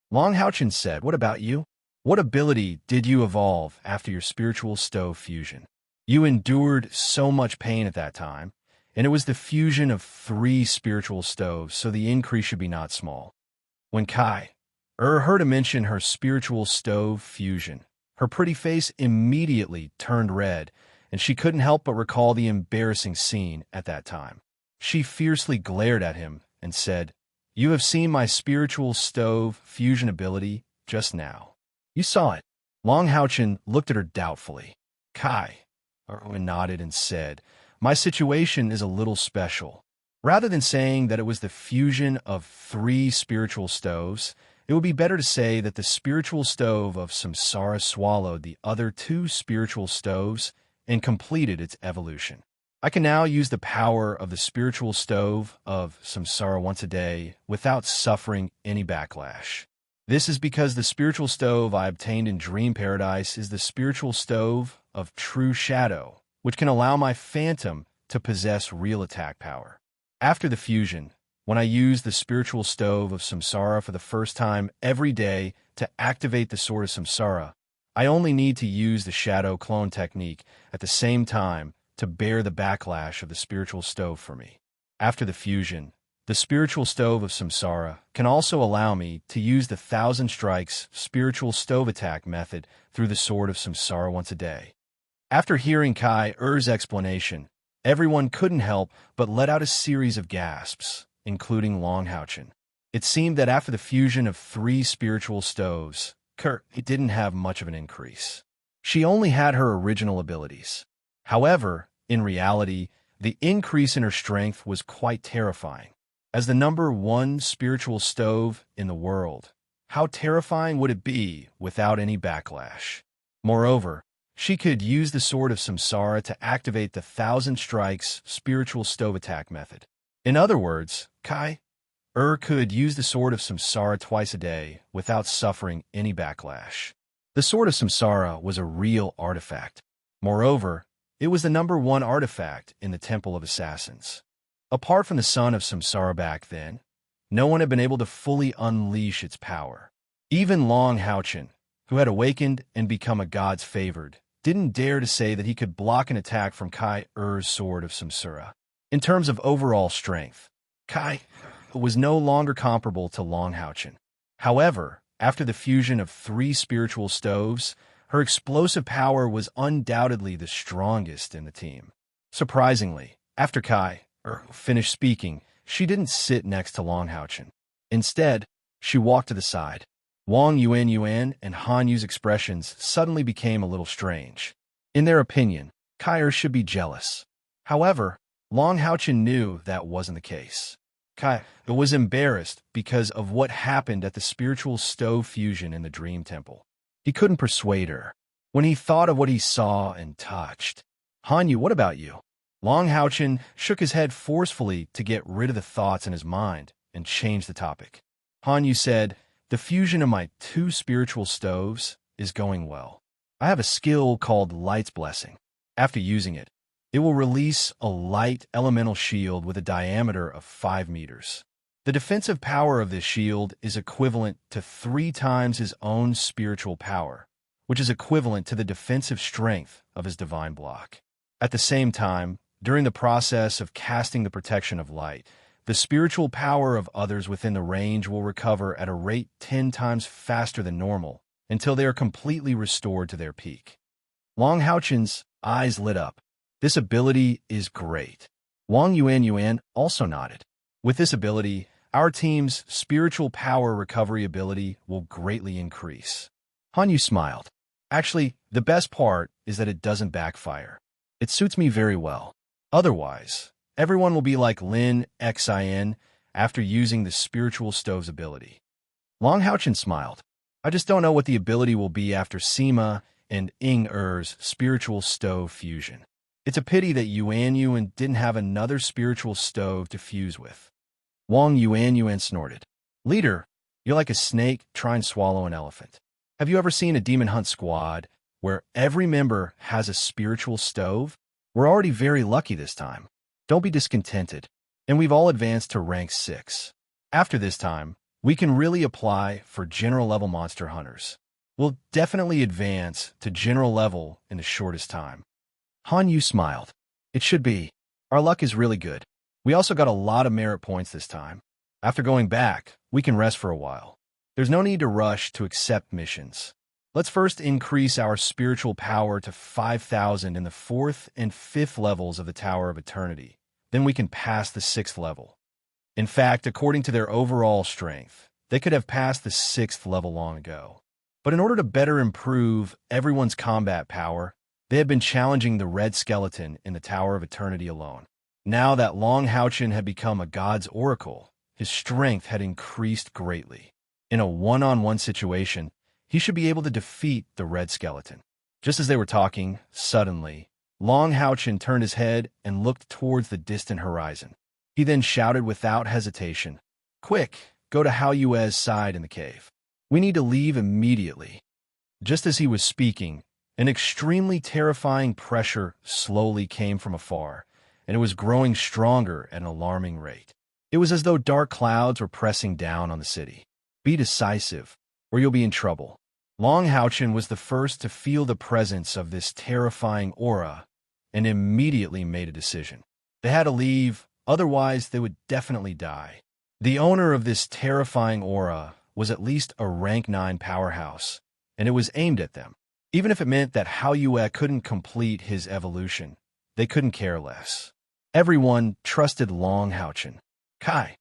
Long Haochen said, "What about you? What ability did you evolve after your spiritual stove fusion? You endured so much pain at that time, and it was the fusion of 3 spiritual stoves, so the increase should be not small. When Kai heard her mention her spiritual stove fusion, her pretty face immediately turned red, and she couldn't help but recall the embarrassing scene at that time. She fiercely glared at him and said, "You have seen my spiritual stove fusion ability just now. You saw it." Long Houchin looked at her doubtfully. Kai nodded and said, "My situation is a little special. Rather than saying that it was the fusion of 3 spiritual stoves, it would be better to say that the spiritual stove of samsara swallowed the other 2 spiritual stoves and completed its evolution. I can now use the power of the spiritual stove of samsara once a day without suffering any backlash. This is because the spiritual stove I obtained in Dream Paradise is the spiritual stove of true shadow, which can allow my phantom to possess real attack power. After the fusion, when I use the spiritual stove of samsara for the first time every day to activate the sword of samsara, I only need to use the shadow clone technique at the same time to bear the backlash of the spiritual stove for me. After the fusion, the spiritual stove of samsara can also allow me to use the 1,000 strikes spiritual stove attack method through the sword of samsara once a day. After hearing Kai Er's explanation, everyone couldn't help but let out a series of gasps, including Long Houchin. It seemed that after the fusion of 3 spiritual stoves, it didn't have much of an increase. She only had her original abilities. However, in reality, the increase in her strength was quite terrifying. As the number 1 spiritual stove in the world, how terrifying would it be without any backlash? Moreover, she could use the sword of samsara to activate the 1,000 strikes spiritual stove attack method. In other words, Kai could use the sword of samsara twice a day without suffering any backlash. The sword of samsara was a real artifact. Moreover, it was the number 1 artifact in the Temple of Assassins. Apart from the son of samsara back then, no one had been able to fully unleash its power. Even Long Houchin, who had awakened and become a god's favored, didn't dare to say that he could block an attack from Kai Er's sword of samsara. In terms of overall strength, Kai was no longer comparable to Long Houchin. However, after the fusion of 3 spiritual stoves, her explosive power was undoubtedly the strongest in the team. Surprisingly, after Kai finished speaking, she didn't sit next to Long Houchin. Instead, she walked to the side. Wang Yuan and Han Yu's expressions suddenly became a little strange. In their opinion, Kai should be jealous. However, Long Houchin knew that wasn't the case. Kai was embarrassed because of what happened at the spiritual stove fusion in the Dream Temple. He couldn't persuade her. When he thought of what he saw and touched, "Han Yu, what about you?" Long Houchin shook his head forcefully to get rid of the thoughts in his mind and change the topic. Han Yu said, "The fusion of my 2 spiritual stoves is going well. I have a skill called Light's Blessing. After using it, it will release a light elemental shield with a diameter of 5 meters. The defensive power of this shield is equivalent to 3 times his own spiritual power, which is equivalent to the defensive strength of his divine block. At the same time, during the process of casting the protection of light, the spiritual power of others within the range will recover at a rate 10 times faster than normal until they are completely restored to their peak." Long Houchin's eyes lit up. This ability is great. Wang Yuan also nodded. With this ability, our team's spiritual power recovery ability will greatly increase. Han Yu smiled. Actually, the best part is that it doesn't backfire. It suits me very well. Otherwise, everyone will be like Lin Xin after using the spiritual stove's ability. Long Houchin smiled. I just don't know what the ability will be after Sima and Ing Er's spiritual stove fusion. It's a pity that Yuan didn't have another spiritual stove to fuse with. Wang Yuan snorted. "Leader, you're like a snake trying to swallow an elephant. Have you ever seen a demon hunt squad where every member has a spiritual stove? We're already very lucky this time. Don't be discontented. And we've all advanced to rank 6. After this time, we can really apply for general level monster hunters. We'll definitely advance to general level in the shortest time. Han Yu smiled. It should be. Our luck is really good. We also got a lot of merit points this time. After going back, we can rest for a while. There's no need to rush to accept missions. Let's first increase our spiritual power to 5,000 in the 4th and 5th levels of the Tower of Eternity. Then we can pass the 6th level. In fact, according to their overall strength, they could have passed the 6th level long ago. But in order to better improve everyone's combat power, they had been challenging the red skeleton in the Tower of Eternity alone. Now that Long Haochen had become a god's oracle, his strength had increased greatly. In a one-on-one situation, he should be able to defeat the red skeleton. Just as they were talking, suddenly, Long Haochen turned his head and looked towards the distant horizon. He then shouted without hesitation, "Quick, go to Hao Yue's side in the cave. We need to leave immediately." Just as he was speaking, an extremely terrifying pressure slowly came from afar, and it was growing stronger at an alarming rate. It was as though dark clouds were pressing down on the city. Be decisive, or you'll be in trouble. Long Haochen was the first to feel the presence of this terrifying aura and immediately made a decision. They had to leave, otherwise they would definitely die. The owner of this terrifying aura was at least a rank 9 powerhouse, and it was aimed at them. Even if it meant that Hao Yue couldn't complete his evolution, they couldn't care less. Everyone trusted Long Haochen. Kai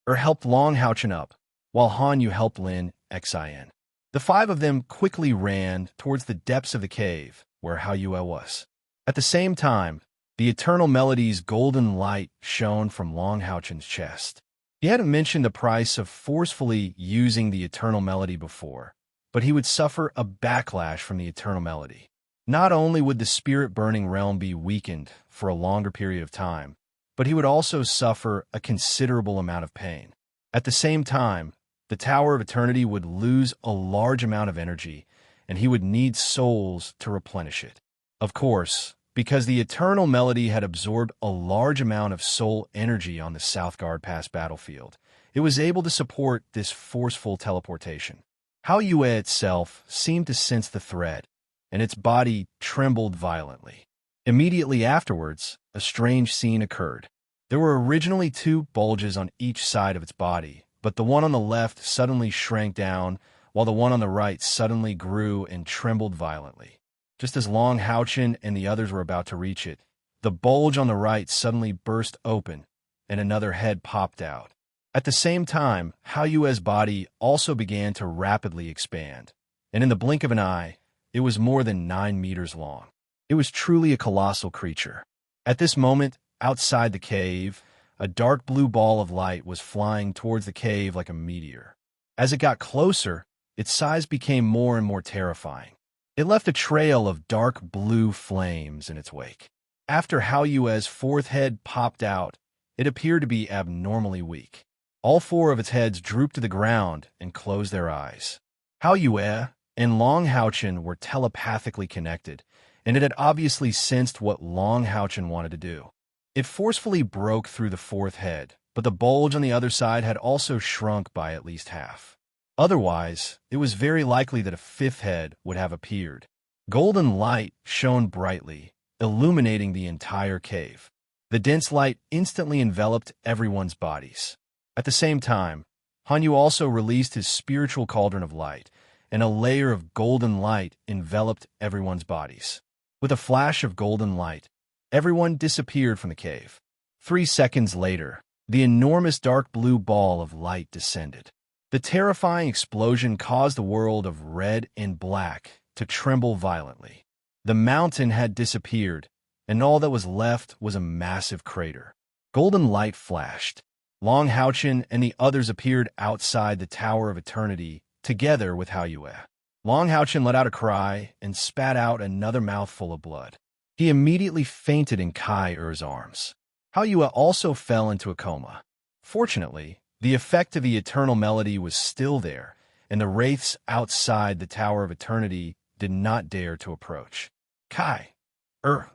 helped Long Haochen up, while Han Yu helped Lin Xin. The 5 of them quickly ran towards the depths of the cave where Hao Yue was. At the same time, the Eternal Melody's golden light shone from Long Haochen's chest. He hadn't mentioned the price of forcefully using the Eternal Melody before, but he would suffer a backlash from the Eternal Melody. Not only would the spirit-burning realm be weakened for a longer period of time, but he would also suffer a considerable amount of pain. At the same time, the Tower of Eternity would lose a large amount of energy, and he would need souls to replenish it. Of course, because the Eternal Melody had absorbed a large amount of soul energy on the Southgard Pass battlefield, it was able to support this forceful teleportation. Hao Yue itself seemed to sense the threat, and its body trembled violently. Immediately afterwards, a strange scene occurred. There were originally 2 bulges on each side of its body, but the one on the left suddenly shrank down, while the one on the right suddenly grew and trembled violently. Just as Long Haochen and the others were about to reach it, the bulge on the right suddenly burst open, and another head popped out. At the same time, Hao Yue's body also began to rapidly expand, and in the blink of an eye, it was more than 9 meters long. It was truly a colossal creature. At this moment, outside the cave, a dark blue ball of light was flying towards the cave like a meteor. As it got closer, its size became more and more terrifying. It left a trail of dark blue flames in its wake. After Hao Yue's 4th head popped out, it appeared to be abnormally weak. All 4 of its heads drooped to the ground and closed their eyes. Hao Yue and Long Haochen were telepathically connected, and it had obviously sensed what Long Haochen wanted to do. It forcefully broke through the 4th head, but the bulge on the other side had also shrunk by at least half. Otherwise, it was very likely that a 5th head would have appeared. Golden light shone brightly, illuminating the entire cave. The dense light instantly enveloped everyone's bodies. At the same time, Han Yu also released his spiritual cauldron of light, and a layer of golden light enveloped everyone's bodies. With a flash of golden light, everyone disappeared from the cave. 3 seconds later, the enormous dark blue ball of light descended. The terrifying explosion caused the world of red and black to tremble violently. The mountain had disappeared, and all that was left was a massive crater. Golden light flashed. Long Haochen and the others appeared outside the Tower of Eternity, together with Hao Yue. Long Haochen let out a cry and spat out another mouthful of blood. He immediately fainted in Kai Er's arms. Hao Yue also fell into a coma. Fortunately, the effect of the Eternal Melody was still there, and the wraiths outside the Tower of Eternity did not dare to approach. Kai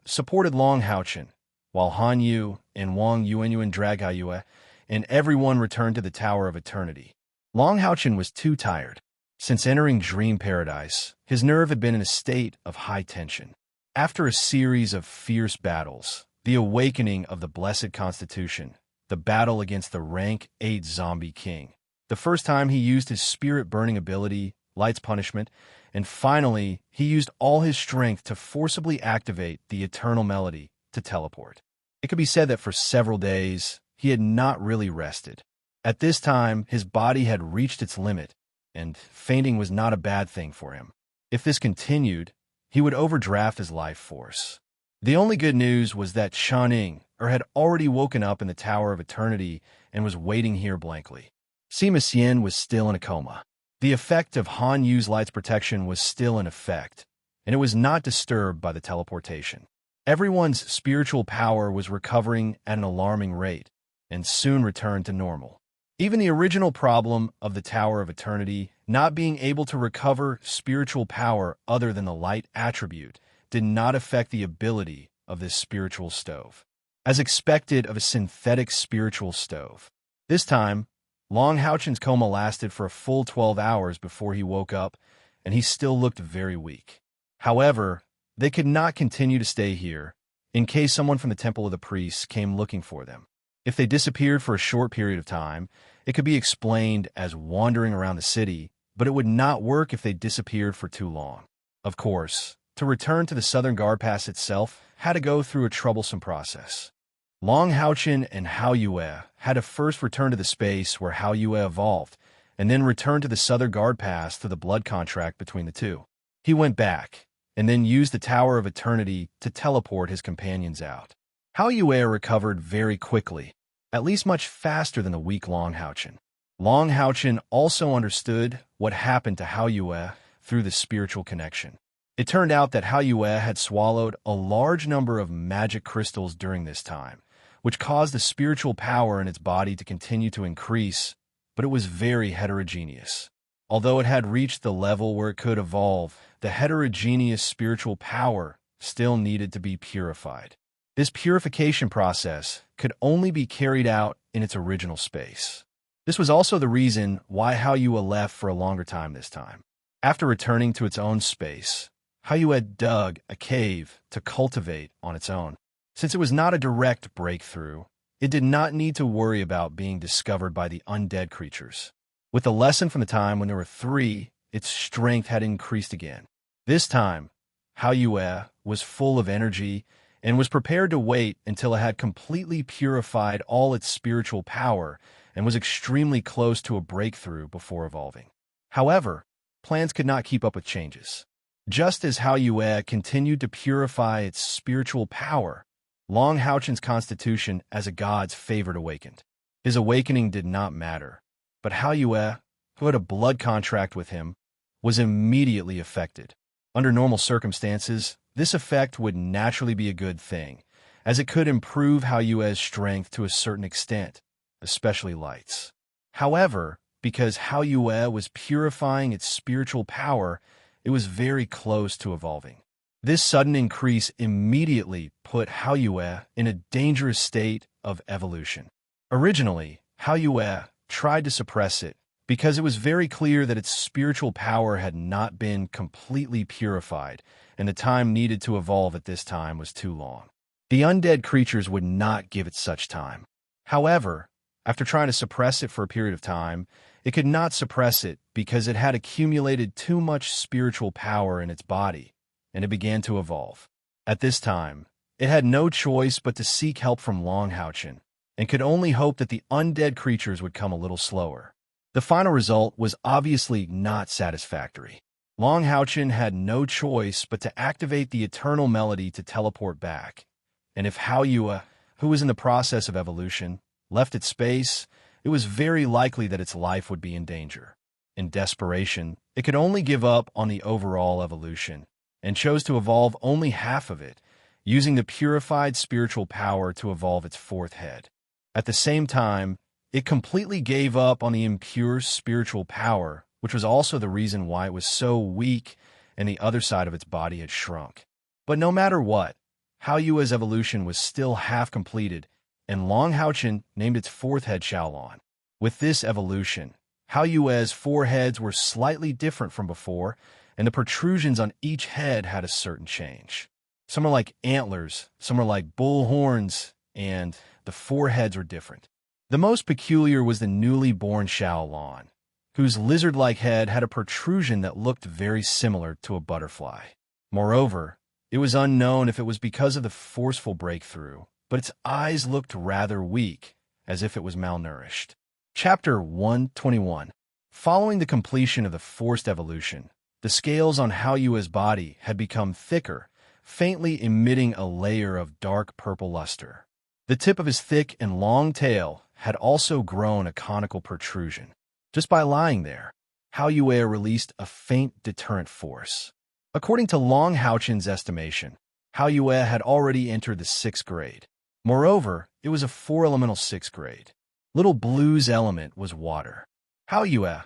supported Long Haochen, while Han Yu and Wang Yuanyuan dragged Hao Yue, and everyone returned to the Tower of Eternity. Long Haochen was too tired. Since entering dream paradise, his nerve had been in a state of high tension. After a series of fierce battles, the awakening of the Blessed Constitution, the battle against the rank 8 zombie king, the first time he used his spirit-burning ability, Light's Punishment, and finally, he used all his strength to forcibly activate the Eternal Melody to teleport. It could be said that for several days, he had not really rested. At this time, his body had reached its limit, and fainting was not a bad thing for him. If this continued, he would overdraft his life force. The only good news was that Channing had already woken up in the Tower of Eternity and was waiting here blankly. Sima Xian was still in a coma. The effect of Han Yu's Light's protection was still in effect, and it was not disturbed by the teleportation. Everyone's spiritual power was recovering at an alarming rate, and soon returned to normal. Even the original problem of the Tower of Eternity, not being able to recover spiritual power other than the light attribute, did not affect the ability of this spiritual stove. As expected of a synthetic spiritual stove. This time, Long Houchen's coma lasted for a full 12 hours before he woke up, and he still looked very weak. However, they could not continue to stay here, in case someone from the Temple of the Priests came looking for them. If they disappeared for a short period of time, it could be explained as wandering around the city, but it would not work if they disappeared for too long. Of course, to return to the Southern Guard Pass itself had to go through a troublesome process. Long Houchen and Hao Yue had to first return to the space where Hao Yue evolved, and then return to the Southern Guard Pass through the blood contract between the two. He went back, and then used the Tower of Eternity to teleport his companions out. Hao Yue recovered very quickly, at least much faster than the weak Long Houchen. Long Houchen also understood what happened to Hao Yue through the spiritual connection. It turned out that Hao Yue had swallowed a large number of magic crystals during this time, which caused the spiritual power in its body to continue to increase, but it was very heterogeneous. Although it had reached the level where it could evolve, the heterogeneous spiritual power still needed to be purified. This purification process could only be carried out in its original space. This was also the reason why Hao Yue left for a longer time this time. After returning to its own space, Hao Yue dug a cave to cultivate on its own. Since it was not a direct breakthrough, it did not need to worry about being discovered by the undead creatures. With the lesson from the time when there were 3, its strength had increased again. This time, Hao Yue was full of energy and was prepared to wait until it had completely purified all its spiritual power and was extremely close to a breakthrough before evolving. However, plans could not keep up with changes. Just as Hao Yue continued to purify its spiritual power, Long Houchen's constitution as a god's favorite awakened. His awakening did not matter, but Hao Yue, who had a blood contract with him, was immediately affected. Under normal circumstances, this effect would naturally be a good thing, as it could improve Hao Yue's strength to a certain extent, especially Light's. However, because Hao Yue was purifying its spiritual power, it was very close to evolving. This sudden increase immediately put Hao Yue in a dangerous state of evolution. Originally, Hao Yue tried to suppress it because it was very clear that its spiritual power had not been completely purified, and the time needed to evolve at this time was too long. The undead creatures would not give it such time. However, after trying to suppress it for a period of time, it could not suppress it because it had accumulated too much spiritual power in its body, and it began to evolve. At this time, it had no choice but to seek help from Long Houchen, and could only hope that the undead creatures would come a little slower. The final result was obviously not satisfactory. Long Houchen had no choice but to activate the Eternal Melody to teleport back, and if Hao Yue, who was in the process of evolution, left its space, it was very likely that its life would be in danger. In desperation, it could only give up on the overall evolution, and chose to evolve only half of it, using the purified spiritual power to evolve its 4th head. At the same time, it completely gave up on the impure spiritual power, which was also the reason why it was so weak and the other side of its body had shrunk. But no matter what, Hao Yue's evolution was still half completed, and Long Houchen named its 4th head Xiaolon. With this evolution, Hao Yue's four heads were slightly different from before, and the protrusions on each head had a certain change. Some are like antlers, some are like bull horns, and the four heads were different. The most peculiar was the newly born Xiaolon, whose lizard-like head had a protrusion that looked very similar to a butterfly. Moreover, it was unknown if it was because of the forceful breakthrough, but its eyes looked rather weak, as if it was malnourished. Chapter 121. Following the completion of the forced evolution, the scales on Hao Yue's body had become thicker, faintly emitting a layer of dark purple luster. The tip of his thick and long tail had also grown a conical protrusion. Just by lying there, Hao Yue released a faint deterrent force. According to Long Haochen's estimation, Hao Yue had already entered the 6th grade. Moreover, it was a 4-elemental 6th grade. Little Blue's element was water. Hao Yue,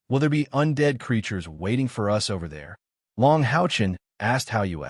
will there be undead creatures waiting for us over there? Long Haochen asked Hao Yue.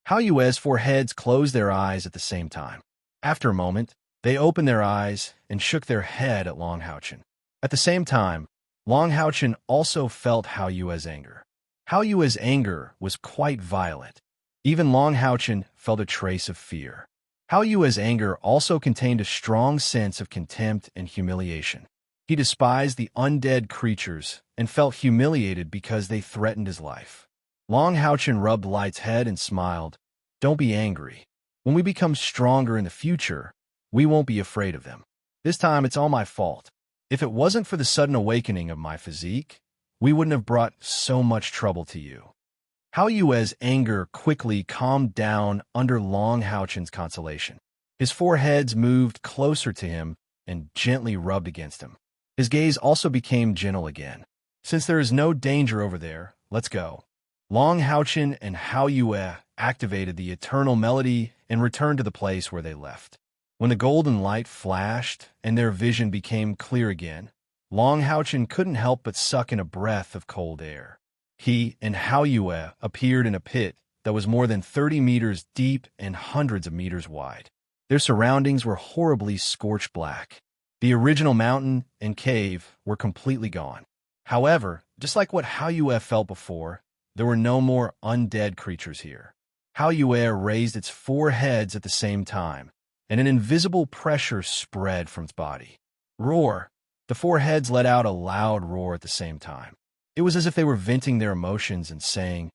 Hao Yue's four heads closed their eyes at the same time. After a moment, they opened their eyes and shook their head at Long Haochen. At the same time, Long Haochen also felt Hao Yue's anger. Hao Yue's anger was quite violent. Even Long Haochen felt a trace of fear. Hao Yue's anger also contained a strong sense of contempt and humiliation. He despised the undead creatures and felt humiliated because they threatened his life. Long Haochen rubbed Light's head and smiled. Don't be angry. When we become stronger in the future, we won't be afraid of them. This time it's all my fault. If it wasn't for the sudden awakening of my physique, we wouldn't have brought so much trouble to you. Hao Yue's anger quickly calmed down under Long Haochen's consolation. His four heads moved closer to him and gently rubbed against him. His gaze also became gentle again. Since there is no danger over there, let's go. Long Haochen and Hao Yue activated the eternal melody and returned to the place where they left. When the golden light flashed and their vision became clear again, Long Haochen couldn't help but suck in a breath of cold air. He and Hao Yue appeared in a pit that was more than 30 meters deep and hundreds of meters wide. Their surroundings were horribly scorched black. The original mountain and cave were completely gone. However, just like what Hao Yue felt before, there were no more undead creatures here. Hao Yue raised its four heads at the same time, and an invisible pressure spread from its body. Roar! The four heads let out a loud roar at the same time. It was as if they were venting their emotions and saying,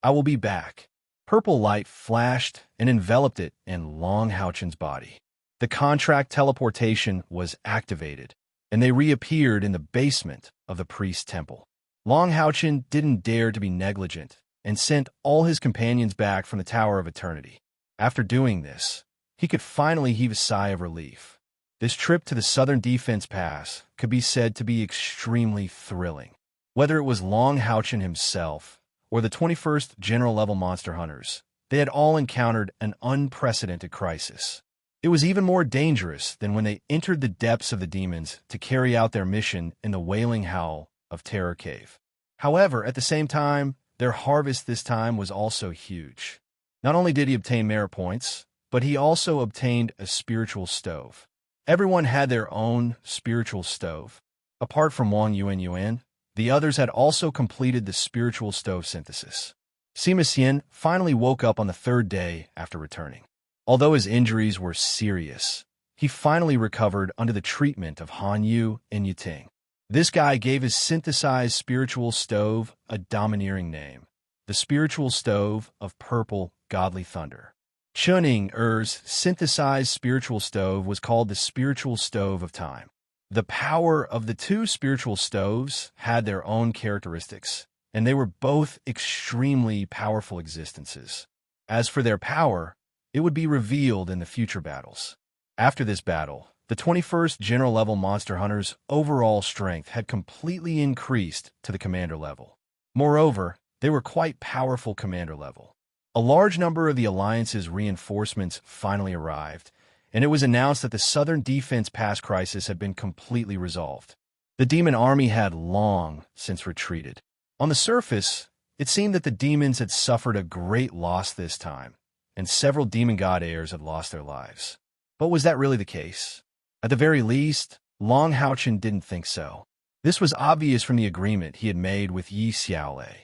I will be back. Purple light flashed and enveloped it in Long Haochen's body. The contract teleportation was activated, and they reappeared in the basement of the priest's temple. Long Haochen didn't dare to be negligent and sent all his companions back from the Tower of Eternity. After doing this, he could finally heave a sigh of relief. This trip to the Southern Defense Pass could be said to be extremely thrilling. Whether it was Long Haochen himself or the 21st General-Level Monster Hunters, they had all encountered an unprecedented crisis. It was even more dangerous than when they entered the depths of the demons to carry out their mission in the Wailing Howl of Terror Cave. However, at the same time, their harvest this time was also huge. Not only did he obtain merit points, but he also obtained a spiritual stove. Everyone had their own spiritual stove. Apart from Wang Yuan, the others had also completed the spiritual stove synthesis. Sima Xian finally woke up on the 3rd day after returning. Although his injuries were serious, he finally recovered under the treatment of Han Yu and Yuting. This guy gave his synthesized spiritual stove a domineering name, the spiritual stove of purple godly thunder. Chuning Er's synthesized spiritual stove was called the spiritual stove of time. The power of the two spiritual stoves had their own characteristics, and they were both extremely powerful existences. As for their power, it would be revealed in the future battles. After this battle, the 21st General-Level Monster Hunters' overall strength had completely increased to the commander level. Moreover, they were quite powerful commander level. A large number of the Alliance's reinforcements finally arrived, and it was announced that the Southern Defense Pass crisis had been completely resolved. The demon army had long since retreated. On the surface, it seemed that the demons had suffered a great loss this time, and several demon god heirs had lost their lives. But was that really the case? At the very least, Long Haochen didn't think so. This was obvious from the agreement he had made with Yi Xiaolei.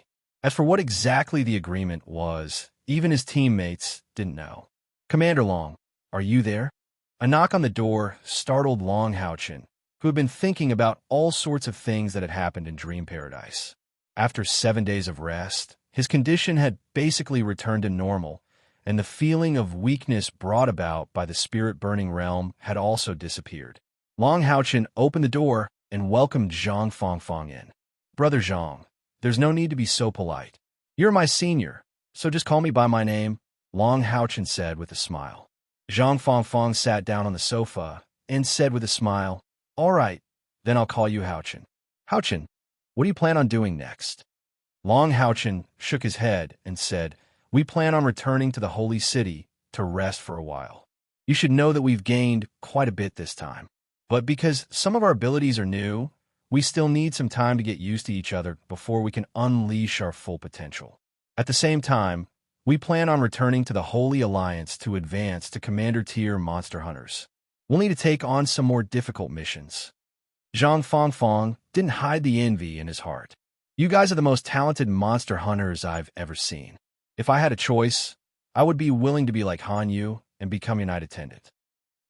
As for what exactly the agreement was, even his teammates didn't know. Commander Long, are you there? A knock on the door startled Long Haochen, who had been thinking about all sorts of things that had happened in Dream Paradise. After 7 days of rest, his condition had basically returned to normal, and the feeling of weakness brought about by the spirit-burning realm had also disappeared. Long Haochen opened the door and welcomed Zhang Fangfang in. Brother Zhang, there's no need to be so polite. You're my senior, so just call me by my name, Long Haochen said with a smile. Zhang Fangfang sat down on the sofa and said with a smile, All right, then I'll call you Haochen. Haochen, what do you plan on doing next? Long Haochen shook his head and said, We plan on returning to the Holy City to rest for a while. You should know that we've gained quite a bit this time. But because some of our abilities are new, we still need some time to get used to each other before we can unleash our full potential. At the same time, we plan on returning to the Holy Alliance to advance to Commander-tier monster hunters. We'll need to take on some more difficult missions. Zhang Fangfang didn't hide the envy in his heart. You guys are the most talented monster hunters I've ever seen. If I had a choice, I would be willing to be like Han Yu and become your knight attendant.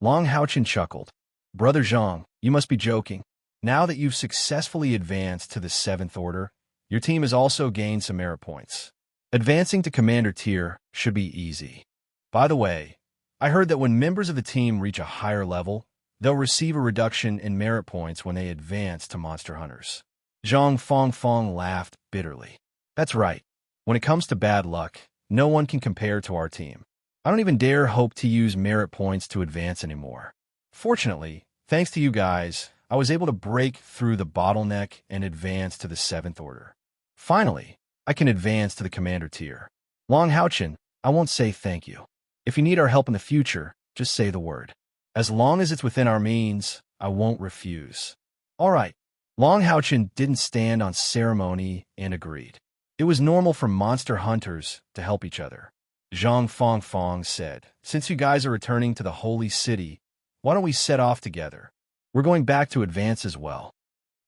Long Haochen chuckled. Brother Zhang, you must be joking. Now that you've successfully advanced to the 7th Order, your team has also gained some merit points. Advancing to Commander tier should be easy. By the way, I heard that when members of the team reach a higher level, they'll receive a reduction in merit points when they advance to Monster Hunters. Zhang Fangfang laughed bitterly. That's right. When it comes to bad luck, no one can compare to our team. I don't even dare hope to use merit points to advance anymore. Fortunately, thanks to you guys, I was able to break through the bottleneck and advance to the 7th Order. Finally, I can advance to the Commander tier. Long Haochen, I won't say thank you. If you need our help in the future, just say the word. As long as it's within our means, I won't refuse. All right. Long Haochen didn't stand on ceremony and agreed. It was normal for monster hunters to help each other. Zhang Fangfang said, Since you guys are returning to the Holy City, why don't we set off together? We're going back to advance as well.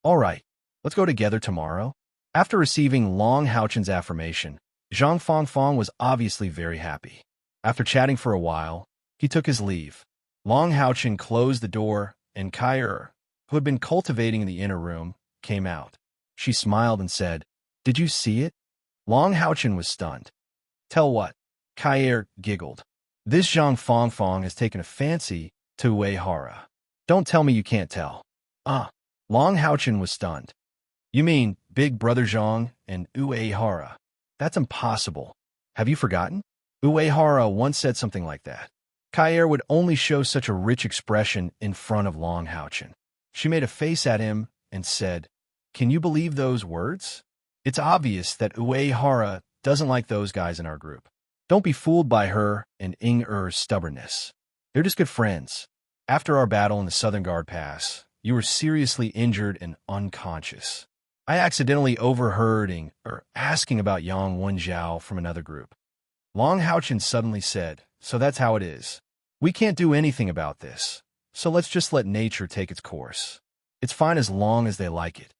All right, let's go together tomorrow. After receiving Long Haochen's affirmation, Zhang Fangfang was obviously very happy. After chatting for a while, he took his leave. Long Haochen closed the door, and Kai who had been cultivating in the inner room, came out. She smiled and said, Did you see it? Long Haochen was stunned. Tell what? Kai giggled. This Zhang Fangfang has taken a fancy to Uehara. Don't tell me you can't tell. Long Haochen was stunned. You mean Big Brother Zhang and Uehara? That's impossible. Have you forgotten? Uehara once said something like that. Kai would only show such a rich expression in front of Long Haochen. She made a face at him and said, Can you believe those words? It's obvious that Uehara doesn't like those guys in our group. Don't be fooled by her and Ing's stubbornness. They're just good friends. After our battle in the Southern Guard Pass, you were seriously injured and unconscious. I accidentally overheard Ing asking about Yang Wenjiao from another group. Long Haochen suddenly said, So that's how it is. We can't do anything about this, so let's just let nature take its course. It's fine as long as they like it.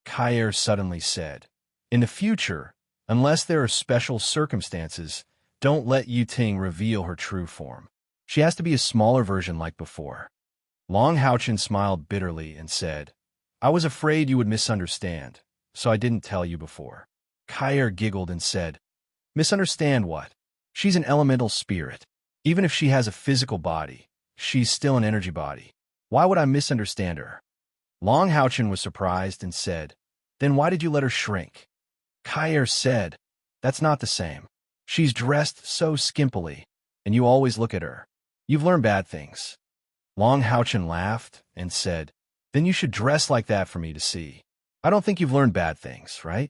Kai suddenly said, In the future, unless there are special circumstances, don't let Yu Ting reveal her true form. She has to be a smaller version like before. Long Haochen smiled bitterly and said, I was afraid you would misunderstand, so I didn't tell you before. Kai giggled and said, Misunderstand what? She's an elemental spirit. Even if she has a physical body, she's still an energy body. Why would I misunderstand her? Long Haochen was surprised and said, Then why did you let her shrink? Kai said, That's not the same. She's dressed so skimpily, and you always look at her. You've learned bad things. Long Haochen laughed and said, Then you should dress like that for me to see. I don't think you've learned bad things, right?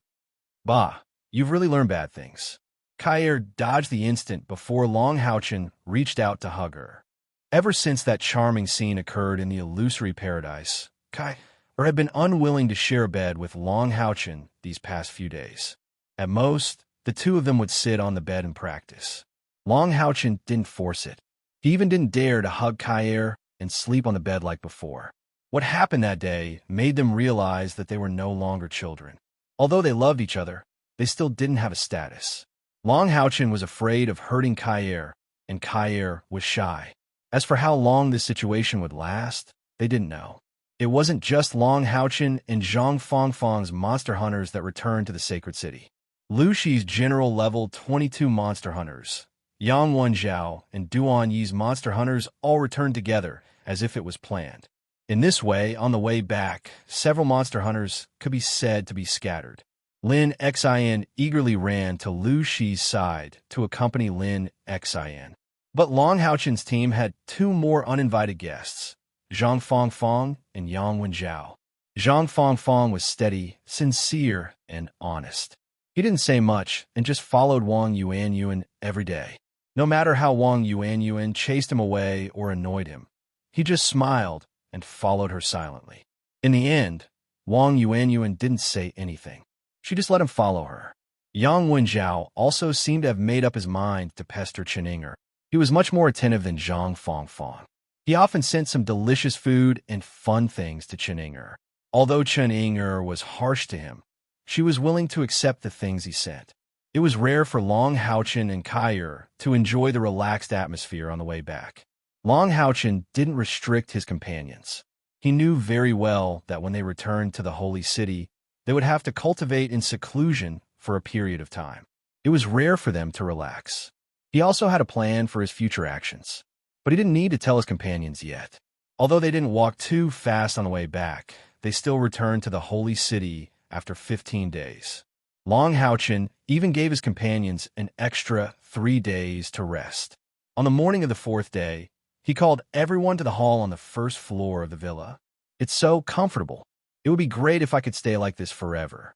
Bah, you've really learned bad things. Kai dodged the instant before Long Haochen reached out to hug her. Ever since that charming scene occurred in the illusory paradise, Kai had been unwilling to share a bed with Long Haochen these past few days. At most, the two of them would sit on the bed and practice. Long Haochen didn't force it. He even didn't dare to hug Kai and sleep on the bed like before. What happened that day made them realize that they were no longer children. Although they loved each other, they still didn't have a status. Long Haochen was afraid of hurting Kair, and Kair was shy. As for how long this situation would last, they didn't know. It wasn't just Long Haochen and Zhang Fangfang's monster hunters that returned to the sacred city. Lu Shi's general level 22 monster hunters, Yang Wenjiao and Duan Yi's monster hunters all returned together as if it was planned. In this way, on the way back, several monster hunters could be said to be scattered. Lin Xin eagerly ran to Lu Shi's side to accompany Lin Xin. But Long Haochen's team had two more uninvited guests, Zhang Fangfang and Yang Wenjiao. Zhang Fangfang was steady, sincere, and honest. He didn't say much and just followed Wang Yuanyuan every day. No matter how Wang Yuanyuan chased him away or annoyed him, he just smiled and followed her silently. In the end, Wang Yuanyuan didn't say anything. She just let him follow her. Yang Wenjiao also seemed to have made up his mind to pester Chen Yinger. He was much more attentive than Zhang Fangfang. He often sent some delicious food and fun things to Chen Yinger. Although Chen Yinger was harsh to him, she was willing to accept the things he sent. It was rare for Long Haochen and Kair to enjoy the relaxed atmosphere on the way back. Long Haochen didn't restrict his companions. He knew very well that when they returned to the holy city, they would have to cultivate in seclusion for a period of time. It was rare for them to relax. He also had a plan for his future actions, but he didn't need to tell his companions yet. Although they didn't walk too fast on the way back, they still returned to the holy city after 15 days. Long Haochen even gave his companions an extra 3 days to rest. On the morning of the 4th day, he called everyone to the hall on the 1st floor of the villa. "It's so comfortable. It would be great if I could stay like this forever."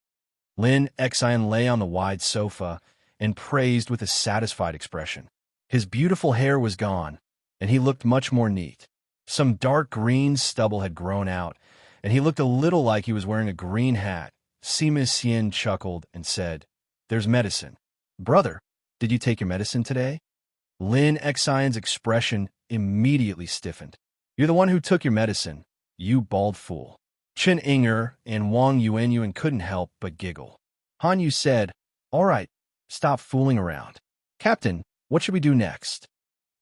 Lin Xin lay on the wide sofa and praised with a satisfied expression. His beautiful hair was gone, and he looked much more neat. Some dark green stubble had grown out, and he looked a little like he was wearing a green hat. Sima Xian chuckled and said, "There's medicine." "Brother, did you take your medicine today?" Lin Xion's expression immediately stiffened. "You're the one who took your medicine, you bald fool." Chen Yinger and Wang Yuanyuan couldn't help but giggle. Han Yu said, "All right, stop fooling around. Captain, what should we do next?"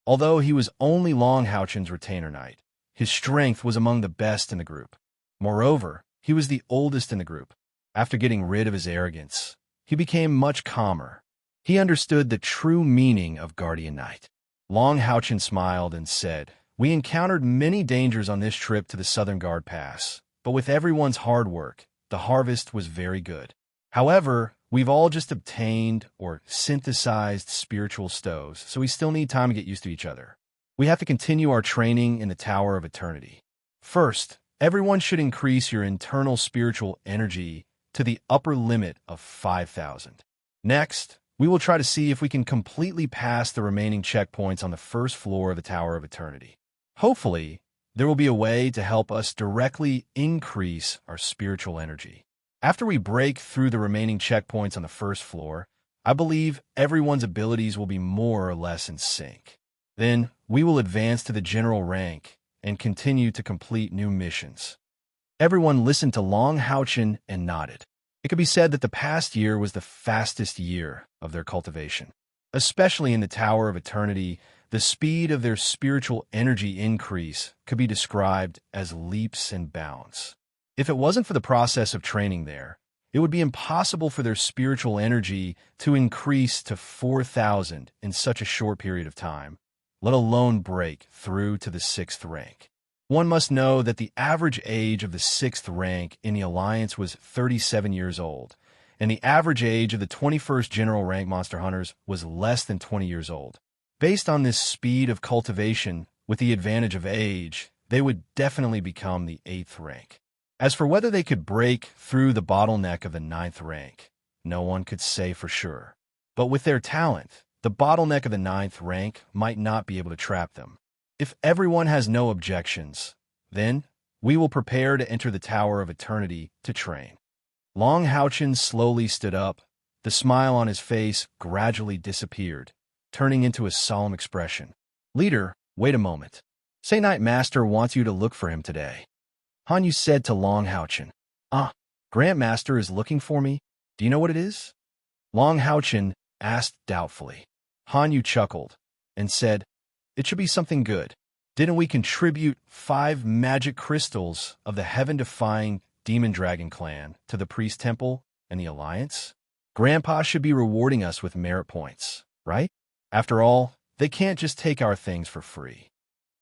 Although he was only Long Haochen's retainer knight, his strength was among the best in the group. Moreover, he was the oldest in the group. After getting rid of his arrogance, he became much calmer. He understood the true meaning of Guardian Knight. Long Haochen smiled and said, "We encountered many dangers on this trip to the Southern Guard Pass, but with everyone's hard work, the harvest was very good. However, we've all just obtained or synthesized spiritual stoves, so we still need time to get used to each other. We have to continue our training in the Tower of Eternity. First, everyone should increase your internal spiritual energy to the upper limit of 5,000. Next, we will try to see if we can completely pass the remaining checkpoints on the 1st floor of the Tower of Eternity. Hopefully, there will be a way to help us directly increase our spiritual energy. After we break through the remaining checkpoints on the 1st floor, I believe everyone's abilities will be more or less in sync. Then, we will advance to the general rank and continue to complete new missions." Everyone listened to Long Haochen and nodded. It could be said that the past year was the fastest year of their cultivation. Especially in the Tower of Eternity, the speed of their spiritual energy increase could be described as leaps and bounds. If it wasn't for the process of training there, it would be impossible for their spiritual energy to increase to 4,000 in such a short period of time, let alone break through to the 6th rank. One must know that the average age of the 6th rank in the Alliance was 37 years old, and the average age of the 21st General Rank Monster Hunters was less than 20 years old. Based on this speed of cultivation, with the advantage of age, they would definitely become the 8th rank. As for whether they could break through the bottleneck of the 9th rank, no one could say for sure. But with their talent, the bottleneck of the 9th rank might not be able to trap them. If everyone has no objections, then we will prepare to enter the Tower of Eternity to train. Long Haochen slowly stood up. The smile on his face gradually disappeared, turning into a solemn expression. "Leader, wait a moment. Say Knight Master wants you to look for him today." Han Yu said to Long Haochen. Ah, Grandmaster is looking for me. Do you know what it is? Long Haochen asked doubtfully. Han Yu chuckled and said, it should be something good. Didn't we contribute 5 magic crystals of the heaven-defying Demon Dragon clan to the Priest Temple and the Alliance? Grandpa should be rewarding us with merit points, right? After all, they can't just take our things for free.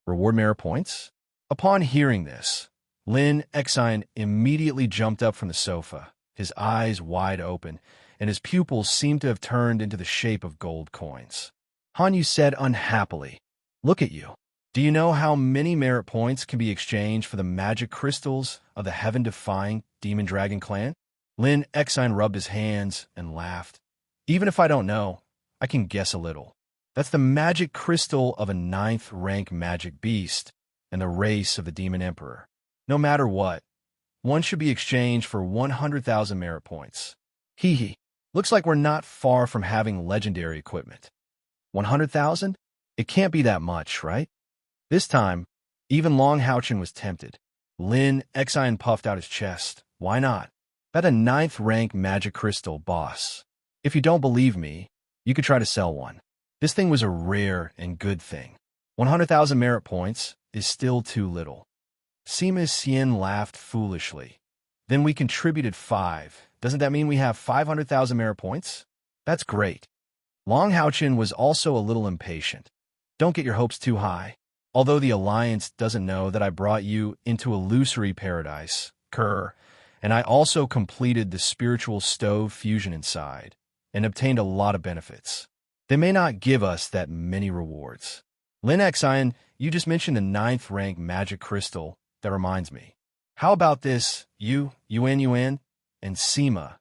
Reward merit points? Upon hearing this, Lin Exine immediately jumped up from the sofa, his eyes wide open, and his pupils seemed to have turned into the shape of gold coins. Han Yu said unhappily, look at you. Do you know how many merit points can be exchanged for the magic crystals of the heaven-defying Demon Dragon clan? Lin Exine rubbed his hands and laughed. Even if I don't know, I can guess a little. That's the magic crystal of a 9th rank magic beast and the race of the Demon Emperor. No matter what, one should be exchanged for 100,000 merit points. Hee hee. Looks like we're not far from having legendary equipment. 100,000? It can't be that much, right? This time, even Long Haochen was tempted. Lin Exine puffed out his chest. Why not? Bet a 9th rank magic crystal, boss. If you don't believe me, you could try to sell one. This thing was a rare and good thing. 100,000 merit points is still too little. Sima Xian laughed foolishly. Then we contributed 5. Doesn't that mean we have 500,000 merit points? That's great. Long Haochen was also a little impatient. Don't get your hopes too high. Although the Alliance doesn't know that I brought you into illusory paradise, and I also completed the spiritual stove fusion inside, and obtained a lot of benefits. They may not give us that many rewards. Lin Exine, you just mentioned the 9th rank magic crystal. That reminds me. How about this, you, Yuan, and Sima?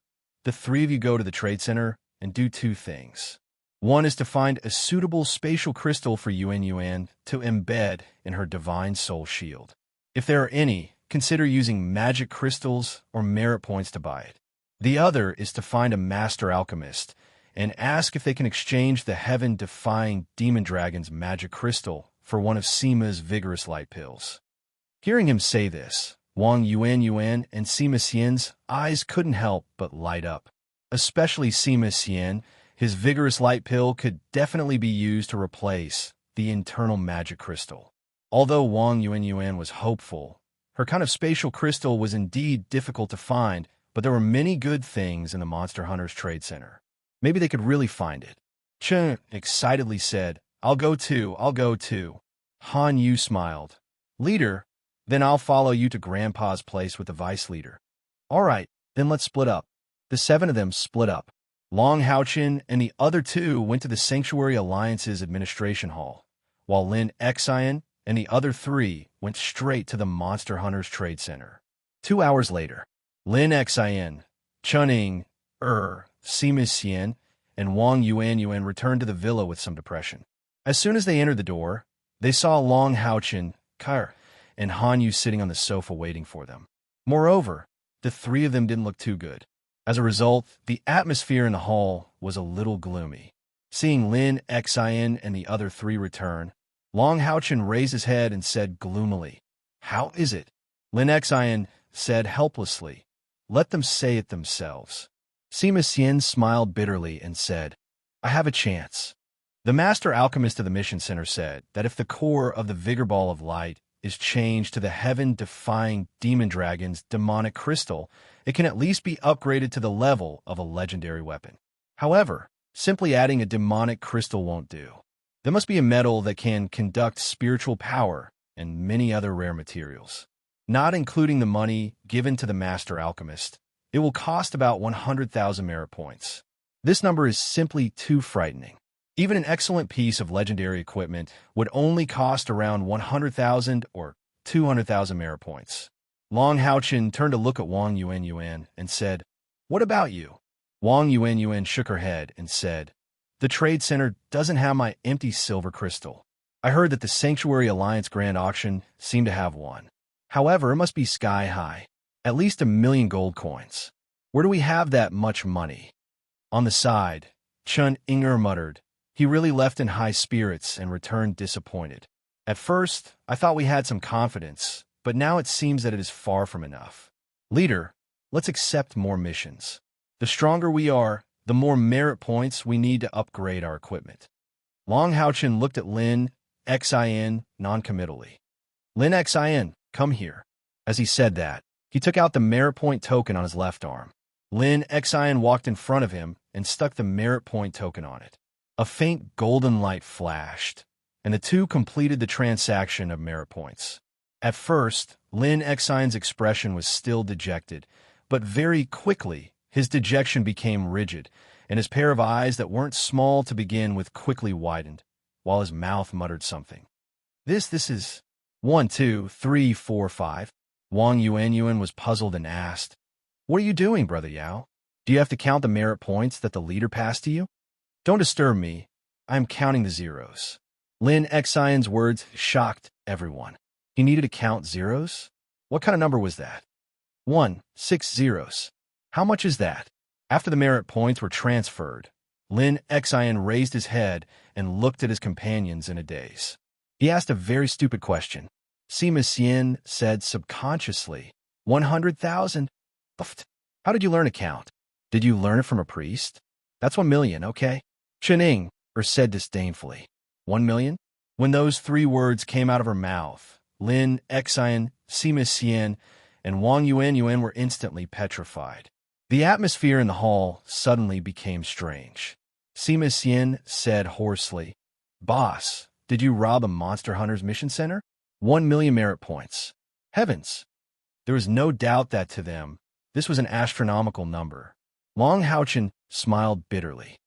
The 3 of you go to the trade center and do 2 things. One is to find a suitable spatial crystal for Yuan to embed in her divine soul shield. If there are any, consider using magic crystals or merit points to buy it. The other is to find a master alchemist and ask if they can exchange the heaven-defying Demon Dragon's magic crystal for one of Sima's vigorous light pills. Hearing him say this, Wang Yuan and Sima Xian's eyes couldn't help but light up. Especially Sima Xian, his vigorous light pill could definitely be used to replace the internal magic crystal. Although Wang Yuan was hopeful, her kind of spatial crystal was indeed difficult to find, but there were many good things in the Monster Hunter's Trade Center. Maybe they could really find it. Chen excitedly said, I'll go too. Han Yu smiled. Leader, then I'll follow you to Grandpa's place with the vice leader. All right, then let's split up. The 7 of them split up. Long Haochen and the other 2 went to the Sanctuary Alliance's administration hall, while Lin Exine and the other 3 went straight to the Monster Hunter's Trade Center. 2 hours later, Lin Exine, Chuning, Sima Xian, and Wang Yuan returned to the villa with some depression. As soon as they entered the door, they saw Long Haochen, and Han Yu sitting on the sofa waiting for them. Moreover, the 3 of them didn't look too good. As a result, the atmosphere in the hall was a little gloomy. Seeing Lin Exine and the other 3 return, Long Haochen raised his head and said gloomily, How is it? Lin Exine said helplessly, Let them say it themselves. Sima Xian smiled bitterly and said, I have a chance. The master alchemist of the mission center said that if the core of the Vigor Ball of Light is changed to the heaven-defying Demon Dragon's demonic crystal, it can at least be upgraded to the level of a legendary weapon. However, simply adding a demonic crystal won't do. There must be a metal that can conduct spiritual power and many other rare materials. Not including the money given to the master alchemist, it will cost about 100,000 merit points. This number is simply too frightening. Even an excellent piece of legendary equipment would only cost around 100,000 or 200,000 merit points. Long Haochen turned to look at Wang Yuan and said, What about you? Wang Yuan shook her head and said, The trade center doesn't have my empty silver crystal. I heard that the Sanctuary Alliance Grand Auction seemed to have one. However, it must be sky high. At least 1,000,000 gold coins. Where do we have that much money? On the side, Chun Inger muttered. He really left in high spirits and returned disappointed. At first, I thought we had some confidence, but now it seems that it is far from enough. Leader, let's accept more missions. The stronger we are, the more merit points we need to upgrade our equipment. Long Houchin looked at Lin Xin non-committally. Lin Xin, come here. As he said that, he took out the merit point token on his left arm. Lin Xin walked in front of him and stuck the merit point token on it. A faint golden light flashed, and the two completed the transaction of merit points. At first, Lin Xion's expression was still dejected, but very quickly his dejection became rigid, and his pair of eyes that weren't small to begin with quickly widened, while his mouth muttered something. This is 1, 2, 3, 4, 5. Wang Yuan was puzzled and asked, "What are you doing, Brother Yao? Do you have to count the merit points that the leader passed to you?" "Don't disturb me. I am counting the zeros." Lin Xion's words shocked everyone. He needed to count zeros? What kind of number was that? 1, 6 zeros. How much is that? After the merit points were transferred, Lin Xion raised his head and looked at his companions in a daze. He asked a very stupid question. Sima Xian said subconsciously, 100,000? How did you learn to count? Did you learn it from a priest? That's 1 million, okay? Chening said disdainfully. 1 million? When those three words came out of her mouth, Lin Xion, Sima Xian, and Wang Yuan were instantly petrified. The atmosphere in the hall suddenly became strange. Sima Xian said hoarsely, "Boss, did you rob a Monster Hunter's mission center? 1 million merit points. Heavens!" There was no doubt that to them, this was an astronomical number. Long Houchin smiled bitterly.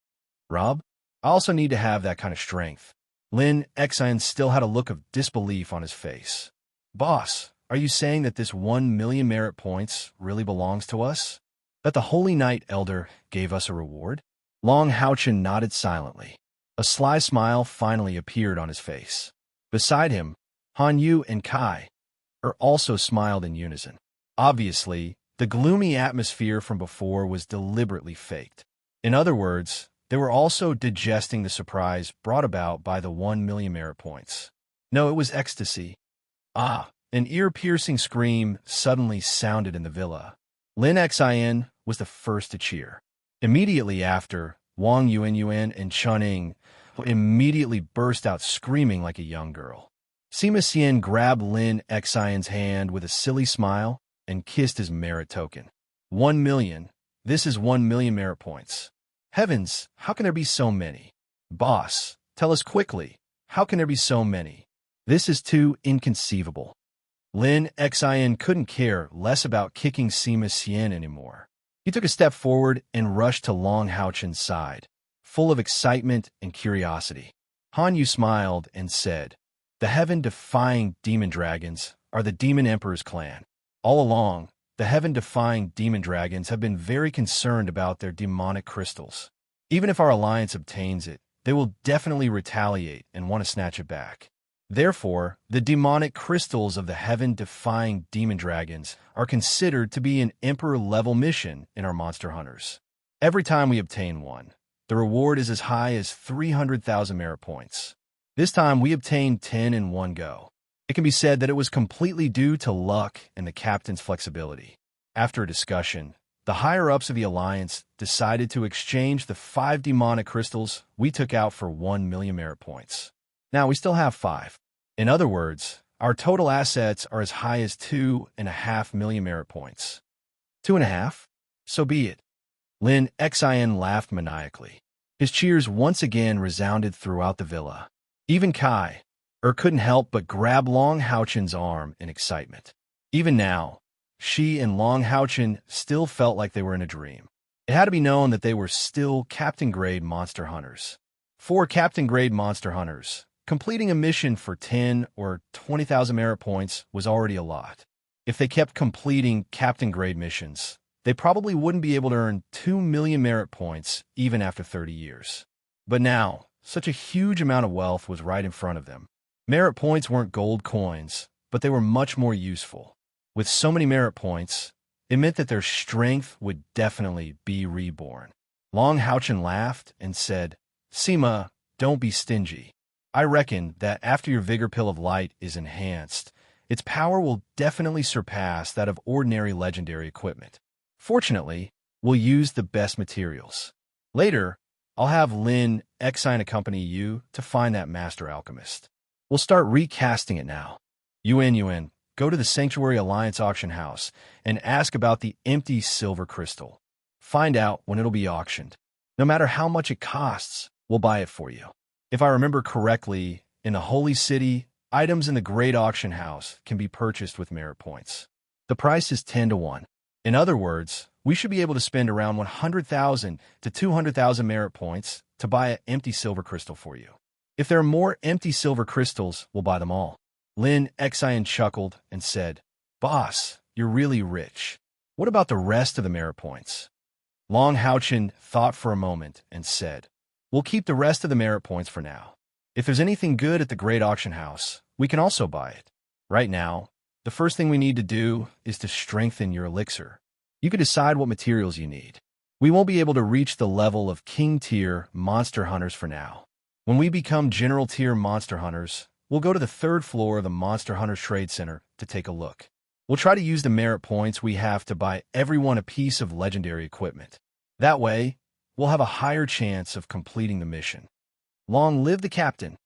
"Rob, I also need to have that kind of strength." Lin Xion still had a look of disbelief on his face. "Boss, are you saying that this 1 million merit points really belongs to us? That the Holy Knight Elder gave us a reward?" Long Houchin nodded silently. A sly smile finally appeared on his face. Beside him, Han Yu and Kai also smiled in unison. Obviously, the gloomy atmosphere from before was deliberately faked. In other words, they were also digesting the surprise brought about by the 1 million merit points. No, it was ecstasy. Ah! An ear-piercing scream suddenly sounded in the villa. Lin Xian was the first to cheer. Immediately after, Wang Yuan and Chening immediately burst out screaming like a young girl. Sima Xian grabbed Lin Xion's hand with a silly smile and kissed his merit token. 1 million. This is 1 million merit points. Heavens, how can there be so many? Boss, tell us quickly, how can there be so many? This is too inconceivable. Lin Xion couldn't care less about kicking Sima Xian anymore. He took a step forward and rushed to Long Houchin's side, full of excitement and curiosity. Han Yu smiled and said, "The heaven-defying demon dragons are the Demon Emperor's clan. All along, the heaven-defying demon dragons have been very concerned about their demonic crystals. Even if our alliance obtains it, they will definitely retaliate and want to snatch it back. Therefore, the demonic crystals of the heaven-defying demon dragons are considered to be an Emperor-level mission in our Monster Hunters. Every time we obtain one, the reward is as high as 300,000 merit points. This time, we obtained 10 in one go. It can be said that it was completely due to luck and the captain's flexibility. After a discussion, the higher-ups of the Alliance decided to exchange the 5 demonic crystals we took out for 1 million merit points. Now, we still have 5. In other words, our total assets are as high as 2.5 million merit points. 2.5? So be it. Lin Xion laughed maniacally. His cheers once again resounded throughout the villa. Even Kai couldn't help but grab Long Houchin's arm in excitement. Even now, she and Long Houchin still felt like they were in a dream. It had to be known that they were still Captain-grade Monster Hunters. 4 Captain-grade Monster Hunters. Completing a mission for 10 or 20,000 merit points was already a lot. If they kept completing Captain-grade missions, they probably wouldn't be able to earn 2 million merit points even after 30 years. But now, such a huge amount of wealth was right in front of them. Merit points weren't gold coins, but they were much more useful. With so many merit points, it meant that their strength would definitely be reborn. Long Houchin laughed and said, "Sima, don't be stingy. I reckon that after your Vigor Pill of Light is enhanced, Its power will definitely surpass that of ordinary legendary equipment. Fortunately, we'll use the best materials. Later, I'll have Lin Exine accompany you to find that master alchemist. We'll start recasting it now. Yuan, go to the Sanctuary Alliance auction house and ask about the empty silver crystal. Find out when it'll be auctioned. No matter how much it costs, we'll buy it for you. If I remember correctly, in the Holy City, items in the Great Auction House can be purchased with merit points. The price is 10 to 1. In other words, we should be able to spend around 100,000 to 200,000 merit points to buy an empty silver crystal for you. If there are more empty silver crystals, we'll buy them all. Lin Exine chuckled and said, Boss, you're really rich. What about the rest of the merit points? Long Haochin thought for a moment and said, We'll keep the rest of the merit points for now. If there's anything good at the Great Auction House, we can also buy it. Right now, the first thing we need to do is to strengthen your elixir. You can decide what materials you need. We won't be able to reach the level of King-tier monster hunters for now. When we become General-tier monster hunters, we'll go to the 3rd floor of the Monster Hunters Trade Center to take a look. We'll try to use the merit points we have to buy everyone a piece of legendary equipment. That way, we'll have a higher chance of completing the mission. Long live the captain!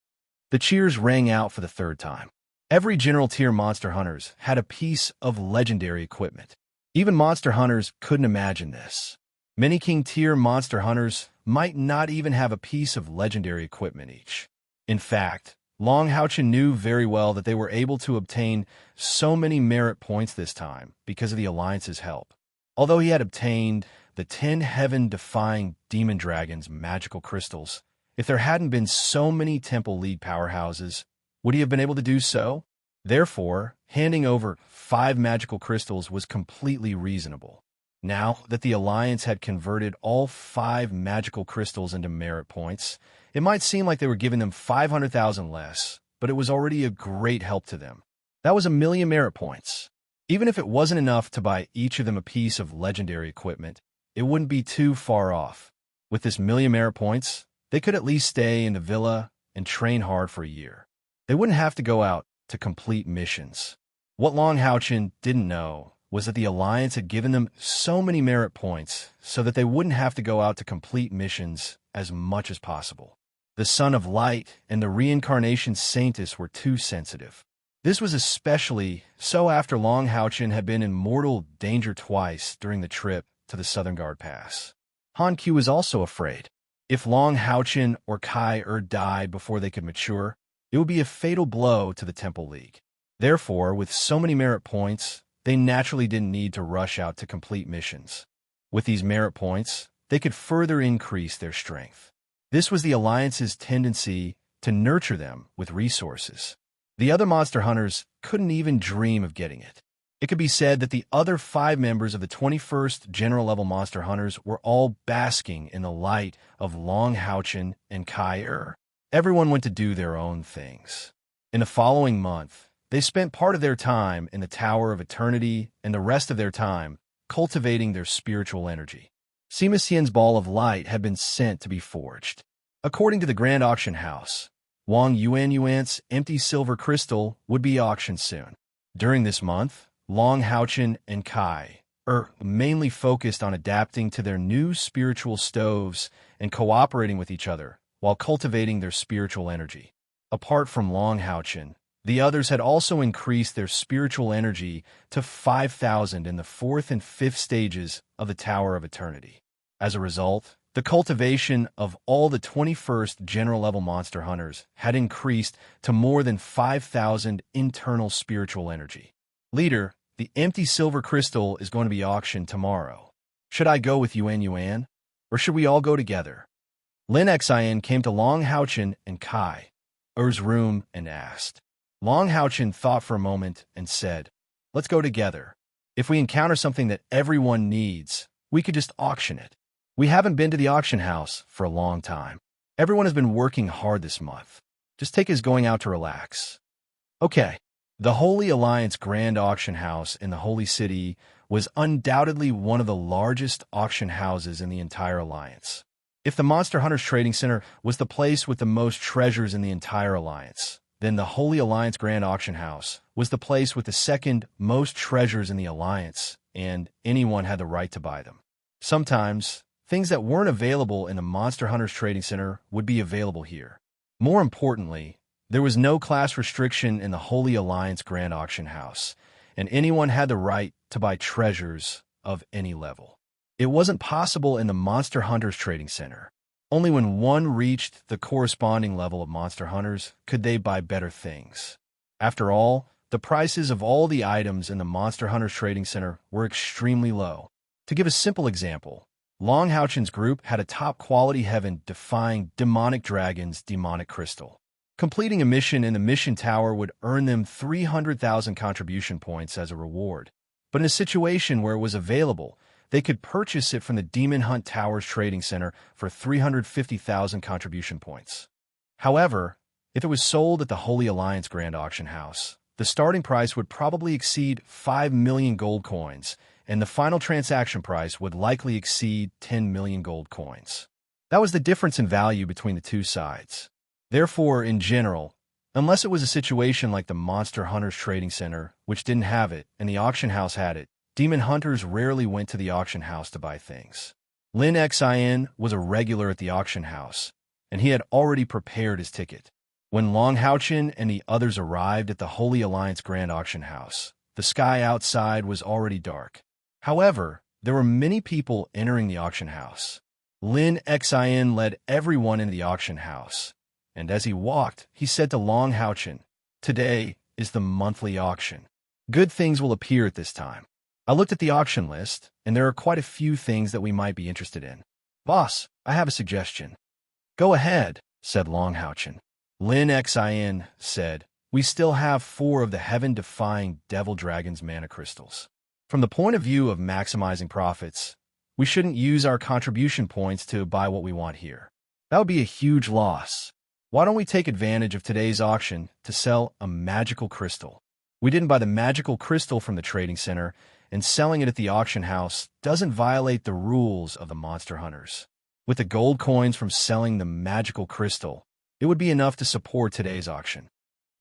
The cheers rang out for the 3rd time. Every General-tier monster hunters had a piece of legendary equipment. Even monster hunters couldn't imagine this. Many King-tier monster hunters might not even have a piece of legendary equipment each. In fact, Long Haochin knew very well that they were able to obtain so many merit points this time because of the Alliance's help. Although he had obtained the 10 heaven-defying demon dragons' magical crystals, if there hadn't been so many Temple League powerhouses, would he have been able to do so? Therefore, handing over 5 magical crystals was completely reasonable. Now that the Alliance had converted all 5 magical crystals into merit points, it might seem like they were giving them 500,000 less, but it was already a great help to them. That was 1,000,000 merit points. Even if it wasn't enough to buy each of them a piece of legendary equipment, it wouldn't be too far off. With this 1,000,000 merit points, they could at least stay in the villa and train hard for a year. They wouldn't have to go out to complete missions. What Long Haochin didn't know was that the Alliance had given them so many merit points so that they wouldn't have to go out to complete missions as much as possible. The Son of Light and the Reincarnation Saintess were too sensitive. This was especially so after Long Haochin had been in mortal danger twice during the trip to the Southern Guard Pass. Han Q was also afraid. If Long Haochin or Kai died before they could mature, it would be a fatal blow to the Temple League. Therefore, with so many merit points, they naturally didn't need to rush out to complete missions. With these merit points, they could further increase their strength. This was the Alliance's tendency to nurture them with resources. The other monster hunters couldn't even dream of getting it. It could be said that the other 5 members of the 21st General-level Monster Hunters were all basking in the light of Long Haochin and Kai. Everyone went to do their own things. In the following month, they spent part of their time in the Tower of Eternity and the rest of their time cultivating their spiritual energy. Sima Xian's Ball of Light had been sent to be forged. According to the Grand Auction House, Wang Yuan's empty silver crystal would be auctioned soon. During this month, Long Haochin and Kai mainly focused on adapting to their new spiritual stoves and cooperating with each other while cultivating their spiritual energy. Apart from Long Haochin, the others had also increased their spiritual energy to 5,000 in the 4th and 5th stages of the Tower of Eternity. As a result, the cultivation of all the 21st General-level Monster Hunters had increased to more than 5,000 internal spiritual energy. Leader, the empty silver crystal is going to be auctioned tomorrow. Should I go with Yuan, or should we all go together? Lin Exine came to Long Haochin and Kai room and asked. Long Haochin thought for a moment and said, Let's go together. If we encounter something that everyone needs, we could just auction it. We haven't been to the auction house for a long time. Everyone has been working hard this month. Just take us going out to relax. Okay. The Holy Alliance Grand Auction House in the Holy City was undoubtedly one of the largest auction houses in the entire Alliance. If the Monster Hunters Trading Center was the place with the most treasures in the entire Alliance, then the Holy Alliance Grand Auction House was the place with the second most treasures in the Alliance, and anyone had the right to buy them. Sometimes, things that weren't available in the Monster Hunters Trading Center would be available here. More importantly, there was no class restriction in the Holy Alliance Grand Auction House, and anyone had the right to buy treasures of any level. It wasn't possible in the Monster Hunters Trading Center. Only when one reached the corresponding level of Monster Hunters could they buy better things. After all, the prices of all the items in the Monster Hunters Trading Center were extremely low. To give a simple example, Long Houchen's group had a top-quality heaven-defying demonic dragon's demonic crystal. Completing a mission in the mission tower would earn them 300,000 contribution points as a reward. But in a situation where it was available, they could purchase it from the Demon Hunt Towers Trading Center for 350,000 contribution points. However, if it was sold at the Holy Alliance Grand Auction House, the starting price would probably exceed 5 million gold coins, and the final transaction price would likely exceed 10 million gold coins. That was the difference in value between the two sides. Therefore, in general, unless it was a situation like the Monster Hunters Trading Center, which didn't have it, and the auction house had it, demon hunters rarely went to the auction house to buy things. Lin Xin was a regular at the auction house, and he had already prepared his ticket. When Long Houchen and the others arrived at the Holy Alliance Grand Auction House, the sky outside was already dark. However, there were many people entering the auction house. Lin Xin led everyone into the auction house, and as he walked, he said to Long Houchen, "Today is the monthly auction. Good things will appear at this time. I looked at the auction list, and there are quite a few things that we might be interested in. Boss, I have a suggestion." "Go ahead," said Long Houchen. Lin Xin said, "We still have 4 of the heaven-defying Devil Dragon's mana crystals. From the point of view of maximizing profits, we shouldn't use our contribution points to buy what we want here. That would be a huge loss. Why don't we take advantage of today's auction to sell a magical crystal? We didn't buy the magical crystal from the trading center, and selling it at the auction house doesn't violate the rules of the Monster Hunters. With the gold coins from selling the magical crystal, it would be enough to support today's auction."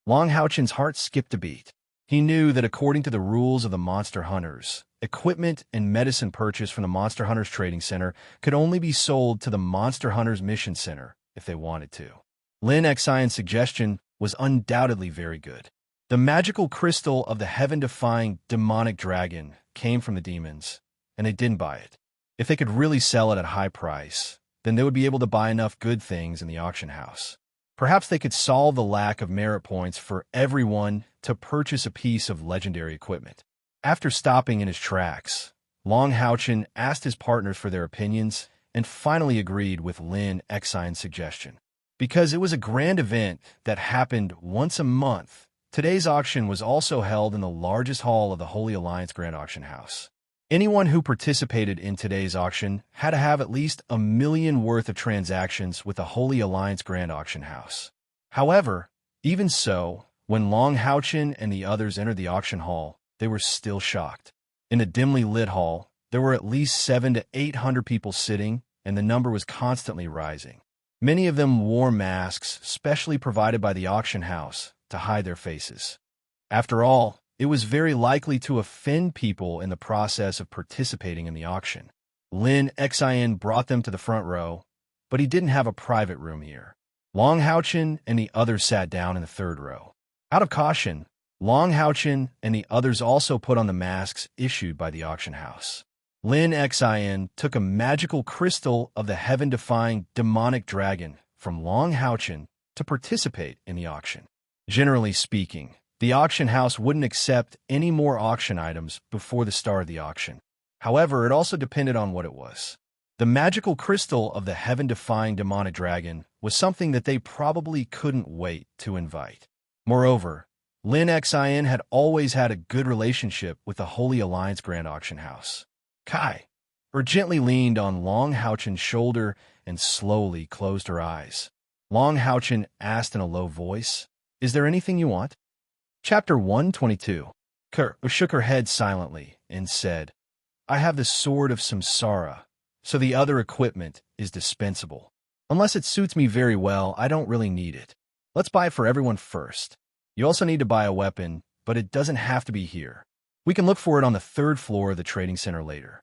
Long Houchen's heart skipped a beat. He knew that according to the rules of the Monster Hunters, equipment and medicine purchased from the Monster Hunters Trading Center could only be sold to the Monster Hunters Mission Center if they wanted to. Lin Xion's suggestion was undoubtedly very good. The magical crystal of the heaven-defying demonic dragon came from the demons, and they didn't buy it. If they could really sell it at a high price, then they would be able to buy enough good things in the auction house. Perhaps they could solve the lack of merit points for everyone to purchase a piece of legendary equipment. After stopping in his tracks, Long Houchen asked his partners for their opinions and finally agreed with Lin Xion's suggestion. Because it was a grand event that happened once a month, today's auction was also held in the largest hall of the Holy Alliance Grand Auction House. Anyone who participated in today's auction had to have at least 1 million worth of transactions with the Holy Alliance Grand Auction House. However, even so, when Long Houchen and the others entered the auction hall, they were still shocked. In the dimly lit hall, there were at least 700 to 800 people sitting, and the number was constantly rising. Many of them wore masks specially provided by the auction house to hide their faces. After all, it was very likely to offend people in the process of participating in the auction. Lin Xian brought them to the front row, but he didn't have a private room here. Long Houchen and the others sat down in the third row. Out of caution, Long Houchen and the others also put on the masks issued by the auction house. Lin Xian took a magical crystal of the heaven-defying demonic dragon from Long Houchen to participate in the auction. Generally speaking, the auction house wouldn't accept any more auction items before the start of the auction. However, it also depended on what it was. The magical crystal of the heaven-defying demonic dragon was something that they probably couldn't wait to invite. Moreover, Lin Xian had always had a good relationship with the Holy Alliance Grand Auction House. Kai gently leaned on Long Houchen's shoulder and slowly closed her eyes. Long Houchen asked in a low voice, "Is there anything you want?" Chapter 122. Kai shook her head silently and said, "I have the Sword of Samsara, so the other equipment is dispensable. Unless it suits me very well, I don't really need it." Let's buy it for everyone first. You also need to buy a weapon, but it doesn't have to be here. We can look for it on the third floor of the trading center later.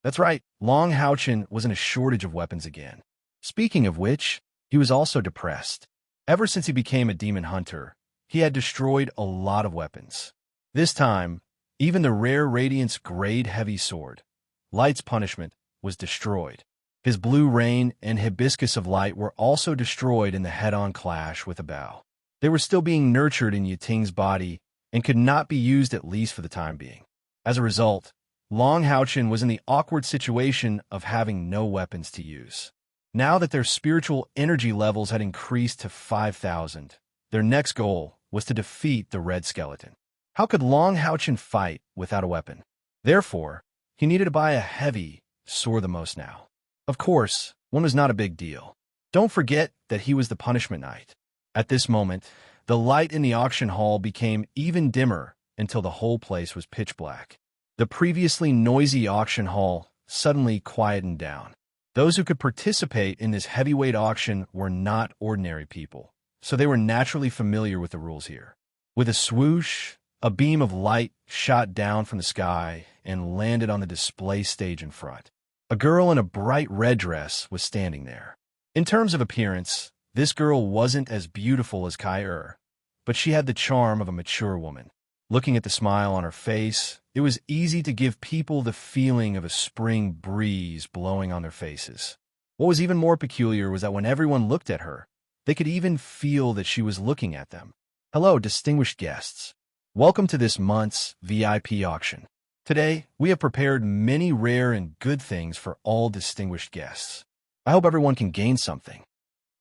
That's right, Long Haochin was in a shortage of weapons again. Speaking of which, he was also depressed. Ever since he became a demon hunter, he had destroyed a lot of weapons. This time, even the rare Radiance Grade Heavy Sword, Light's Punishment, was destroyed. His Blue Rain and Hibiscus of Light were also destroyed in the head-on clash with a bow. They were still being nurtured in Yiting's body and could not be used at least for the time being. As a result, Long Haochin was in the awkward situation of having no weapons to use. Now that their spiritual energy levels had increased to 5,000, their next goal was to defeat the Red Skeleton. How could Long Haochin fight without a weapon? Therefore, he needed to buy a heavy sword the most now. Of course, one was not a big deal. Don't forget that he was the Punishment Knight. At this moment, the light in the auction hall became even dimmer until the whole place was pitch black. The previously noisy auction hall suddenly quietened down. Those who could participate in this heavyweight auction were not ordinary people, so they were naturally familiar with the rules here. With a swoosh, a beam of light shot down from the sky and landed on the display stage in front. A girl in a bright red dress was standing there. In terms of appearance, this girl wasn't as beautiful as Kai, but she had the charm of a mature woman. Looking at the smile on her face, it was easy to give people the feeling of a spring breeze blowing on their faces. What was even more peculiar was that when everyone looked at her, they could even feel that she was looking at them. Hello, distinguished guests. Welcome to this month's VIP auction. Today, we have prepared many rare and good things for all distinguished guests. I hope everyone can gain something.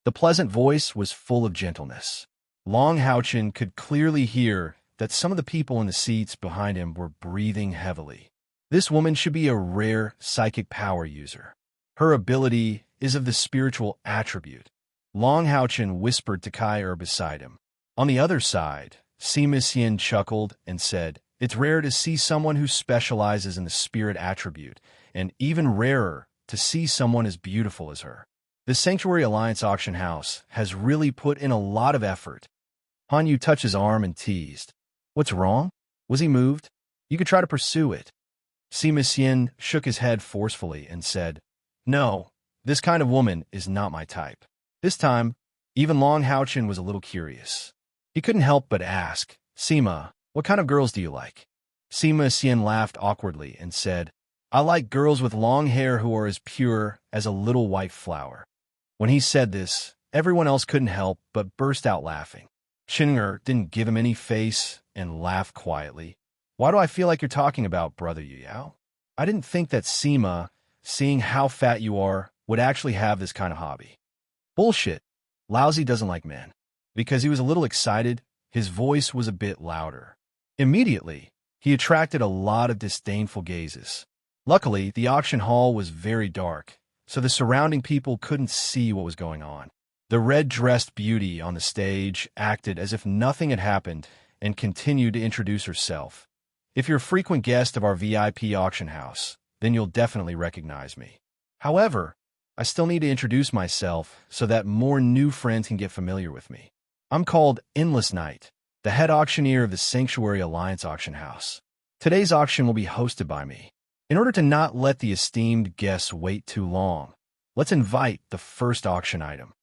The pleasant voice was full of gentleness. Long Haochin could clearly hear that some of the people in the seats behind him were breathing heavily. This woman should be a rare psychic power user. Her ability is of the spiritual attribute. Long Haochin whispered to Kai beside him. On the other side, Sima Xian chuckled and said, "It's rare to see someone who specializes in the spirit attribute, and even rarer to see someone as beautiful as her. The Sanctuary Alliance auction house has really put in a lot of effort." Han Yu touched his arm and teased. "What's wrong? Was he moved? You could try to pursue it." Sima Xian shook his head forcefully and said, "No, this kind of woman is not my type." This time, even Long Haochin was a little curious. He couldn't help but ask, "Sima, what kind of girls do you like?" Sima Xian laughed awkwardly and said, "I like girls with long hair who are as pure as a little white flower." When he said this, everyone else couldn't help but burst out laughing. Xinger didn't give him any face and laughed quietly. "Why do I feel like you're talking about Brother Yu Yao? I didn't think that Sima, seeing how fat you are, would actually have this kind of hobby." "Bullshit. Lousy doesn't like men." Because he was a little excited, his voice was a bit louder. Immediately, he attracted a lot of disdainful gazes. Luckily, the auction hall was very dark, so the surrounding people couldn't see what was going on. The red-dressed beauty on the stage acted as if nothing had happened and continued to introduce herself. "If you're a frequent guest of our VIP auction house, then you'll definitely recognize me. However, I still need to introduce myself so that more new friends can get familiar with me. I'm called Endless Night, the head auctioneer of the Sanctuary Alliance auction house. Today's auction will be hosted by me. In order to not let the esteemed guests wait too long, let's invite the first auction item."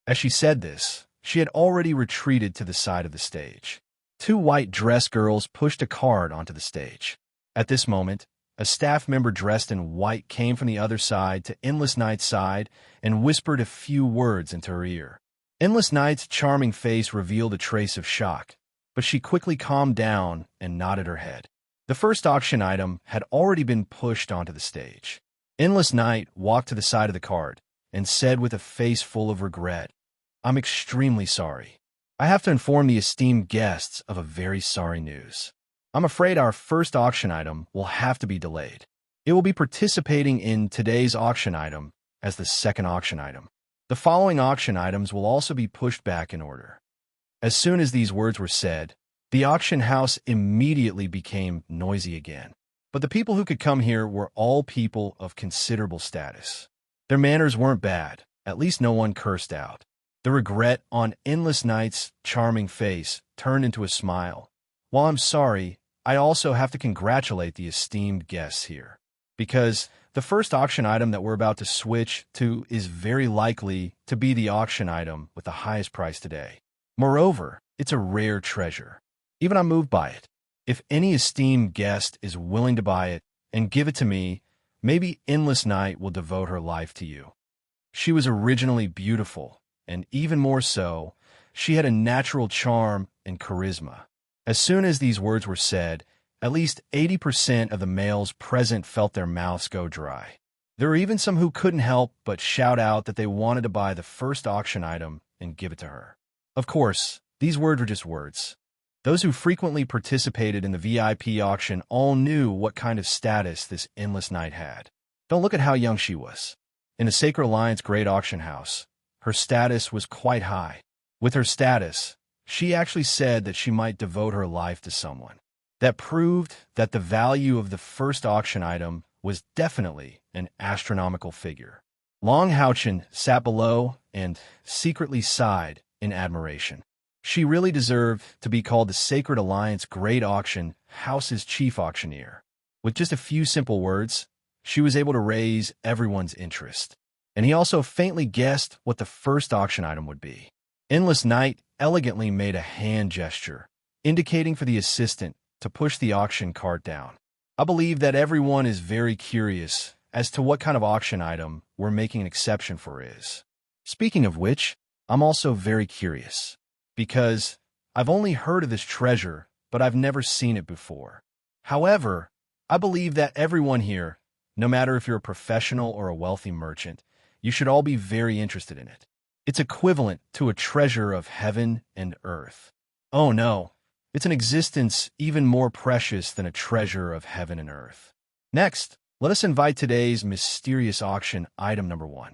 As she said this, she had already retreated to the side of the stage. Two white dress girls pushed a card onto the stage. At this moment, a staff member dressed in white came from the other side to Endless Night's side and whispered a few words into her ear. Endless Night's charming face revealed a trace of shock, but she quickly calmed down and nodded her head. The first auction item had already been pushed onto the stage. Endless Night walked to the side of the card and said with a face full of regret, "I'm extremely sorry. I have to inform the esteemed guests of a very sorry news. I'm afraid our first auction item will have to be delayed. It will be participating in today's auction item as the second auction item. The following auction items will also be pushed back in order." As soon as these words were said, the auction house immediately became noisy again. But the people who could come here were all people of considerable status. Their manners weren't bad, at least no one cursed out. The regret on Endless Night's charming face turned into a smile. While I'm sorry, I also have to congratulate the esteemed guests here, because the first auction item that we're about to switch to is very likely to be the auction item with the highest price today. Moreover, it's a rare treasure. Even I'm moved by it. If any esteemed guest is willing to buy it and give it to me, maybe Endless Night will devote her life to you. She was originally beautiful, and even more so, she had a natural charm and charisma. As soon as these words were said, at least 80% of the males present felt their mouths go dry. There were even some who couldn't help but shout out that they wanted to buy the first auction item and give it to her. Of course, these words were just words. Those who frequently participated in the VIP auction all knew what kind of status this Endless Night had. Don't look at how young she was. In the Sacred Alliance Great Auction House, her status was quite high. With her status, she actually said that she might devote her life to someone. That proved that the value of the first auction item was definitely an astronomical figure. Long Houchin sat below and secretly sighed in admiration. She really deserved to be called the Sacred Alliance Great Auction House's chief auctioneer. With just a few simple words, she was able to raise everyone's interest. And he also faintly guessed what the first auction item would be. Endless Night elegantly made a hand gesture, indicating for the assistant to push the auction cart down. I believe that everyone is very curious as to what kind of auction item we're making an exception for is. Speaking of which, I'm also very curious, because I've only heard of this treasure, but I've never seen it before. However, I believe that everyone here, no matter if you're a professional or a wealthy merchant, you should all be very interested in it. It's equivalent to a treasure of heaven and earth. Oh no, it's an existence even more precious than a treasure of heaven and earth. Next, let us invite today's mysterious auction item number 1.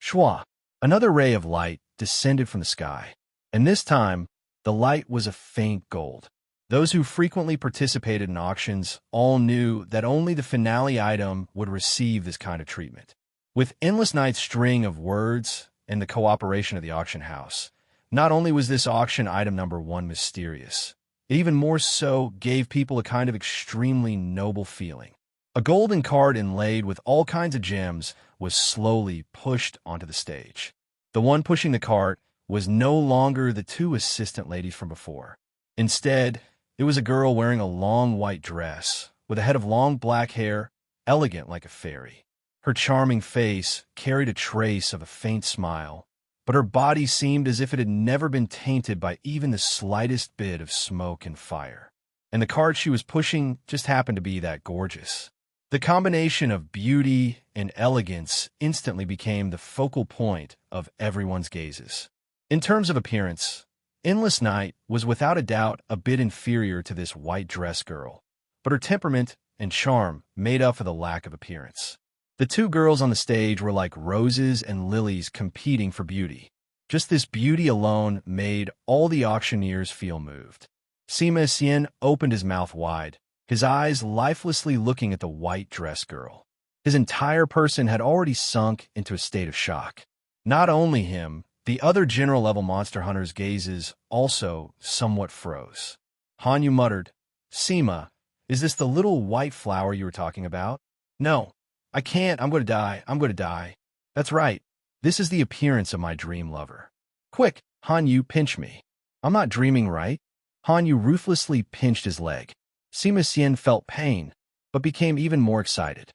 Shwa. Another ray of light descended from the sky, and this time, the light was a faint gold. Those who frequently participated in auctions all knew that only the finale item would receive this kind of treatment. With Endless Night's string of words and the cooperation of the auction house, not only was this auction item number 1 mysterious, it even more so gave people a kind of extremely noble feeling. A golden card inlaid with all kinds of gems was slowly pushed onto the stage. The one pushing the cart was no longer the 2 assistant ladies from before. Instead, it was a girl wearing a long white dress, with a head of long black hair, elegant like a fairy. Her charming face carried a trace of a faint smile, but her body seemed as if it had never been tainted by even the slightest bit of smoke and fire. And the cart she was pushing just happened to be that gorgeous. The combination of beauty and elegance instantly became the focal point of everyone's gazes. In terms of appearance, Endless Night was without a doubt a bit inferior to this white dress girl, but her temperament and charm made up for the lack of appearance. The 2 girls on the stage were like roses and lilies competing for beauty. Just this beauty alone made all the auctioneers feel moved. Sima Xian opened his mouth wide, his eyes lifelessly looking at the white dress girl. His entire person had already sunk into a state of shock. Not only him, the other general-level monster hunters' gazes also somewhat froze. Hanyu muttered, "Sima, is this the little white flower you were talking about?" "No, I can't. I'm going to die. I'm going to die." "That's right. This is the appearance of my dream lover." "Quick, Hanyu, pinch me." "I'm not dreaming, right?" Hanyu ruthlessly pinched his leg. Sima Xian felt pain, but became even more excited.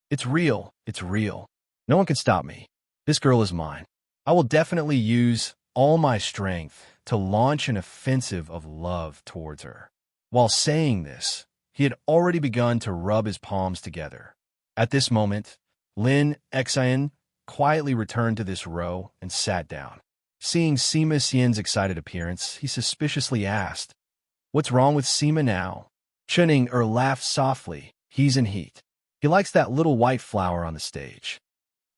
"It's real. It's real. No one can stop me. This girl is mine. I will definitely use all my strength to launch an offensive of love towards her." While saying this, he had already begun to rub his palms together. At this moment, Lin Xian quietly returned to this row and sat down. Seeing Sima Xian's excited appearance, he suspiciously asked, "What's wrong with Sima now?" Chuning laughed softly. "He's in heat. He likes that little white flower on the stage."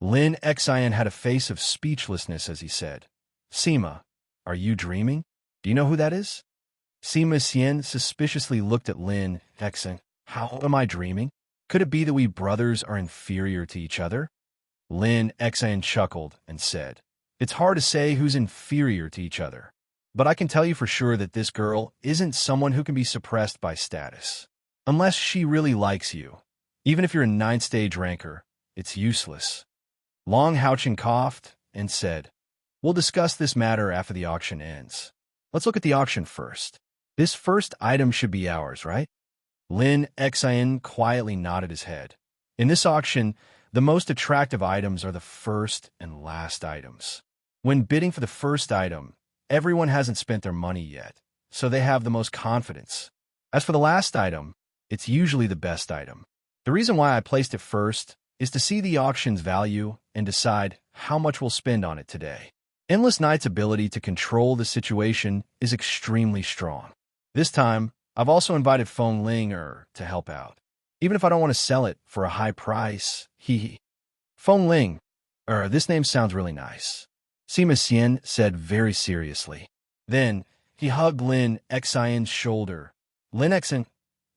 Lin Xian had a face of speechlessness as he said, "Sima, are you dreaming? Do you know who that is?" Sima Xian suspiciously looked at Lin Xian. "How am I dreaming? Could it be that we brothers are inferior to each other?" Lin Xian chuckled and said, It's hard to say who's inferior to each other. But I can tell you for sure that this girl isn't someone who can be suppressed by status. Unless she really likes you. Even if you're a 9th-stage ranker, it's useless. Long Houchin coughed and said, "We'll discuss this matter after the auction ends. Let's look at the auction first. This first item should be ours, right?" Lin Xian quietly nodded his head. In this auction, the most attractive items are the first and last items. When bidding for the first item, everyone hasn't spent their money yet, so they have the most confidence. As for the last item, it's usually the best item. The reason why I placed it first is to see the auction's value and decide how much we'll spend on it today. Endless Night's ability to control the situation is extremely strong. This time, I've also invited Feng Ling to help out. Even if I don't want to sell it for a high price, Feng Ling, this name sounds really nice. Sima Xian said very seriously. Then, he hugged Lin Xian's shoulder. Lin Xian,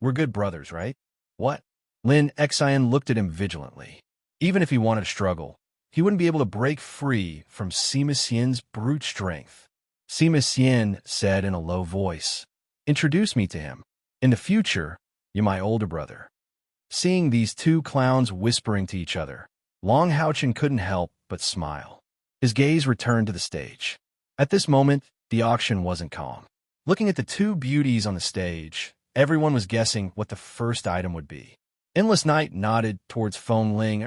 we're good brothers, right? What? Lin Xian looked at him vigilantly. Even if he wanted to struggle, he wouldn't be able to break free from Sima Xian's brute strength. Sima Xian said in a low voice, "Introduce me to him. In the future, you're my older brother." Seeing these two clowns whispering to each other, Long Houchin couldn't help but smile. His gaze returned to the stage. At this moment, the auction wasn't calm. Looking at the two beauties on the stage, everyone was guessing what the first item would be. Endless Night nodded towards Feng Ling.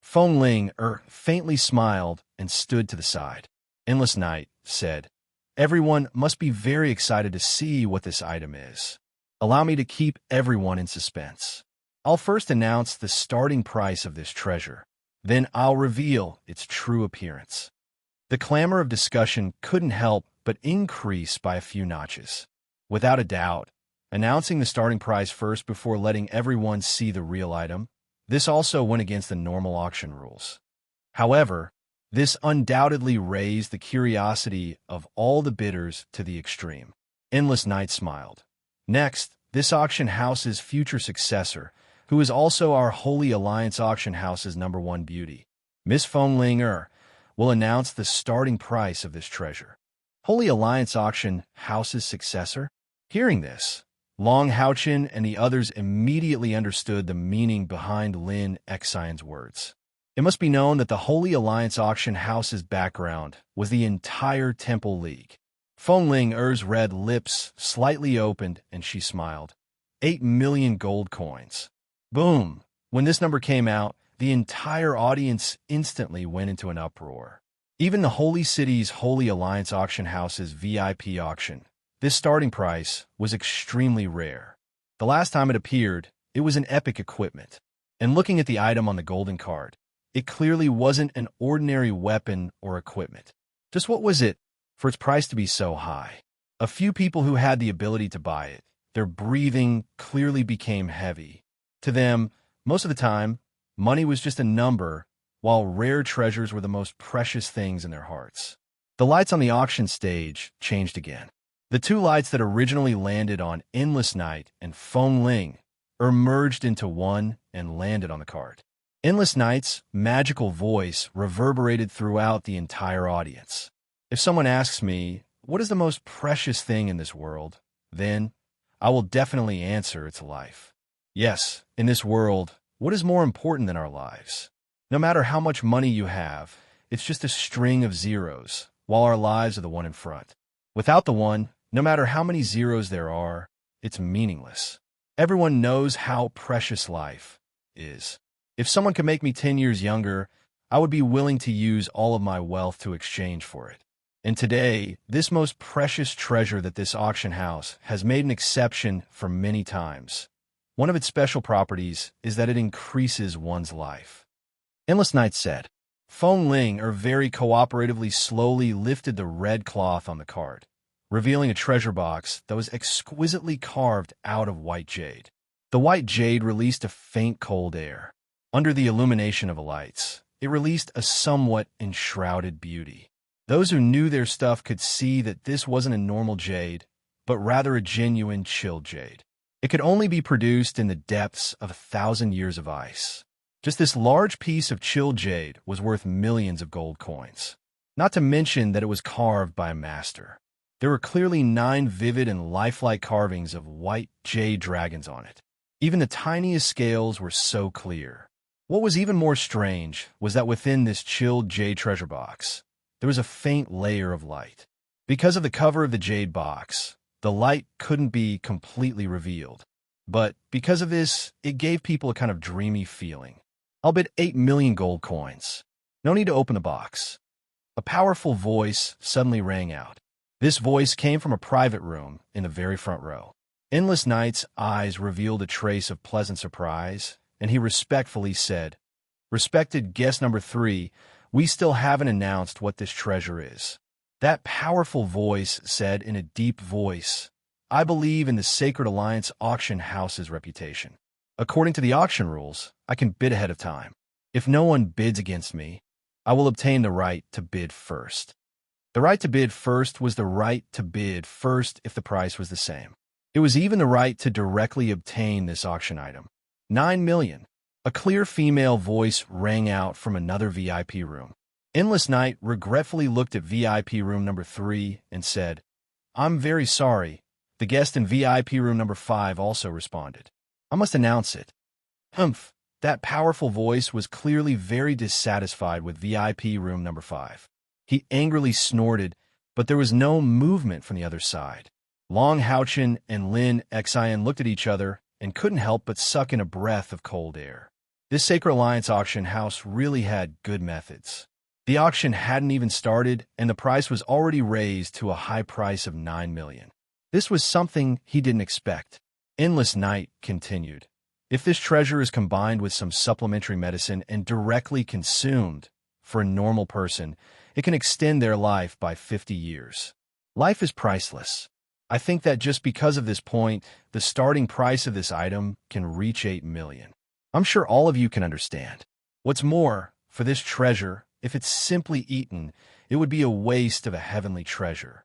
Feng Ling faintly smiled and stood to the side. Endless Night said, "Everyone must be very excited to see what this item is. Allow me to keep everyone in suspense. I'll first announce the starting price of this treasure. Then I'll reveal its true appearance." The clamor of discussion couldn't help but increase by a few notches. Without a doubt, announcing the starting price first before letting everyone see the real item, this also went against the normal auction rules. However, this undoubtedly raised the curiosity of all the bidders to the extreme. Endless Night smiled. Next, this auction house's future successor, who is also our Holy Alliance auction house's #1 beauty, Miss Feng Ling will announce the starting price of this treasure. Holy Alliance auction house's successor? Hearing this, Long Houchin and the others immediately understood the meaning behind Lin Xian's words. It must be known that the Holy Alliance auction house's background was the entire Temple League. Feng Ling's red lips slightly opened and she smiled. 8 million gold coins. Boom! When this number came out, the entire audience instantly went into an uproar. Even the Holy City's Holy Alliance auction house's VIP auction, this starting price was extremely rare. The last time it appeared, it was an epic equipment. And looking at the item on the golden card, it clearly wasn't an ordinary weapon or equipment. Just what was it for its price to be so high? A few people who had the ability to buy it, their breathing clearly became heavy. To them, most of the time, money was just a number, while rare treasures were the most precious things in their hearts. The lights on the auction stage changed again. The two lights that originally landed on Endless Night and Feng Ling merged into one and landed on the card. Endless Night's magical voice reverberated throughout the entire audience. If someone asks me, what is the most precious thing in this world, then I will definitely answer it's life. Yes, in this world, what is more important than our lives? No matter how much money you have, it's just a string of zeros, while our lives are the one in front. Without the one, no matter how many zeros there are, it's meaningless. Everyone knows how precious life is. If someone could make me 10 years younger, I would be willing to use all of my wealth to exchange for it. And today, this most precious treasure that this auction house has made an exception for many times. One of its special properties is that it increases one's life. Endless Night said. Feng Ling very cooperatively slowly lifted the red cloth on the card, revealing a treasure box that was exquisitely carved out of white jade. The white jade released a faint cold air. Under the illumination of the lights, it released a somewhat enshrouded beauty. Those who knew their stuff could see that this wasn't a normal jade, but rather a genuine chilled jade. It could only be produced in the depths of 1,000 years of ice. Just this large piece of chilled jade was worth millions of gold coins. Not to mention that it was carved by a master. There were clearly 9 vivid and lifelike carvings of white jade dragons on it. Even the tiniest scales were so clear. What was even more strange was that within this chilled jade treasure box, there was a faint layer of light. Because of the cover of the jade box, the light couldn't be completely revealed. But because of this, it gave people a kind of dreamy feeling. I'll bid 8 million gold coins. No need to open the box. A powerful voice suddenly rang out. This voice came from a private room in the very front row. Endless Night's eyes revealed a trace of pleasant surprise, and he respectfully said, "Respected guest number 3, we still haven't announced what this treasure is." That powerful voice said in a deep voice, "I believe in the Sacred Alliance auction house's reputation. According to the auction rules, I can bid ahead of time. If no one bids against me, I will obtain the right to bid first." The right to bid first was the right to bid first if the price was the same. It was even the right to directly obtain this auction item. 9 million. A clear female voice rang out from another VIP room. Endless Night regretfully looked at VIP room number 3 and said, "I'm very sorry." The guest in VIP room number 5 also responded, "I must announce it." Humph. That powerful voice was clearly very dissatisfied with VIP room number 5. He angrily snorted, but there was no movement from the other side. Long Houchin and Lin Xian looked at each other and couldn't help but suck in a breath of cold air. This Sacred Alliance auction house really had good methods. The auction hadn't even started, and the price was already raised to a high price of 9 million. This was something he didn't expect. Endless Night continued. If this treasure is combined with some supplementary medicine and directly consumed, for a normal person, it can extend their life by 50 years. Life is priceless. I think that just because of this point, the starting price of this item can reach 8 million. I'm sure all of you can understand. What's more, for this treasure, if it's simply eaten, it would be a waste of a heavenly treasure.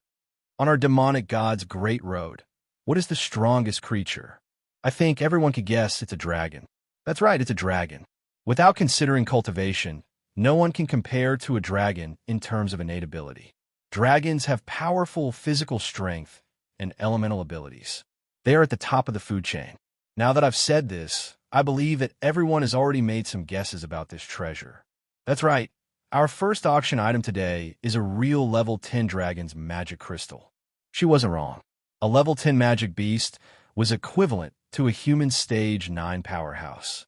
On our demonic god's great road, what is the strongest creature? I think everyone could guess it's a dragon. That's right, it's a dragon. Without considering cultivation, no one can compare to a dragon in terms of innate ability. Dragons have powerful physical strength and elemental abilities. They are at the top of the food chain. Now that I've said this, I believe that everyone has already made some guesses about this treasure. That's right. Our first auction item today is a real level 10 dragon's magic crystal. She wasn't wrong. A level 10 magic beast was equivalent to a human stage 9 powerhouse.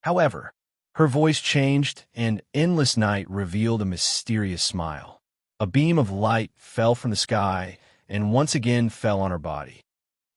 However, her voice changed and Endless Night revealed a mysterious smile. A beam of light fell from the sky and once again fell on her body.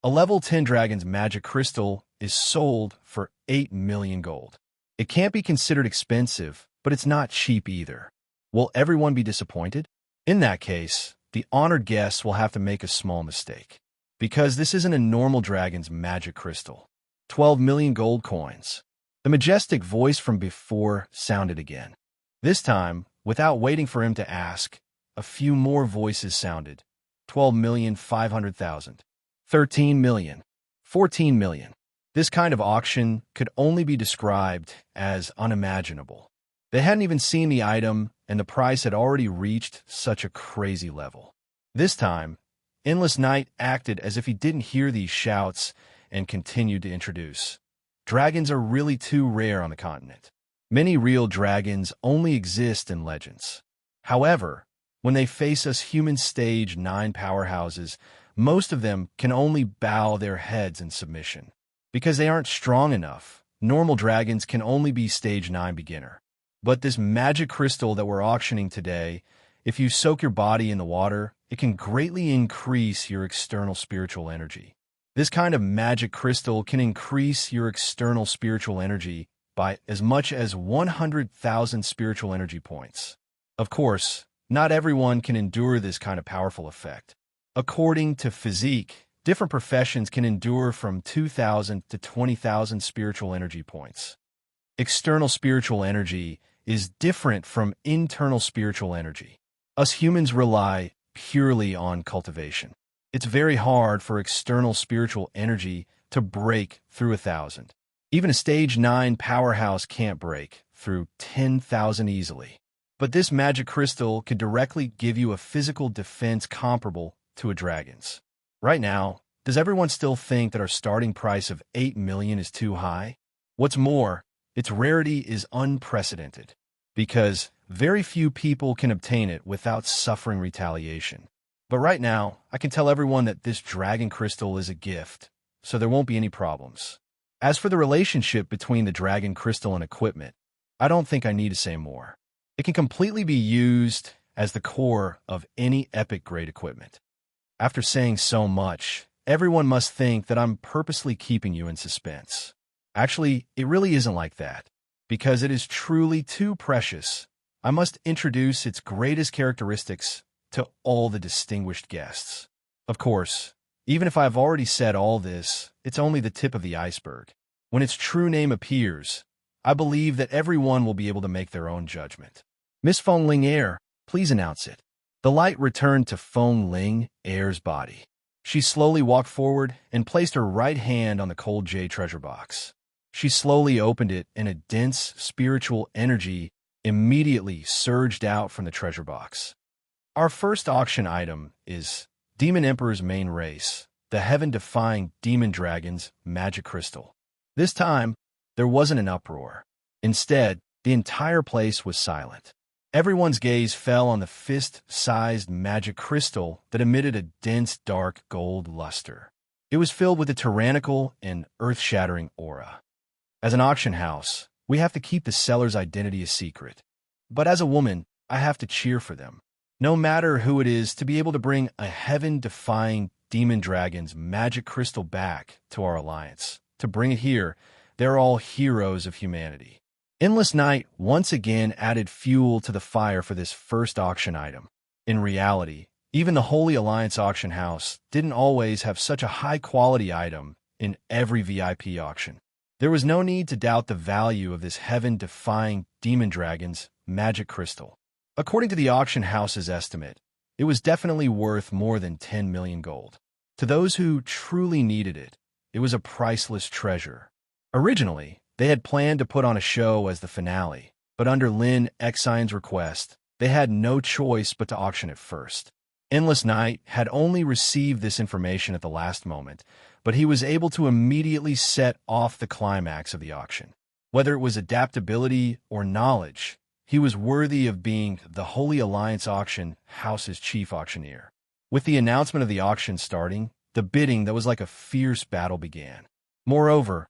A level 10 dragon's magic crystal is sold for 8 million gold. It can't be considered expensive, but it's not cheap either. Will everyone be disappointed? In that case, the honored guests will have to make a small mistake. Because this isn't a normal dragon's magic crystal. 12 million gold coins. The majestic voice from before sounded again. This time, without waiting for him to ask, a few more voices sounded. 12,500,000. 13 million. 14 million. This kind of auction could only be described as unimaginable. They hadn't even seen the item, and the price had already reached such a crazy level. This time, Endless Night acted as if he didn't hear these shouts and continued to introduce. Dragons are really too rare on the continent. Many real dragons only exist in legends. However, when they face us human stage 9 powerhouses, most of them can only bow their heads in submission. Because they aren't strong enough, normal dragons can only be stage 9 beginner. But this magic crystal that we're auctioning today, if you soak your body in the water, it can greatly increase your external spiritual energy. This kind of magic crystal can increase your external spiritual energy by as much as 100,000 spiritual energy points. Of course, not everyone can endure this kind of powerful effect. According to physique, different professions can endure from 2,000 to 20,000 spiritual energy points. External spiritual energy is different from internal spiritual energy. Us humans rely purely on cultivation. It's very hard for external spiritual energy to break through 1,000. Even a stage 9 powerhouse can't break through 10,000 easily. But this magic crystal could directly give you a physical defense comparable to a dragon's. Right now, does everyone still think that our starting price of 8 million is too high? What's more, its rarity is unprecedented, because very few people can obtain it without suffering retaliation. But right now, I can tell everyone that this dragon crystal is a gift, so there won't be any problems. As for the relationship between the dragon crystal and equipment, I don't think I need to say more. It can completely be used as the core of any epic-grade equipment. After saying so much, everyone must think that I'm purposely keeping you in suspense. Actually, it really isn't like that. Because it is truly too precious, I must introduce its greatest characteristics to all the distinguished guests. Of course, even if I have already said all this, it's only the tip of the iceberg. When its true name appears, I believe that everyone will be able to make their own judgment. Miss Feng Ling Air, please announce it. The light returned to Feng Ling Air's body. She slowly walked forward and placed her right hand on the cold jade treasure box. She slowly opened it, and a dense spiritual energy immediately surged out from the treasure box. Our first auction item is Demon Emperor's main race, the heaven-defying Demon Dragon's magic crystal. This time, there wasn't an uproar. Instead, the entire place was silent. Everyone's gaze fell on the fist-sized magic crystal that emitted a dense, dark gold luster. It was filled with a tyrannical and earth-shattering aura. As an auction house, we have to keep the seller's identity a secret. But as a woman, I have to cheer for them. No matter who it is, to be able to bring a heaven-defying Demon Dragon's magic crystal back to our alliance. To bring it here, they're all heroes of humanity. Endless Night once again added fuel to the fire for this first auction item. In reality, even the Holy Alliance auction house didn't always have such a high-quality item in every VIP auction. There was no need to doubt the value of this heaven-defying Demon Dragon's magic crystal. According to the auction house's estimate, it was definitely worth more than 10 million gold. To those who truly needed it, it was a priceless treasure. Originally, they had planned to put on a show as the finale, but under Lin Xian's request, they had no choice but to auction it first. Endless Night had only received this information at the last moment, but he was able to immediately set off the climax of the auction. Whether it was adaptability or knowledge, he was worthy of being the Holy Alliance auction house's chief auctioneer. With the announcement of the auction starting, the bidding that was like a fierce battle began. Moreover,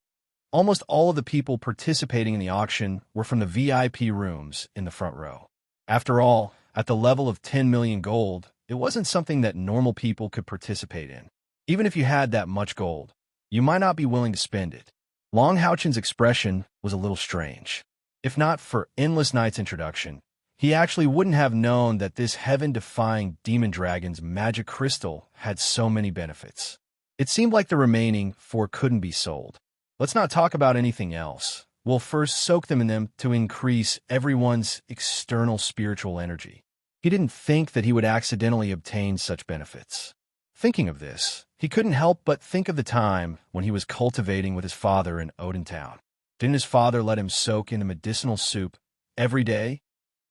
almost all of the people participating in the auction were from the VIP rooms in the front row. After all, at the level of 10 million gold, it wasn't something that normal people could participate in. Even if you had that much gold, you might not be willing to spend it. Long Haochen's expression was a little strange. If not for Endless Night's introduction, he actually wouldn't have known that this heaven-defying Demon Dragon's magic crystal had so many benefits. It seemed like the remaining 4 couldn't be sold. Let's not talk about anything else. We'll first soak them in them to increase everyone's external spiritual energy. He didn't think that he would accidentally obtain such benefits. Thinking of this, he couldn't help but think of the time when he was cultivating with his father in Odentown. Didn't his father let him soak in the medicinal soup every day?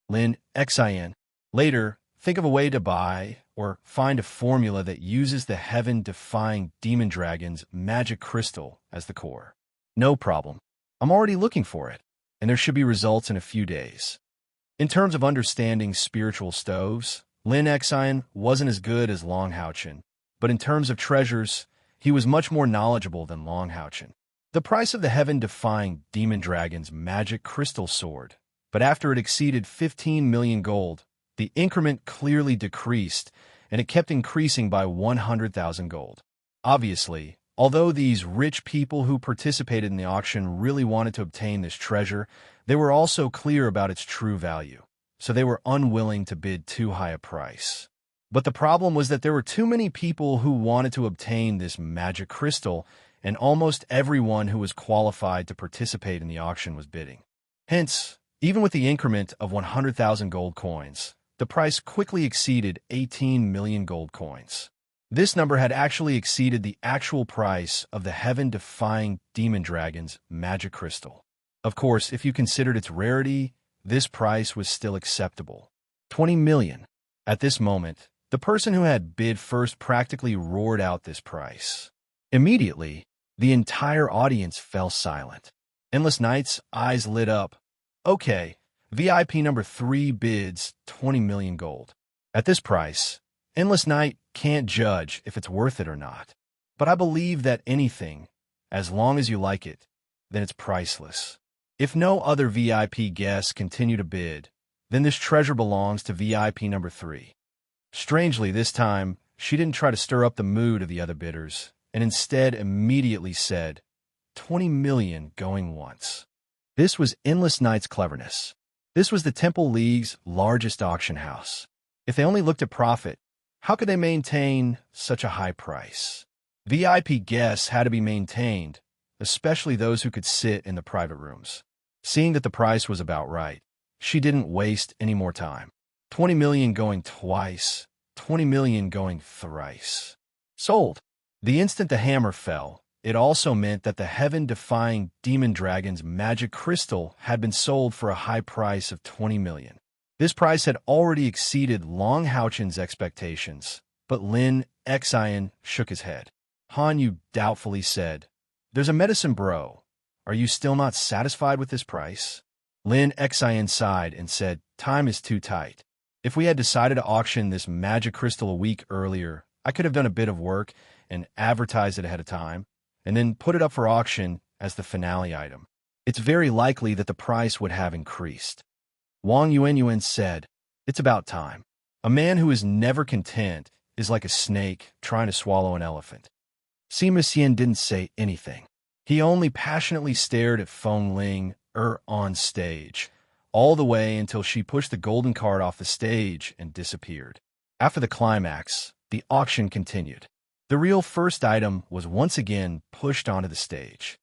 Lin Xian. Later, think of a way to buy or find a formula that uses the heaven-defying Demon Dragon's magic crystal as the core. No problem. I'm already looking for it, and there should be results in a few days. In terms of understanding spiritual stoves, Lin Xian wasn't as good as Long Haochen, but in terms of treasures, he was much more knowledgeable than Long Haochen. The price of the heaven-defying Demon Dragon's magic crystal soared, but after it exceeded 15 million gold, the increment clearly decreased, and it kept increasing by 100,000 gold. Obviously, although these rich people who participated in the auction really wanted to obtain this treasure, they were also clear about its true value, so they were unwilling to bid too high a price. But the problem was that there were too many people who wanted to obtain this magic crystal, and almost everyone who was qualified to participate in the auction was bidding. Hence, even with the increment of 100,000 gold coins, the price quickly exceeded 18 million gold coins. This number had actually exceeded the actual price of the heaven-defying Demon Dragon's magic crystal. Of course, if you considered its rarity, this price was still acceptable. 20 million. At this moment, the person who had bid first practically roared out this price. Immediately, the entire audience fell silent. Endless Night's eyes lit up. Okay, VIP number 3 bids 20 million gold. At this price, Endless Night can't judge if it's worth it or not. But I believe that anything, as long as you like it, then it's priceless. If no other VIP guests continue to bid, then this treasure belongs to VIP number 3. Strangely, this time, she didn't try to stir up the mood of the other bidders, and instead immediately said, 20 million going once. This was Endless Night's cleverness. This was the Temple League's largest auction house. If they only looked at profit, how could they maintain such a high price? VIP guests had to be maintained, especially those who could sit in the private rooms. Seeing that the price was about right, she didn't waste any more time. 20 million going twice, 20 million going thrice. Sold. The instant the hammer fell, it also meant that the heaven-defying demon dragon's magic crystal had been sold for a high price of 20 million. This price had already exceeded Long Houchen's expectations, but Lin Xian shook his head. Han Yu doubtfully said, "There's a medicine bro. Are you still not satisfied with this price?" Lin Xian sighed and said, "Time is too tight. If we had decided to auction this magic crystal a week earlier, I could have done a bit of work and advertised it ahead of time, and then put it up for auction as the finale item. It's very likely that the price would have increased." Wang Yuanyuan said, "It's about time. A man who is never content is like a snake trying to swallow an elephant." Sima Xian didn't say anything. He only passionately stared at Feng Ling on stage, all the way until she pushed the golden card off the stage and disappeared. After the climax, the auction continued. The real first item was once again pushed onto the stage.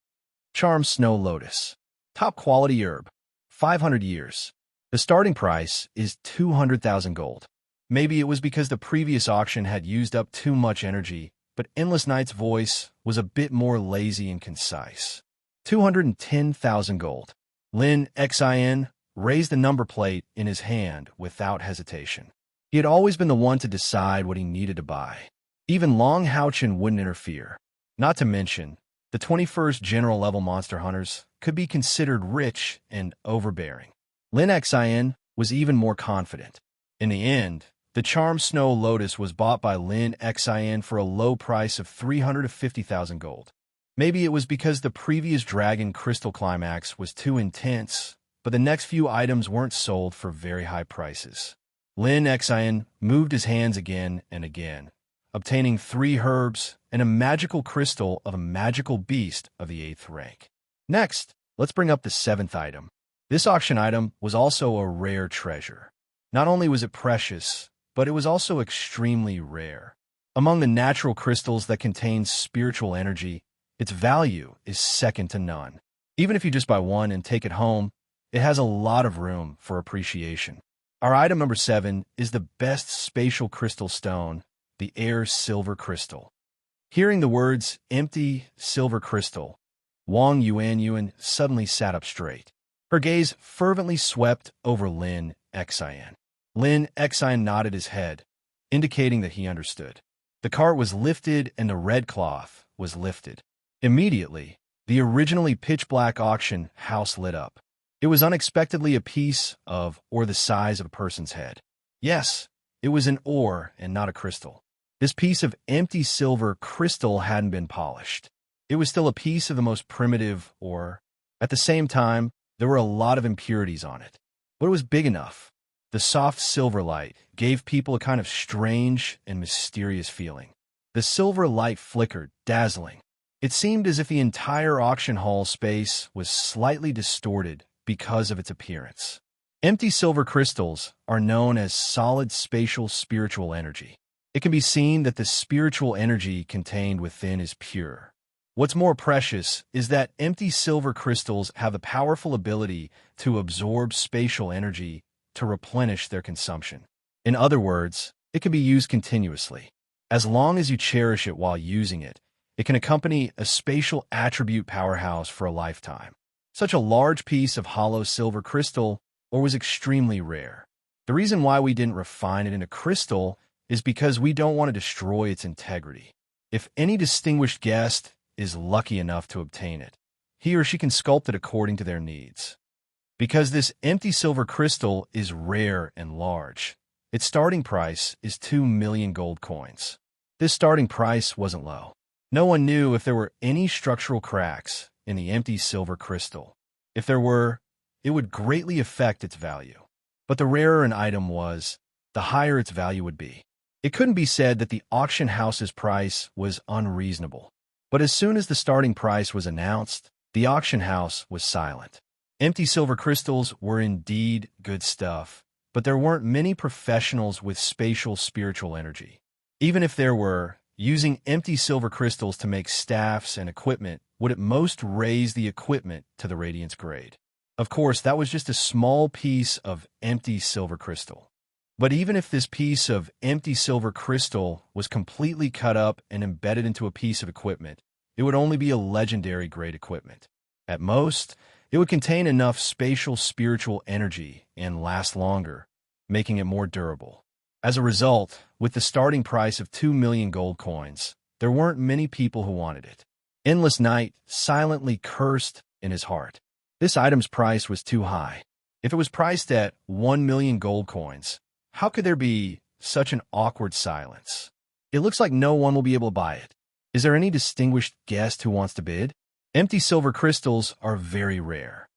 Charm Snow Lotus. Top quality herb. 500 years. The starting price is 200,000 gold. Maybe it was because the previous auction had used up too much energy, but Endless Night's voice was a bit more lazy and concise. 210,000 gold. Lin Xian raised the number plate in his hand without hesitation. He had always been the one to decide what he needed to buy. Even Long Houchen wouldn't interfere. Not to mention, the 21st general level monster hunters could be considered rich and overbearing. Lin Xian was even more confident. In the end, the Charm Snow Lotus was bought by Lin Xian for a low price of 350,000 gold. Maybe it was because the previous Dragon Crystal climax was too intense, but the next few items weren't sold for very high prices. Lin Xian moved his hands again and again, obtaining 3 herbs and a magical crystal of a magical beast of the 8th rank. Next, let's bring up the 7th item. This auction item was also a rare treasure. Not only was it precious, but it was also extremely rare. Among the natural crystals that contain spiritual energy, its value is second to none. Even if you just buy one and take it home, it has a lot of room for appreciation. Our item number 7 is the best spatial crystal stone, the Air Silver Crystal. Hearing the words empty silver crystal, Wang Yuanyuan suddenly sat up straight. Her gaze fervently swept over Lin Xian. Lin Xian nodded his head, indicating that he understood. The cart was lifted and the red cloth was lifted. Immediately, the originally pitch-black auction house lit up. It was unexpectedly a piece of, or the size of a person's head. Yes, it was an ore and not a crystal. This piece of empty silver crystal hadn't been polished. It was still a piece of the most primitive ore. At the same time, there were a lot of impurities on it. But it was big enough. The soft silver light gave people a kind of strange and mysterious feeling. The silver light flickered, dazzling. It seemed as if the entire auction hall space was slightly distorted because of its appearance. Empty silver crystals are known as solid spatial spiritual energy. It can be seen that the spiritual energy contained within is pure. What's more precious is that empty silver crystals have the powerful ability to absorb spatial energy to replenish their consumption. In other words, it can be used continuously. As long as you cherish it while using it, it can accompany a spatial attribute powerhouse for a lifetime. Such a large piece of hollow silver crystal, or was extremely rare. The reason why we didn't refine it into crystal is because we don't want to destroy its integrity. If any distinguished guest is lucky enough to obtain it, he or she can sculpt it according to their needs. Because this empty silver crystal is rare and large, its starting price is 2 million gold coins. This starting price wasn't low. No one knew if there were any structural cracks in the empty silver crystal. If there were, it would greatly affect its value. But the rarer an item was, the higher its value would be. It couldn't be said that the auction house's price was unreasonable. But as soon as the starting price was announced, the auction house was silent. Empty silver crystals were indeed good stuff, but there weren't many professionals with spatial spiritual energy. Even if there were, using empty silver crystals to make staffs and equipment would at most raise the equipment to the radiance grade. Of course, that was just a small piece of empty silver crystal. But even if this piece of empty silver crystal was completely cut up and embedded into a piece of equipment, it would only be a legendary grade equipment. At most, it would contain enough spatial spiritual energy and last longer, making it more durable. As a result, with the starting price of 2 million gold coins, there weren't many people who wanted it. Endless Night silently cursed in his heart. This item's price was too high. If it was priced at 1 million gold coins, how could there be such an awkward silence? It looks like no one will be able to buy it. Is there any distinguished guest who wants to bid? Empty silver crystals are very rare.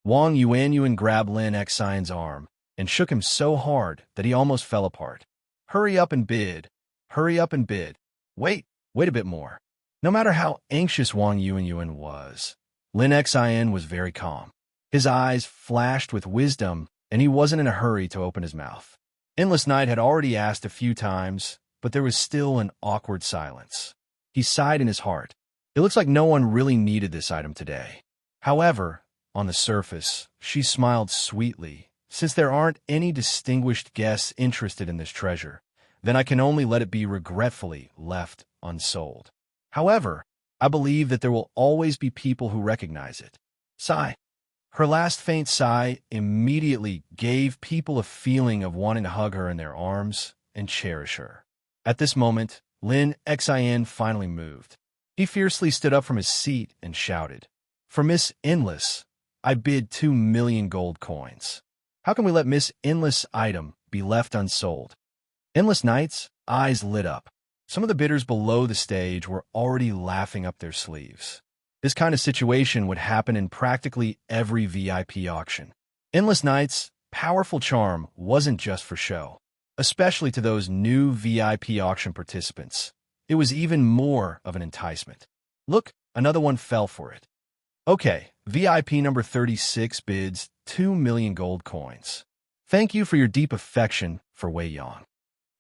Wang Yuanyuan grabbed Lin Xian's arm and shook him so hard that he almost fell apart. Hurry up and bid. Hurry up and bid. Wait a bit more. No matter how anxious Wang Yuanyuan was, Lin Xian was very calm. His eyes flashed with wisdom, and he wasn't in a hurry to open his mouth. Endless Night had already asked a few times, but there was still an awkward silence. He sighed in his heart. It looks like no one really needed this item today. However, on the surface, she smiled sweetly. Since there aren't any distinguished guests interested in this treasure, then I can only let it be regretfully left unsold. However, I believe that there will always be people who recognize it. Sigh. Her last faint sigh immediately gave people a feeling of wanting to hug her in their arms and cherish her. At this moment, Lin Xian finally moved. He fiercely stood up from his seat and shouted, "For Miss Endless, I bid 2 million gold coins. How can we let Miss Endless' item be left unsold?" Endless Night's eyes lit up. Some of the bidders below the stage were already laughing up their sleeves. This kind of situation would happen in practically every VIP auction. Endless Night's powerful charm wasn't just for show, especially to those new VIP auction participants. It was even more of an enticement. Look, another one fell for it. Okay, VIP number 36 bids 2 million gold coins. Thank you for your deep affection for Wei Yang.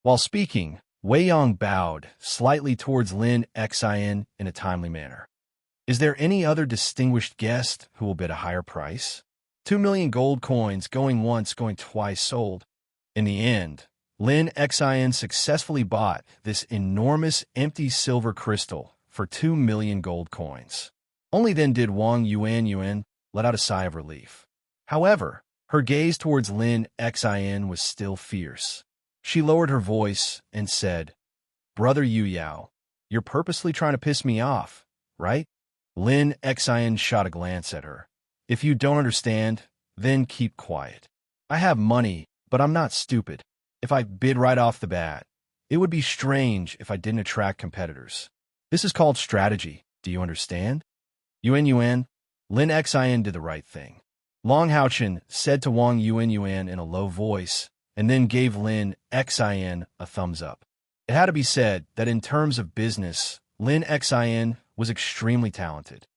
While speaking, Wei Yang bowed slightly towards Lin Xian in a timely manner. Is there any other distinguished guest who will bid a higher price? 2 million gold coins going once, going twice sold. In the end, Lin Xian successfully bought this enormous empty silver crystal for 2 million gold coins. Only then did Wang Yuanyuan let out a sigh of relief. However, her gaze towards Lin Xian was still fierce. She lowered her voice and said, "Brother Yu Yao, you're purposely trying to piss me off, right?" Lin Xian shot a glance at her. "If you don't understand, then keep quiet. I have money, but I'm not stupid. If I bid right off the bat, it would be strange if I didn't attract competitors. This is called strategy. Do you understand?" Yuan, Lin Xian did the right thing. Long Haochen said to Wang Yuan in a low voice, and then gave Lin Xian a thumbs up. It had to be said that in terms of business, Lin Xian was extremely talented.